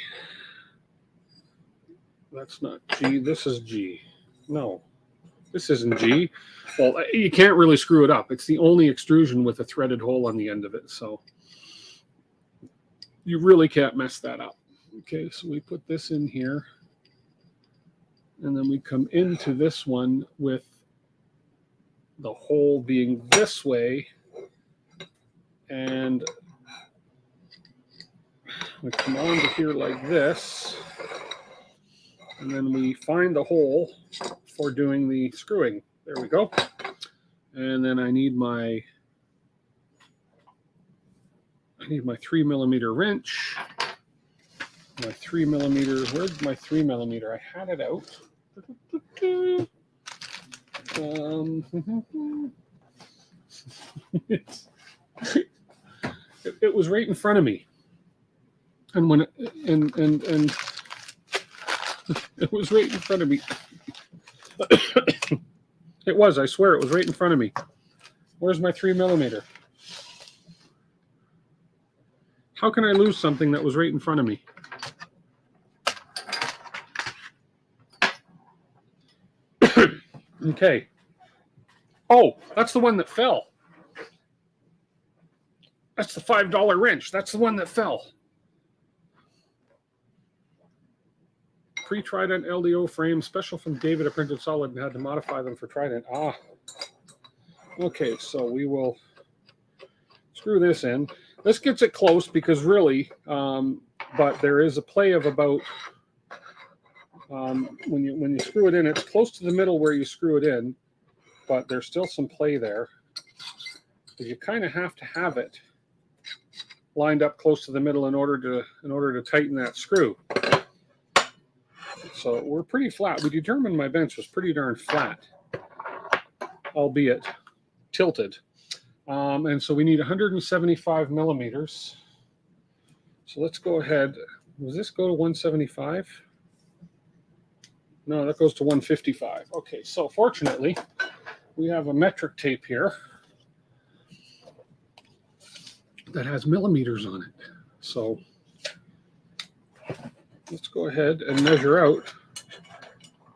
That's not G. This is G. No. This isn't G. Well, you can't really screw it up. It's the only extrusion with a threaded hole on the end of it. So you really can't mess that up. Okay, so we put this in here. And then we come into this one with the hole being this way. And we come onto here like this. And then we find the hole for doing the screwing. There we go. And then I need my 3mm wrench. My 3mm, where's my 3mm? I had it out. It was right in front of me. And when and it was right in front of me. It was, I swear, it was right in front of me. Where's my 3mm? How can I lose something that was right in front of me? Okay. Oh, that's the one that fell. That's the $5 wrench. That's the one that fell. Pre-Trident LDO frame, special from David. I printed solid and had to modify them for Trident. Ah. Okay, so we will screw this in. This gets it close because really, but there is a play of about, when you screw it in, it's close to the middle where you screw it in, but there's still some play there. You kind of have to have it lined up close to the middle in order to tighten that screw. So we're pretty flat. We determined my bench was pretty darn flat, albeit tilted. And so we need 175 millimeters. So let's go ahead. Does this go to 175? No, that goes to 155. Okay, so fortunately, we have a metric tape here that has millimeters on it. So let's go ahead and measure out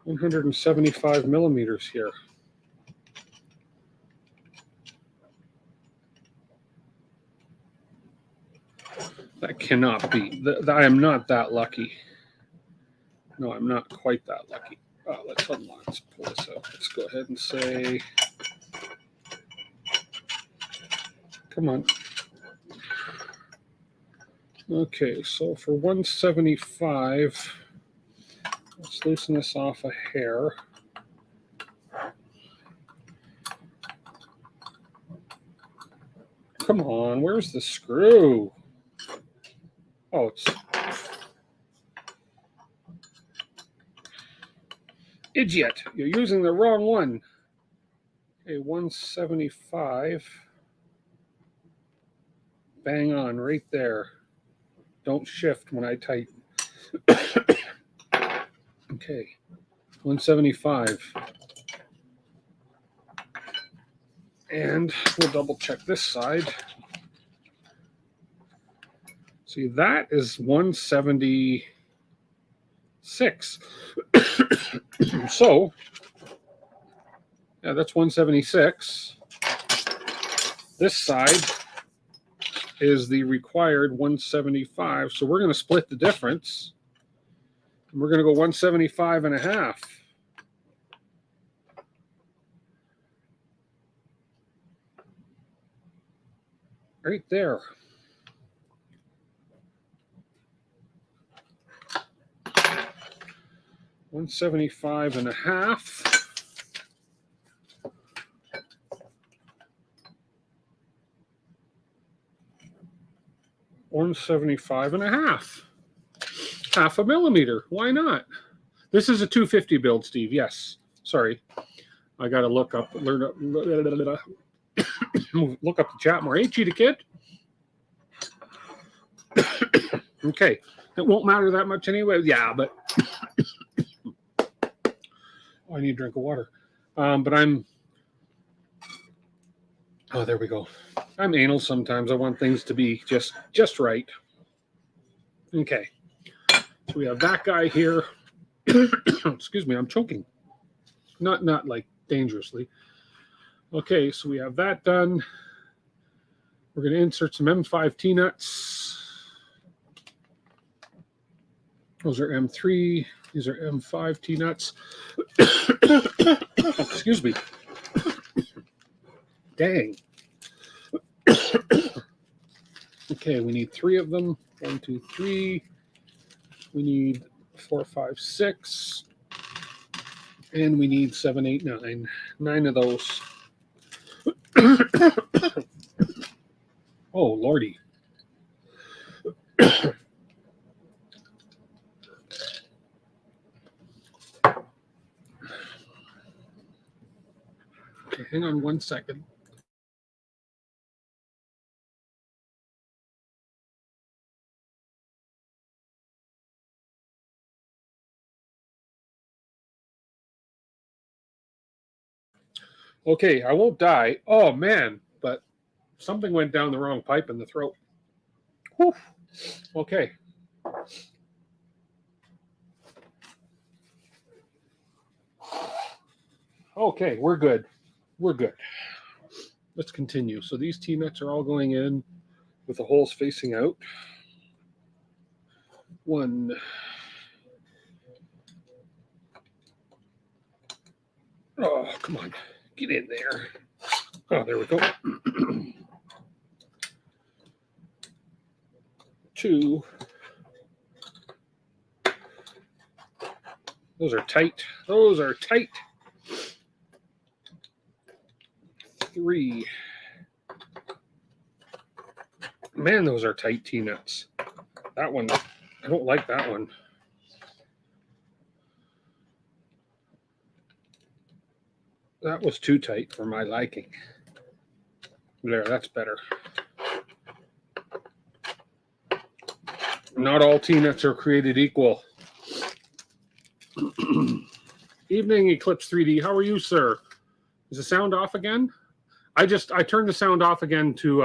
175 millimeters here. That cannot be. I am not that lucky. No, I'm not quite that lucky. Let's pull this out. Let's go ahead and say, come on. Okay, so for 175, let's loosen this off a hair. Come on, where's the screw? Oh, it's idiot. You're using the wrong one. Okay, 175. Bang on, right there. Don't shift when I tighten. Okay, 175. And we'll double check this side. See, that is 176. So, yeah, that's 176. This side is the required 175. So we're going to split the difference. And we're going to go 175 and a half. Right there. $175 and a half. $175 and a half. Half a millimeter. Why not? This is a 250 build, Steve. Yes. Sorry. I got to look up the chat more. Hey, Cheetah Kid. Okay. It won't matter that much anyway. Yeah, but I need a drink of water. But I'm, oh, there we go. I'm anal sometimes. I want things to be just right. Okay. So we have that guy here. Excuse me, I'm choking. Not like dangerously. Okay, so we have that done. We're going to insert some M5 T-nuts. Those are M3. These are M5 T-nuts. Excuse me. Dang. Okay, we need 3 of them. 1, 2, 3. We need 4, 5, 6. And we need 7, 8, 9. 9 of those. Oh, Lordy. Okay, hang on 1 second. Okay, I won't die. Oh, man, but something went down the wrong pipe in the throat. Whew. Okay. Okay, we're good. we're good. Let's continue. So these T-nuts are all going in with the holes facing out. 1, oh, come on, get in there. Oh, there we go. 2. Those are tight. Those are tight. 3. Man, those are tight T-nuts. That one, I don't like that one. That was too tight for my liking. There, that's better. Not all T-nuts are created equal. Evening, Eclipse 3D. How are you, sir? Is the sound off again? I turned the sound off again to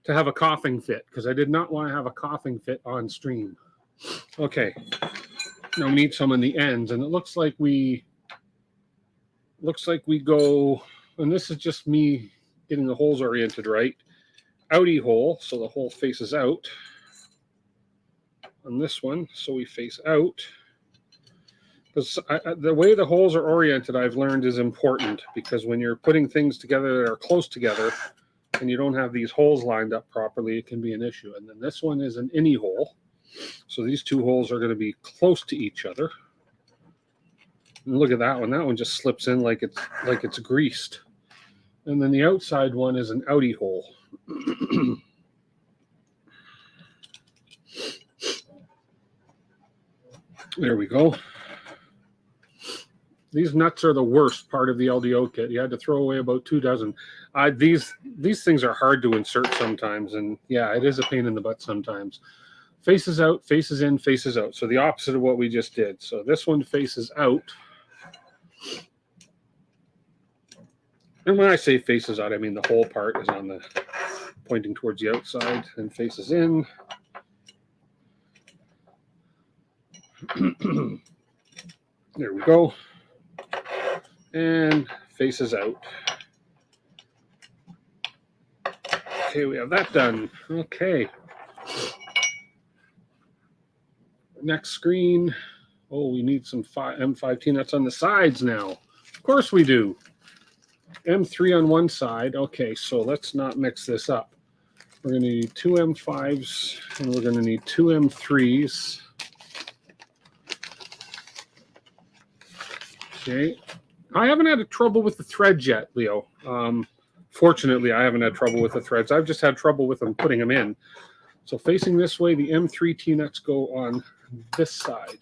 have a coughing fit because I did not want to have a coughing fit on stream. Okay. Now we need some in the ends, and it looks like we go, and this is just me getting the holes oriented right. Outie hole, so the hole faces out. On this one, so we face out. Because the way the holes are oriented, I've learned, is important, because when you're putting things together that are close together and you don't have these holes lined up properly, it can be an issue. And then this one is an innie hole. So these two holes are going to be close to each other. And look at that one. That one just slips in like it's greased. And then the outside one is an outie hole. There we go. These nuts are the worst part of the LDO kit. You had to throw away about 2 dozen. These things are hard to insert sometimes, and yeah, it is a pain in the butt sometimes. Faces out, faces in, faces out. So the opposite of what we just did. So this one faces out. And when I say faces out, I mean the whole part is on the pointing towards the outside, and faces in. There we go. And faces out. Okay, we have that done. Okay. Next screen. Oh, we need some M5 T-nuts on the sides now. Of course we do. M3 on one side. Okay, so let's not mix this up. We're going to need 2 M5s, and we're going to need 2 M3s. Okay. I haven't had trouble with the threads yet, Leo. Fortunately, I haven't had trouble with the threads. I've just had trouble with them putting them in. So facing this way, the M3 T-nuts go on this side.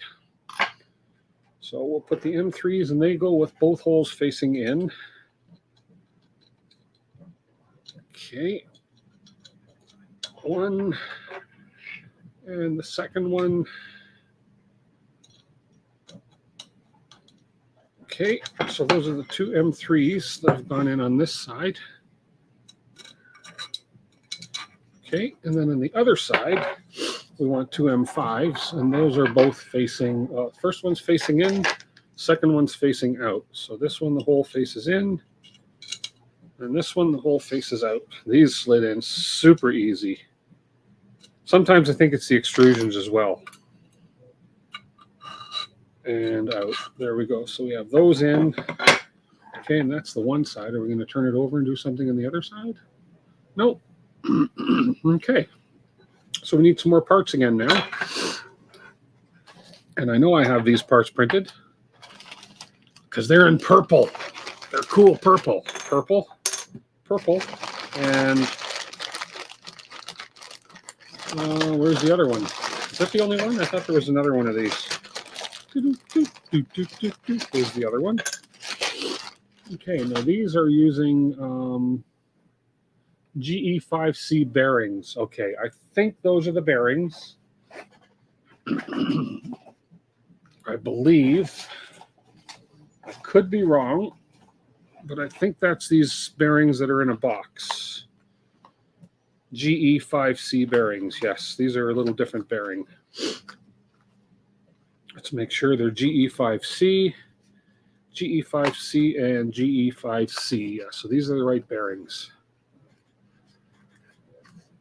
So we'll put the M3s, and they go with both holes facing in. Okay. One. And the second one. Okay, so those are the 2 M3s that have gone in on this side. Okay, and then on the other side, we want 2 M5s, and those are both facing, first one's facing in, second one's facing out. So this one, the hole faces in, and this one, the hole faces out. These slid in super easy. Sometimes I think it's the extrusions as well. And out. There we go. So we have those in. Okay, and that's the one side. Are we going to turn it over and do something on the other side? Nope. Okay. So we need some more parts again now. And I know I have these parts printed because they're in purple. They're cool purple. Purple. Purple. And where's the other one? Is that the only one? I thought there was another one of these. Here's the other one. Okay, now these are using GE5C bearings. Okay, I think those are the bearings. I believe. I could be wrong, but I think that's these bearings that are in a box. GE5C bearings. Yes, these are a little different bearing. Let's make sure they're GE5C. GE5C and GE5C. Yeah, so these are the right bearings.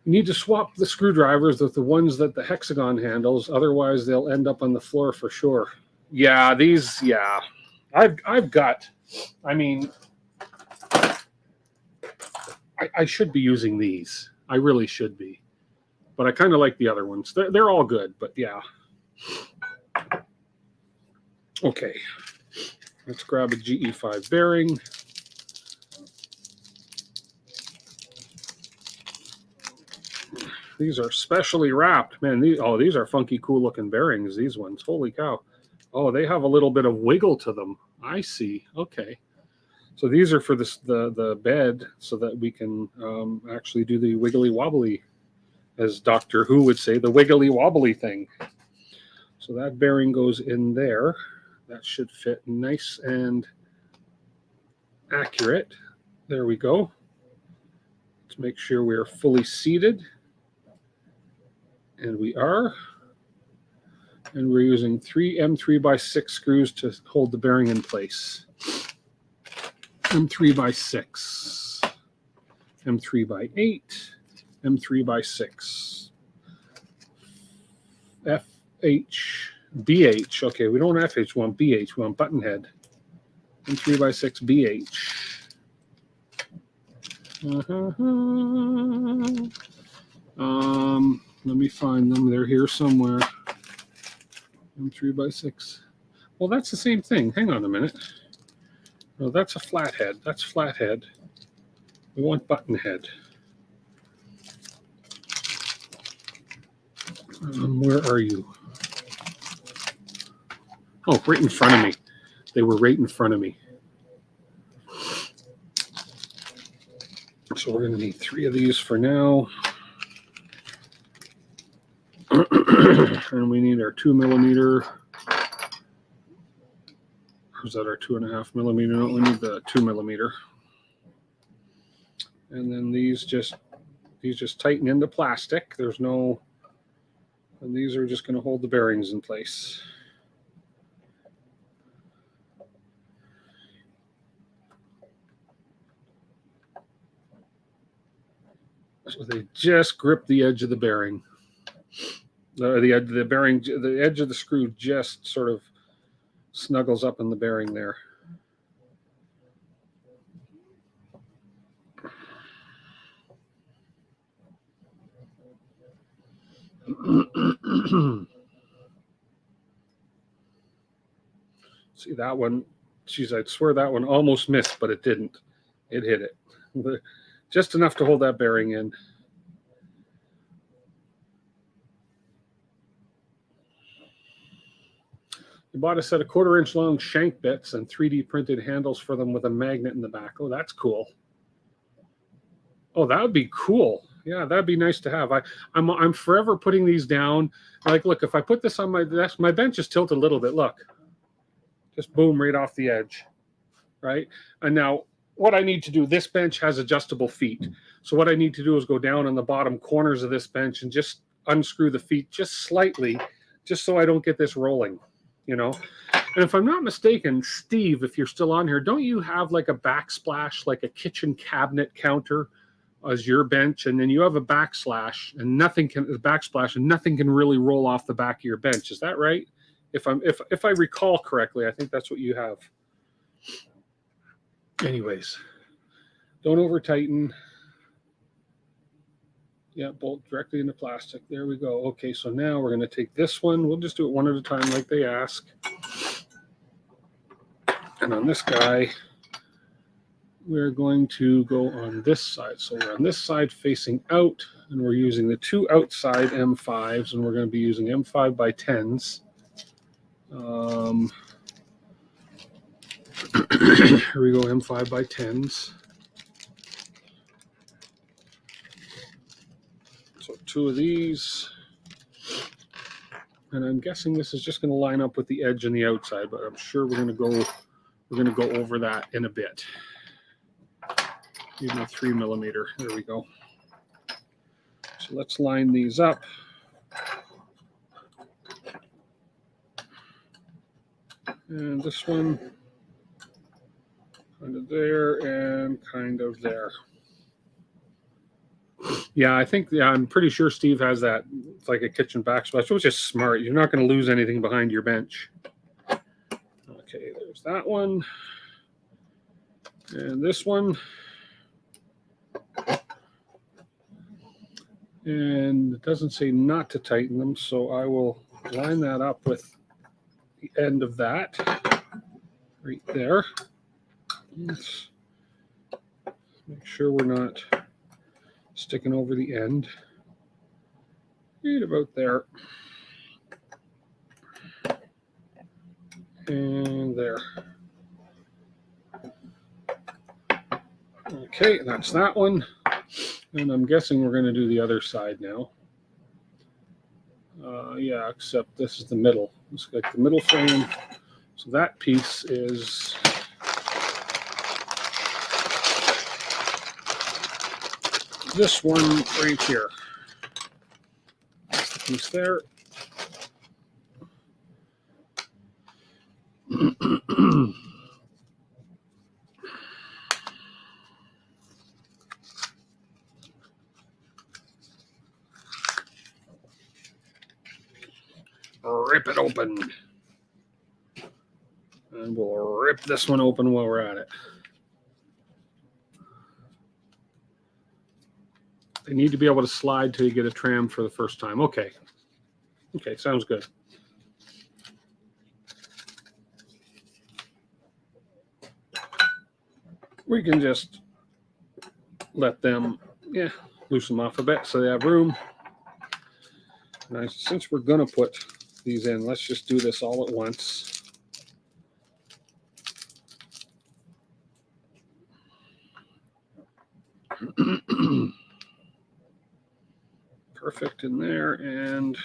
You need to swap the screwdrivers with the ones that the hexagon handles, otherwise they'll end up on the floor for sure. Yeah, these, yeah. I've got, I mean, I should be using these. I really should be. But I kind of like the other ones. They're all good, but yeah. Okay. Let's grab a GE5 bearing. These are specially wrapped. Man, these are funky, cool looking bearings, these ones. Holy cow. Oh, they have a little bit of wiggle to them. I see. Okay. So these are for the bed so that we can actually do the wiggly wobbly, as Doctor Who would say, the wiggly wobbly thing. So that bearing goes in there. That should fit nice and accurate. There we go. Let's make sure we're fully seated. And we are. And we're using 3 M3x6 screws to hold the bearing in place. M3x6, M3x8, M3x6, FH, BH. Okay, we don't want FH, we want BH, we want button head. M3x6, BH. Let me find them. They're here somewhere. M3x6. Well, that's the same thing. Hang on a minute. No, that's a flathead. That's flathead. We want button head. Where are you? Oh, right in front of me. They were right in front of me. So we're going to need 3 of these for now. And we need our 2 millimeter. Is that our 2.5 millimeter? No, we need the 2 millimeter. And then these just tighten into plastic. There's no, and these are just going to hold the bearings in place. So they just grip the edge of the bearing. The edge of the screw just sort of snuggles up in the bearing there. See that one? Geez, I'd swear that one almost missed, but it didn't. It hit it. Just enough to hold that bearing in. You bought a set of 1/4 inch long shank bits and 3D printed handles for them with a magnet in the back. Oh, that's cool. Oh, that would be cool. Yeah, that'd be nice to have. I'm forever putting these down. Like, look, if I put this on my desk, my bench is tilted a little bit. Look, just boom, right off the edge, right? And now what I need to do, this bench has adjustable feet. So what I need to do is go down on the bottom corners of this bench and just unscrew the feet just slightly, just so I don't get this rolling. You know, and if I'm not mistaken, Steve, if you're still on here, don't you have like a backsplash, like a kitchen cabinet counter as your bench, and then you have a backsplash and nothing can really roll off the back of your bench? Is that right? If I recall correctly, I think that's what you have. Anyways, don't over tighten. Yeah, bolt directly into plastic. There we go. Okay, so now we're going to take this one. We'll just do it one at a time like they ask. And on this guy, we're going to go on this side. So we're on this side facing out, and we're using the 2 outside M5s, and we're going to be using M5x10s. Here we go, M5x10s. So 2 of these, and I'm guessing this is just going to line up with the edge and the outside, but I'm sure we're going to go over that in a bit. Need my 3 millimeter. There we go. So let's line these up. And this one, there and kind of there. Yeah, I think, yeah, I'm pretty sure Steve has that. It's like a kitchen backsplash, which is smart. You're not going to lose anything behind your bench. Okay, there's that one. And this one. And it doesn't say not to tighten them, so I will line that up with the end of that right there. Let's make sure we're not sticking over the end. Right about there. And there. Okay, that's that one. And I'm guessing we're going to do the other side now. Yeah, except this is the middle. It's like the middle frame. So that piece is this one right here. That's the piece there. Rip it open. And we'll rip this one open while we're at it. They need to be able to slide till you get a tram for the first time. Okay. Okay, sounds good. We can just let them, loosen them off a bit so they have room. Now, since we're going to put these in, let's just do this all at once. Perfect in there, and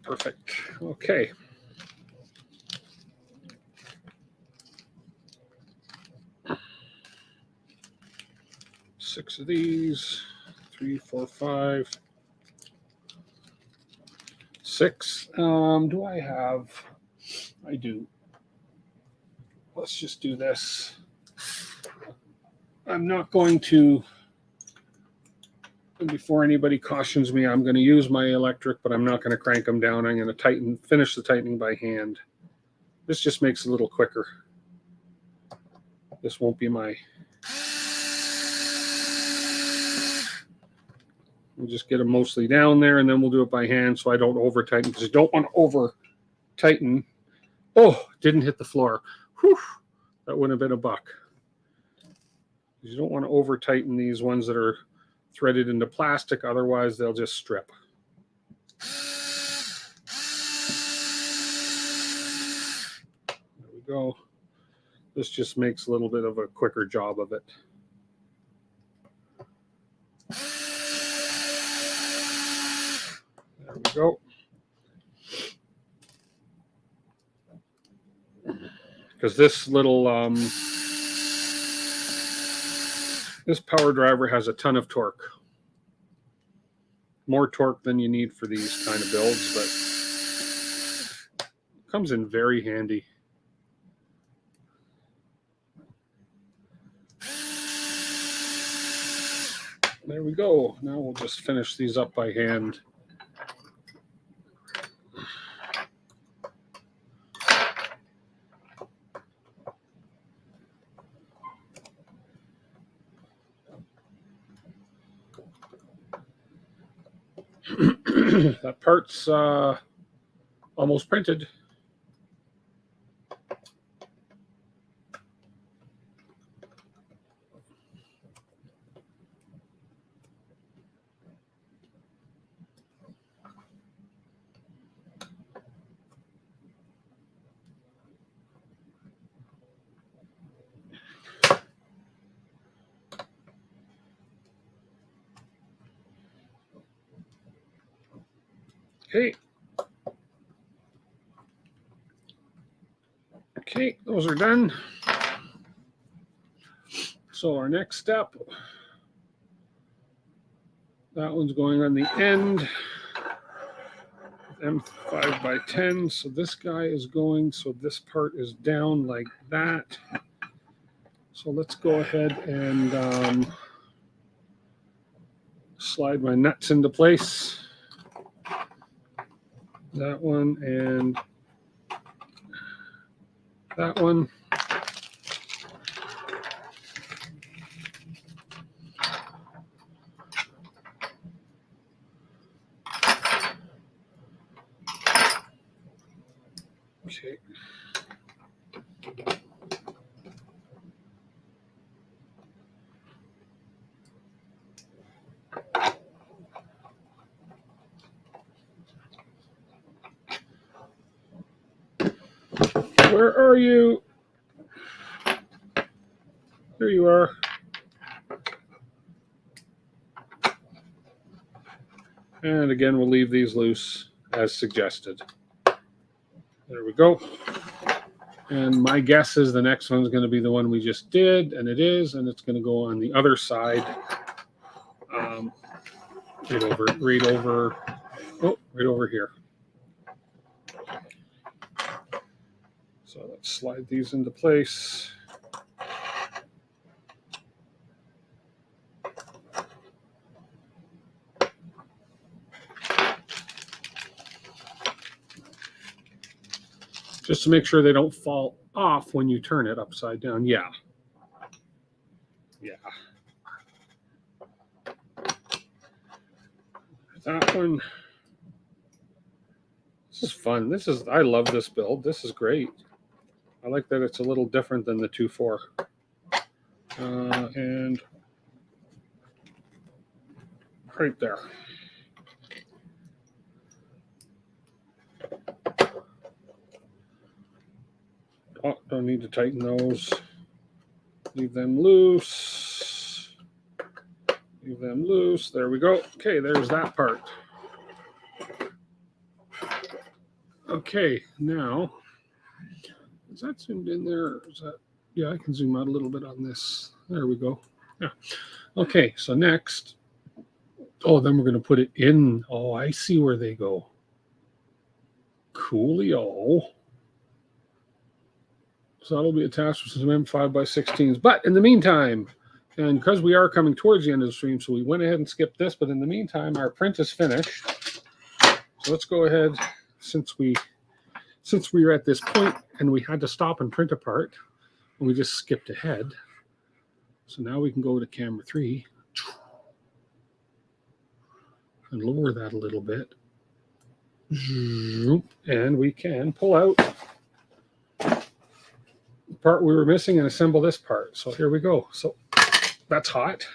perfect. Okay. Six of these, 3, 4, 5, 6. Do I have? I do. Let's just do this. I'm not going to, and before anybody cautions me, I'm going to use my electric, but I'm not going to crank them down. I'm going to finish the tightening by hand. This just makes it a little quicker. This won't be my. We'll just get them mostly down there, and then we'll do it by hand so I don't over tighten, because you don't want to over tighten. Oh, didn't hit the floor. Whew, that wouldn't have been a buck. You don't want to over tighten these ones that are threaded into plastic, otherwise they'll just strip. There we go. This just makes a little bit of a quicker job of it. There we go. Because this little, this power driver has a ton of torque. More torque than you need for these kind of builds, but it comes in very handy. There we go. Now we'll just finish these up by hand. That part's almost printed. Okay. Okay, those are done. So our next step That one's going on the end. M5 by 10. So this guy is going, so this part is down like that. So let's go ahead and slide my nuts into place. That one and that one. Okay. Where are you? Here you are. And again, we'll leave these loose as suggested. There we go. And my guess is the next one's going to be the one we just did, and it is, and it's going to go on the other side. Right over here. So let's slide these into place. Just to make sure they don't fall off when you turn it upside down. Yeah. Yeah. That one. This is fun. I love this build. This is great. I like that it's a little different than the 2.4. And right there. Oh, don't need to tighten those. Leave them loose. Leave them loose. There we go. Okay, there's that part. Okay, now, is that zoomed in there? Is that, yeah, I can zoom out a little bit on this. There we go. Yeah. Okay, so next, oh, then we're going to put it in. Oh, I see where they go. Coolio. So that'll be attached with some M5 by 16s. But in the meantime, and because we are coming towards the end of the stream, so we went ahead and skipped this. But in the meantime, our print is finished. So let's go ahead, since we were at this point and we had to stop and print a part, and we just skipped ahead. So now we can go to camera 3 and lower that a little bit. And we can pull out the part we were missing and assemble this part. So here we go. So that's hot.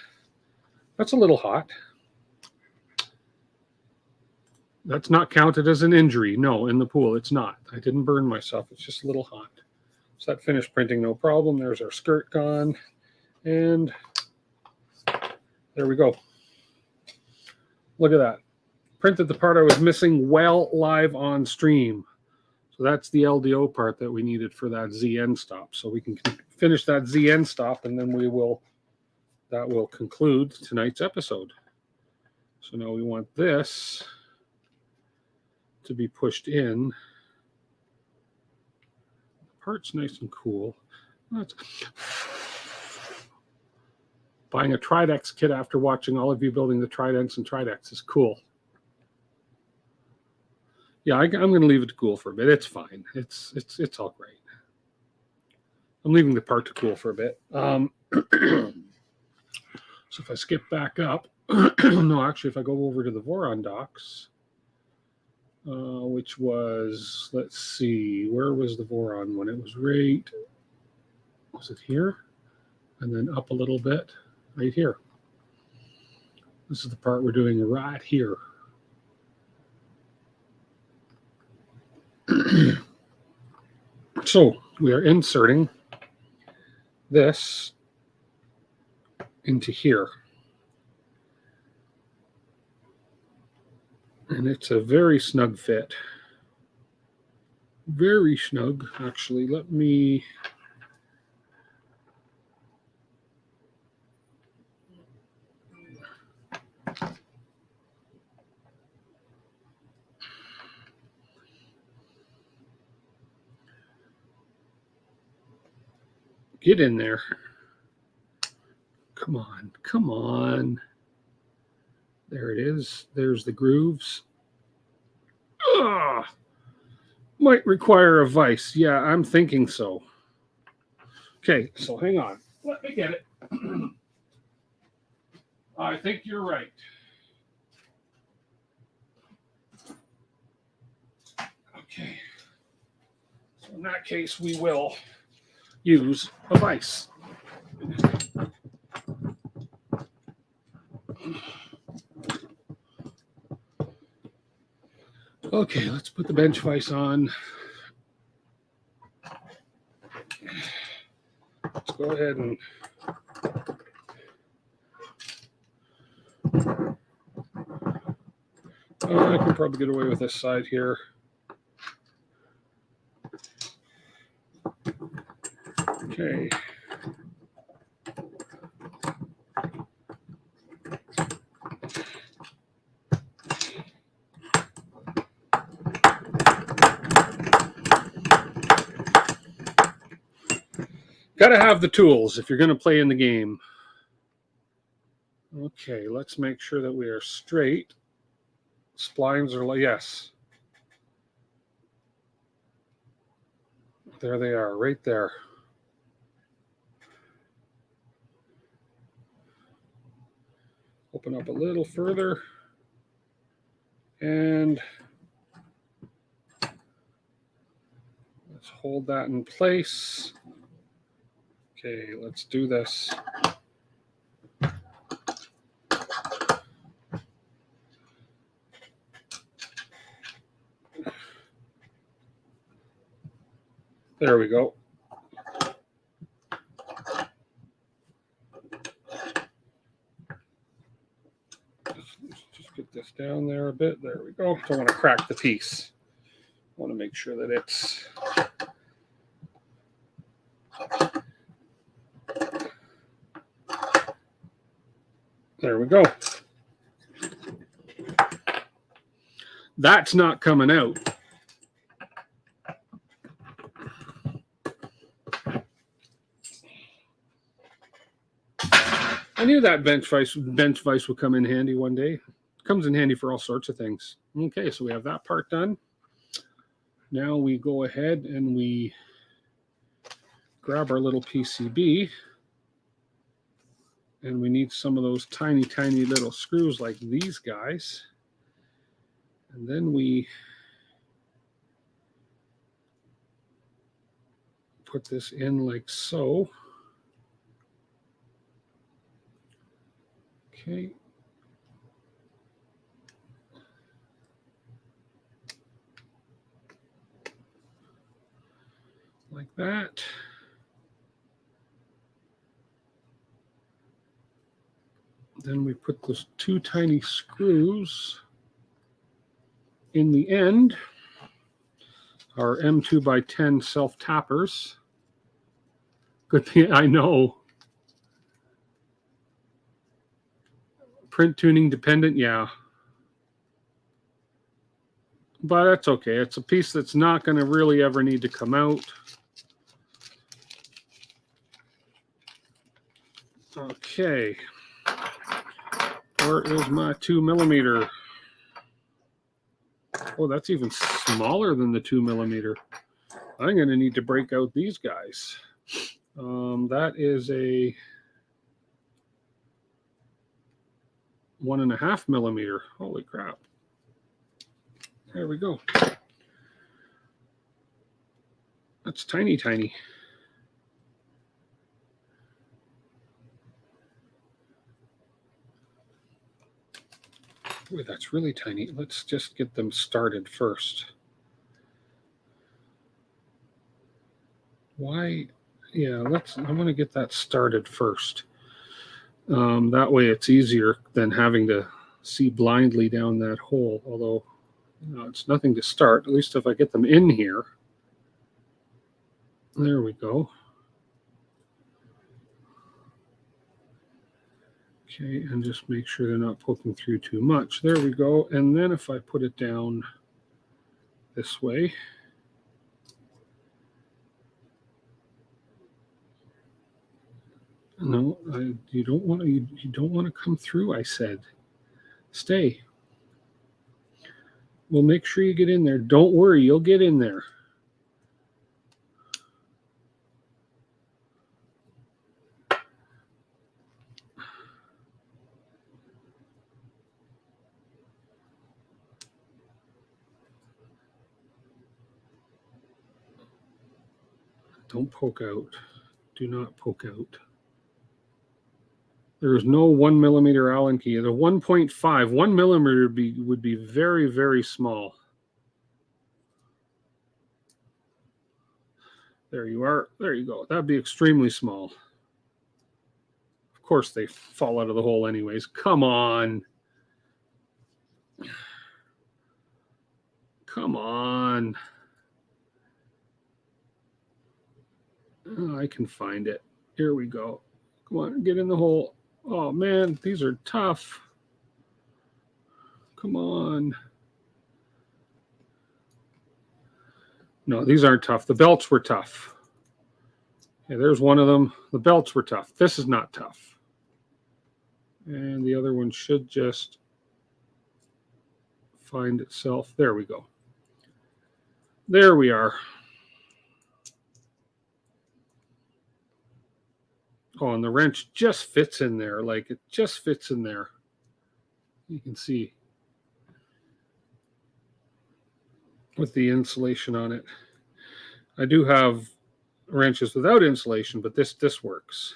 That's a little hot. That's not counted as an injury. No, in the pool, it's not. I didn't burn myself. It's just a little hot. So that finished printing, no problem. There's our skirt gone. And there we go. Look at that. Printed the part I was missing while live on stream. So that's the LDO part that we needed for that Z-endstop. So we can finish that Z-endstop, and then that will conclude tonight's episode. So now we want this to be pushed in. The part's nice and cool. Buying a Tridex kit after watching all of you building the Tridents and Tridex is cool. Yeah, I'm going to leave it to cool for a bit. It's fine. It's all right. I'm leaving the part to cool for a bit. So if I skip back up, no, actually, if I go over to the Voron docs, which was, let's see, where was the Voron one? It was right, was it here? And then up a little bit, right here. This is the part we're doing right here. So we are inserting this into here. And it's a very snug fit. Very snug, actually. Let me... Get in there. Come on, come on. There it is. There's the grooves. Ugh. Might require a vise. Yeah, I'm thinking so. Okay, so hang on. Let me get it. I think you're right. Okay. So in that case, we will use a vise. Okay, let's put the bench vise on. Let's go ahead and I can probably get away with this side here. Okay. Got to have the tools if you're going to play in the game. Okay, let's make sure that we are straight. Splines are, yes. There they are, right there. Open up a little further. And let's hold that in place. Okay, let's do this. There we go. Just get this down there a bit. There we go. Don't want to crack the piece. I want to make sure that it's there we go. That's not coming out. I knew that bench vise would come in handy one day. It comes in handy for all sorts of things. Okay, so we have that part done. Now we go ahead and we grab our little PCB. And we need some of those tiny, tiny little screws like these guys. And then we put this in like so. Okay. Like that. Then we put those two tiny screws in the end, our M2x10 self-tappers. Good thing, I know. Print tuning dependent, yeah. But that's okay. It's a piece that's not going to really ever need to come out. Okay. Where is my 2mm? Oh, that's even smaller than the 2mm. I'm going to need to break out these guys. That is a 1.5mm. Holy crap. There we go. That's tiny, tiny. Boy, that's really tiny. Let's just get them started first. Why? Yeah, I want to get that started first. That way it's easier than having to see blindly down that hole. Although, you know, it's nothing to start. At least if I get them in here. There we go. Okay, and just make sure they're not poking through too much. There we go. And then if I put it down this way, No, you don't want to. You don't want to come through. I said, stay. We'll make sure you get in there. Don't worry, you'll get in there. Don't poke out. Do not poke out. There is no 1 millimeter Allen key. The 1.5, 1 millimeter would be very, very small. There you are. There you go. That'd be extremely small. Of course, they fall out of the hole anyways. Come on. Come on. Oh, I can find it. Here we go. Come on, get in the hole. Oh, man, these are tough. Come on. No, these aren't tough. The belts were tough. Okay, there's one of them. The belts were tough. This is not tough. And the other one should just find itself. There we go. There we are. Oh, and the wrench just fits in there. Like, it just fits in there. You can see with the insulation on it. I do have wrenches without insulation, but this works.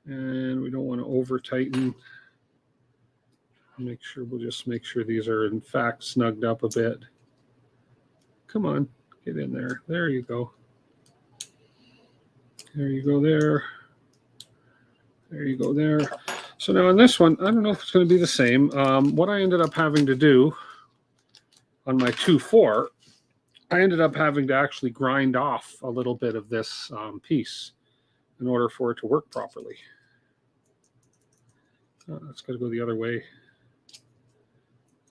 And we don't want to over tighten. We'll just make sure these are in fact snugged up a bit. Come on, get in there. There you go. There you go there. There you go there. So now on this one, I don't know if it's going to be the same. What I ended up having to do on my 2.4, I ended up having to actually grind off a little bit of this piece in order for it to work properly. It's got to go the other way.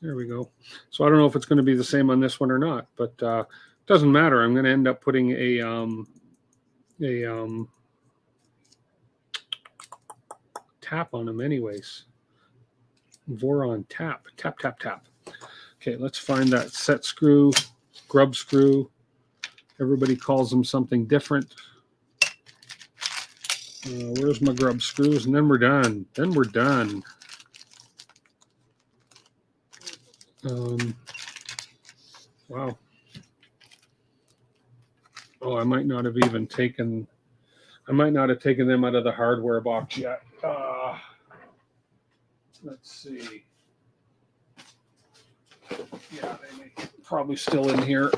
There we go. So I don't know if it's going to be the same on this one or not, but it doesn't matter. I'm going to end up putting a tap on them anyways. Voron tap. Tap, tap, tap. Okay, let's find that set screw, grub screw. Everybody calls them something different. Where's my grub screws? And then we're done. Then we're done. Wow. Oh, I might not have taken them out of the hardware box yet. Let's see. Yeah, they may probably still in here.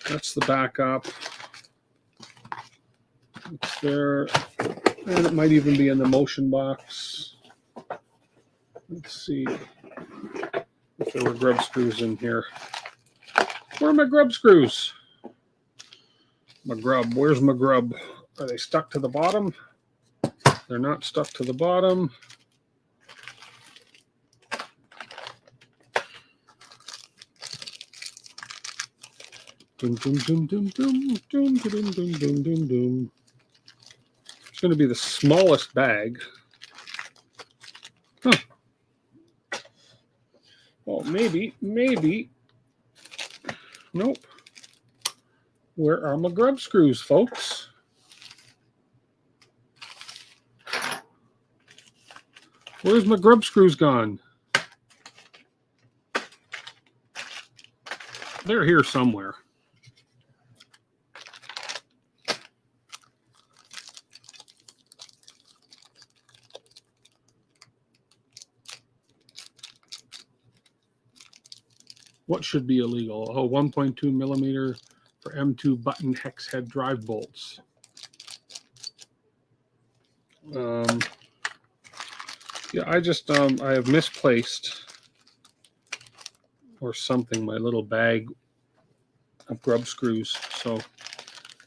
That's the backup. It's there. And it might even be in the motion box. Let's see if there were grub screws in here. Where are my grub screws? My grub. Where's my grub? Are they stuck to the bottom? They're not stuck to the bottom. Dum, dum, dum, dum, dum, dum, dum, dum, dum, dum, dum. It's going to be the smallest bag. Huh. Well, maybe. Nope. Where are my grub screws, folks? Where's my grub screws gone? They're here somewhere. What should be illegal? Oh, 1.2 millimeter for M2 button hex head drive bolts. Yeah, I have misplaced or something my little bag of grub screws. So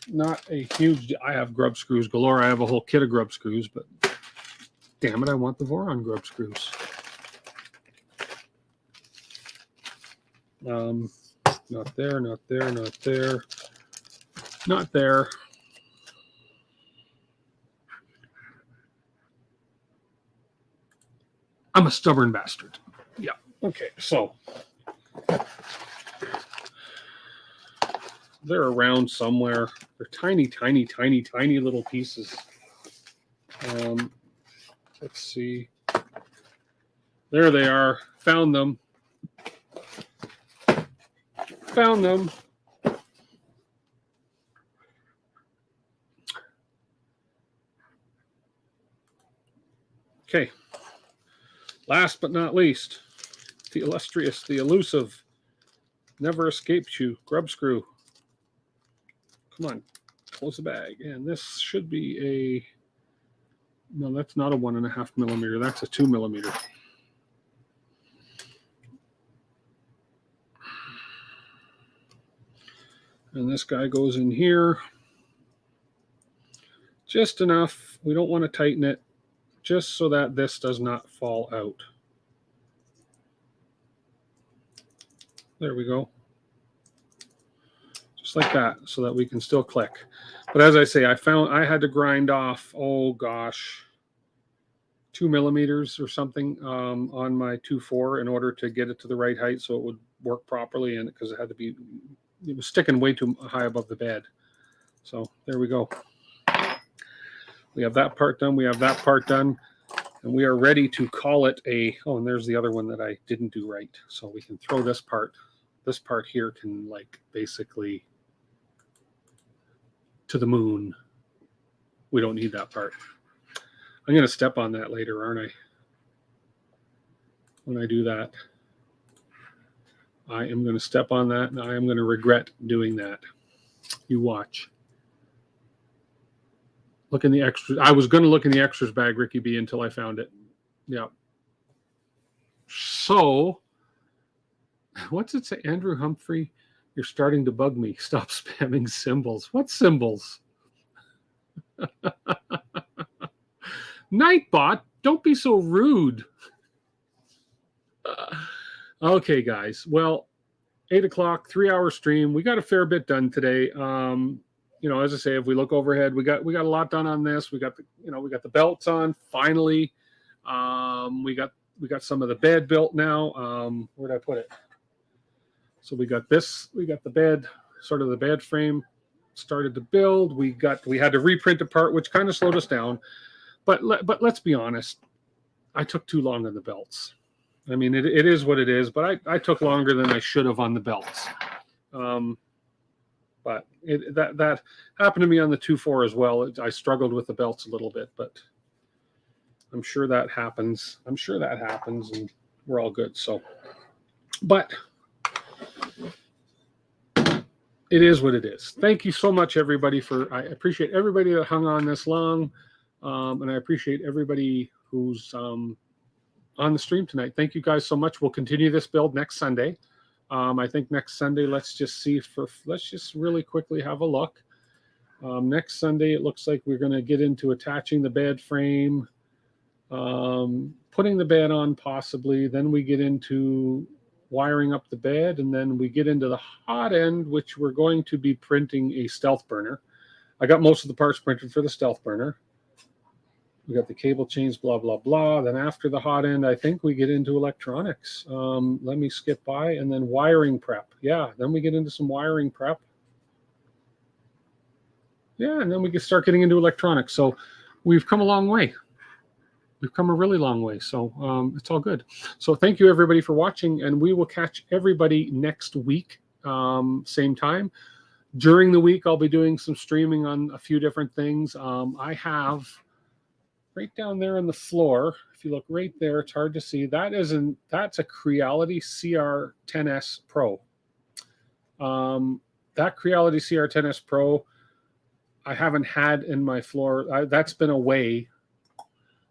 not a huge, I have grub screws galore. I have a whole kit of grub screws, but damn it, I want the Voron grub screws. Not there, not there, not there. Not there. I'm a stubborn bastard. Yeah. Okay. So they're around somewhere. They're tiny, tiny, tiny, tiny little pieces. Let's see. There they are. Found them. Found them. Okay. Last but not least, the illustrious, the elusive, never escapes you, grub screw. Come on, close the bag. And this should be a, no, that's not a 1.5 millimeter. That's a 2 millimeter. And this guy goes in here. Just enough. We don't want to tighten it, just so that this does not fall out. There we go. Just like that, so that we can still click. But as I say, I had to grind off, oh gosh, 2 millimeters or something on my 2.4 in order to get it to the right height so it would work properly, and because it was sticking way too high above the bed. So there we go. We have that part done. We have that part done. And we are ready to call it a, oh, and there's the other one that I didn't do right. So we can throw this part. This part here can, like, basically to the moon. We don't need that part. I'm going to step on that later, aren't I? When I do that. I am going to step on that, and I am going to regret doing that. You watch. Look in the extras. I was going to look in the extras bag, Ricky B, until I found it. Yeah. So, what's it say? Andrew Humphrey, you're starting to bug me. Stop spamming symbols. What symbols? Nightbot, don't be so rude. Okay, guys. Well, 8 o'clock, 3-hour stream. We got a fair bit done today. You know, as I say, if we look overhead, we got a lot done on this. We got the belts on finally. We got some of the bed built now. Where did I put it? So we got this. We got the bed, sort of the bed frame started to build. We had to reprint a part, which kind of slowed us down. But let's be honest, I took too long on the belts. I mean, it is what it is. But I took longer than I should have on the belts. But that happened to me on the 2.4 as well. I struggled with the belts a little bit, but I'm sure that happens. I'm sure that happens, and we're all good. So, but it is what it is. Thank you so much, everybody. I appreciate everybody that hung on this long, and I appreciate everybody who's on the stream tonight. Thank you guys so much. We'll continue this build next Sunday. I think next Sunday, let's just really quickly have a look. Next Sunday, it looks like we're going to get into attaching the bed frame, putting the bed on possibly. Then we get into wiring up the bed, and then we get into the hot end, which we're going to be printing a stealth burner. I got most of the parts printed for the stealth burner. We got the cable chains, blah, blah, blah. Then after the hot end, I think we get into electronics. Let me skip by. And then wiring prep. Yeah, then we get into some wiring prep. Yeah, and then we can start getting into electronics. So we've come a long way. We've come a really long way. So it's all good. So thank you, everybody, for watching. And we will catch everybody next week, same time. During the week, I'll be doing some streaming on a few different things. I have... right down there on the floor, if you look right there, it's hard to see. That's a Creality CR10S Pro. That Creality CR10S Pro, I haven't had in my floor. That's been away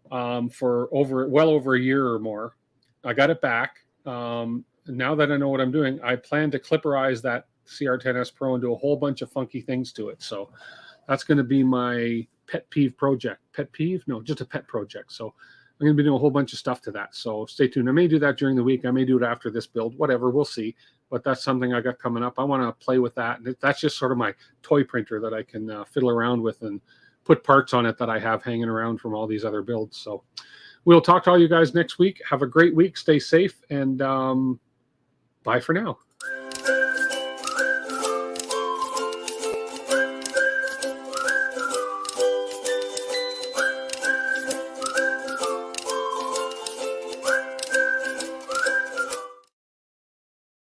for well over a year or more. I got it back. Now that I know what I'm doing, I plan to clipperize that CR10S Pro and do a whole bunch of funky things to it. So that's going to be my pet peeve project. Pet peeve? No, just a pet project. So I'm going to be doing a whole bunch of stuff to that. So stay tuned. I may do that during the week. I may do it after this build, whatever. We'll see. But that's something I got coming up. I want to play with that. And that's just sort of my toy printer that I can fiddle around with and put parts on it that I have hanging around from all these other builds. So we'll talk to all you guys next week. Have a great week. Stay safe. And bye for now.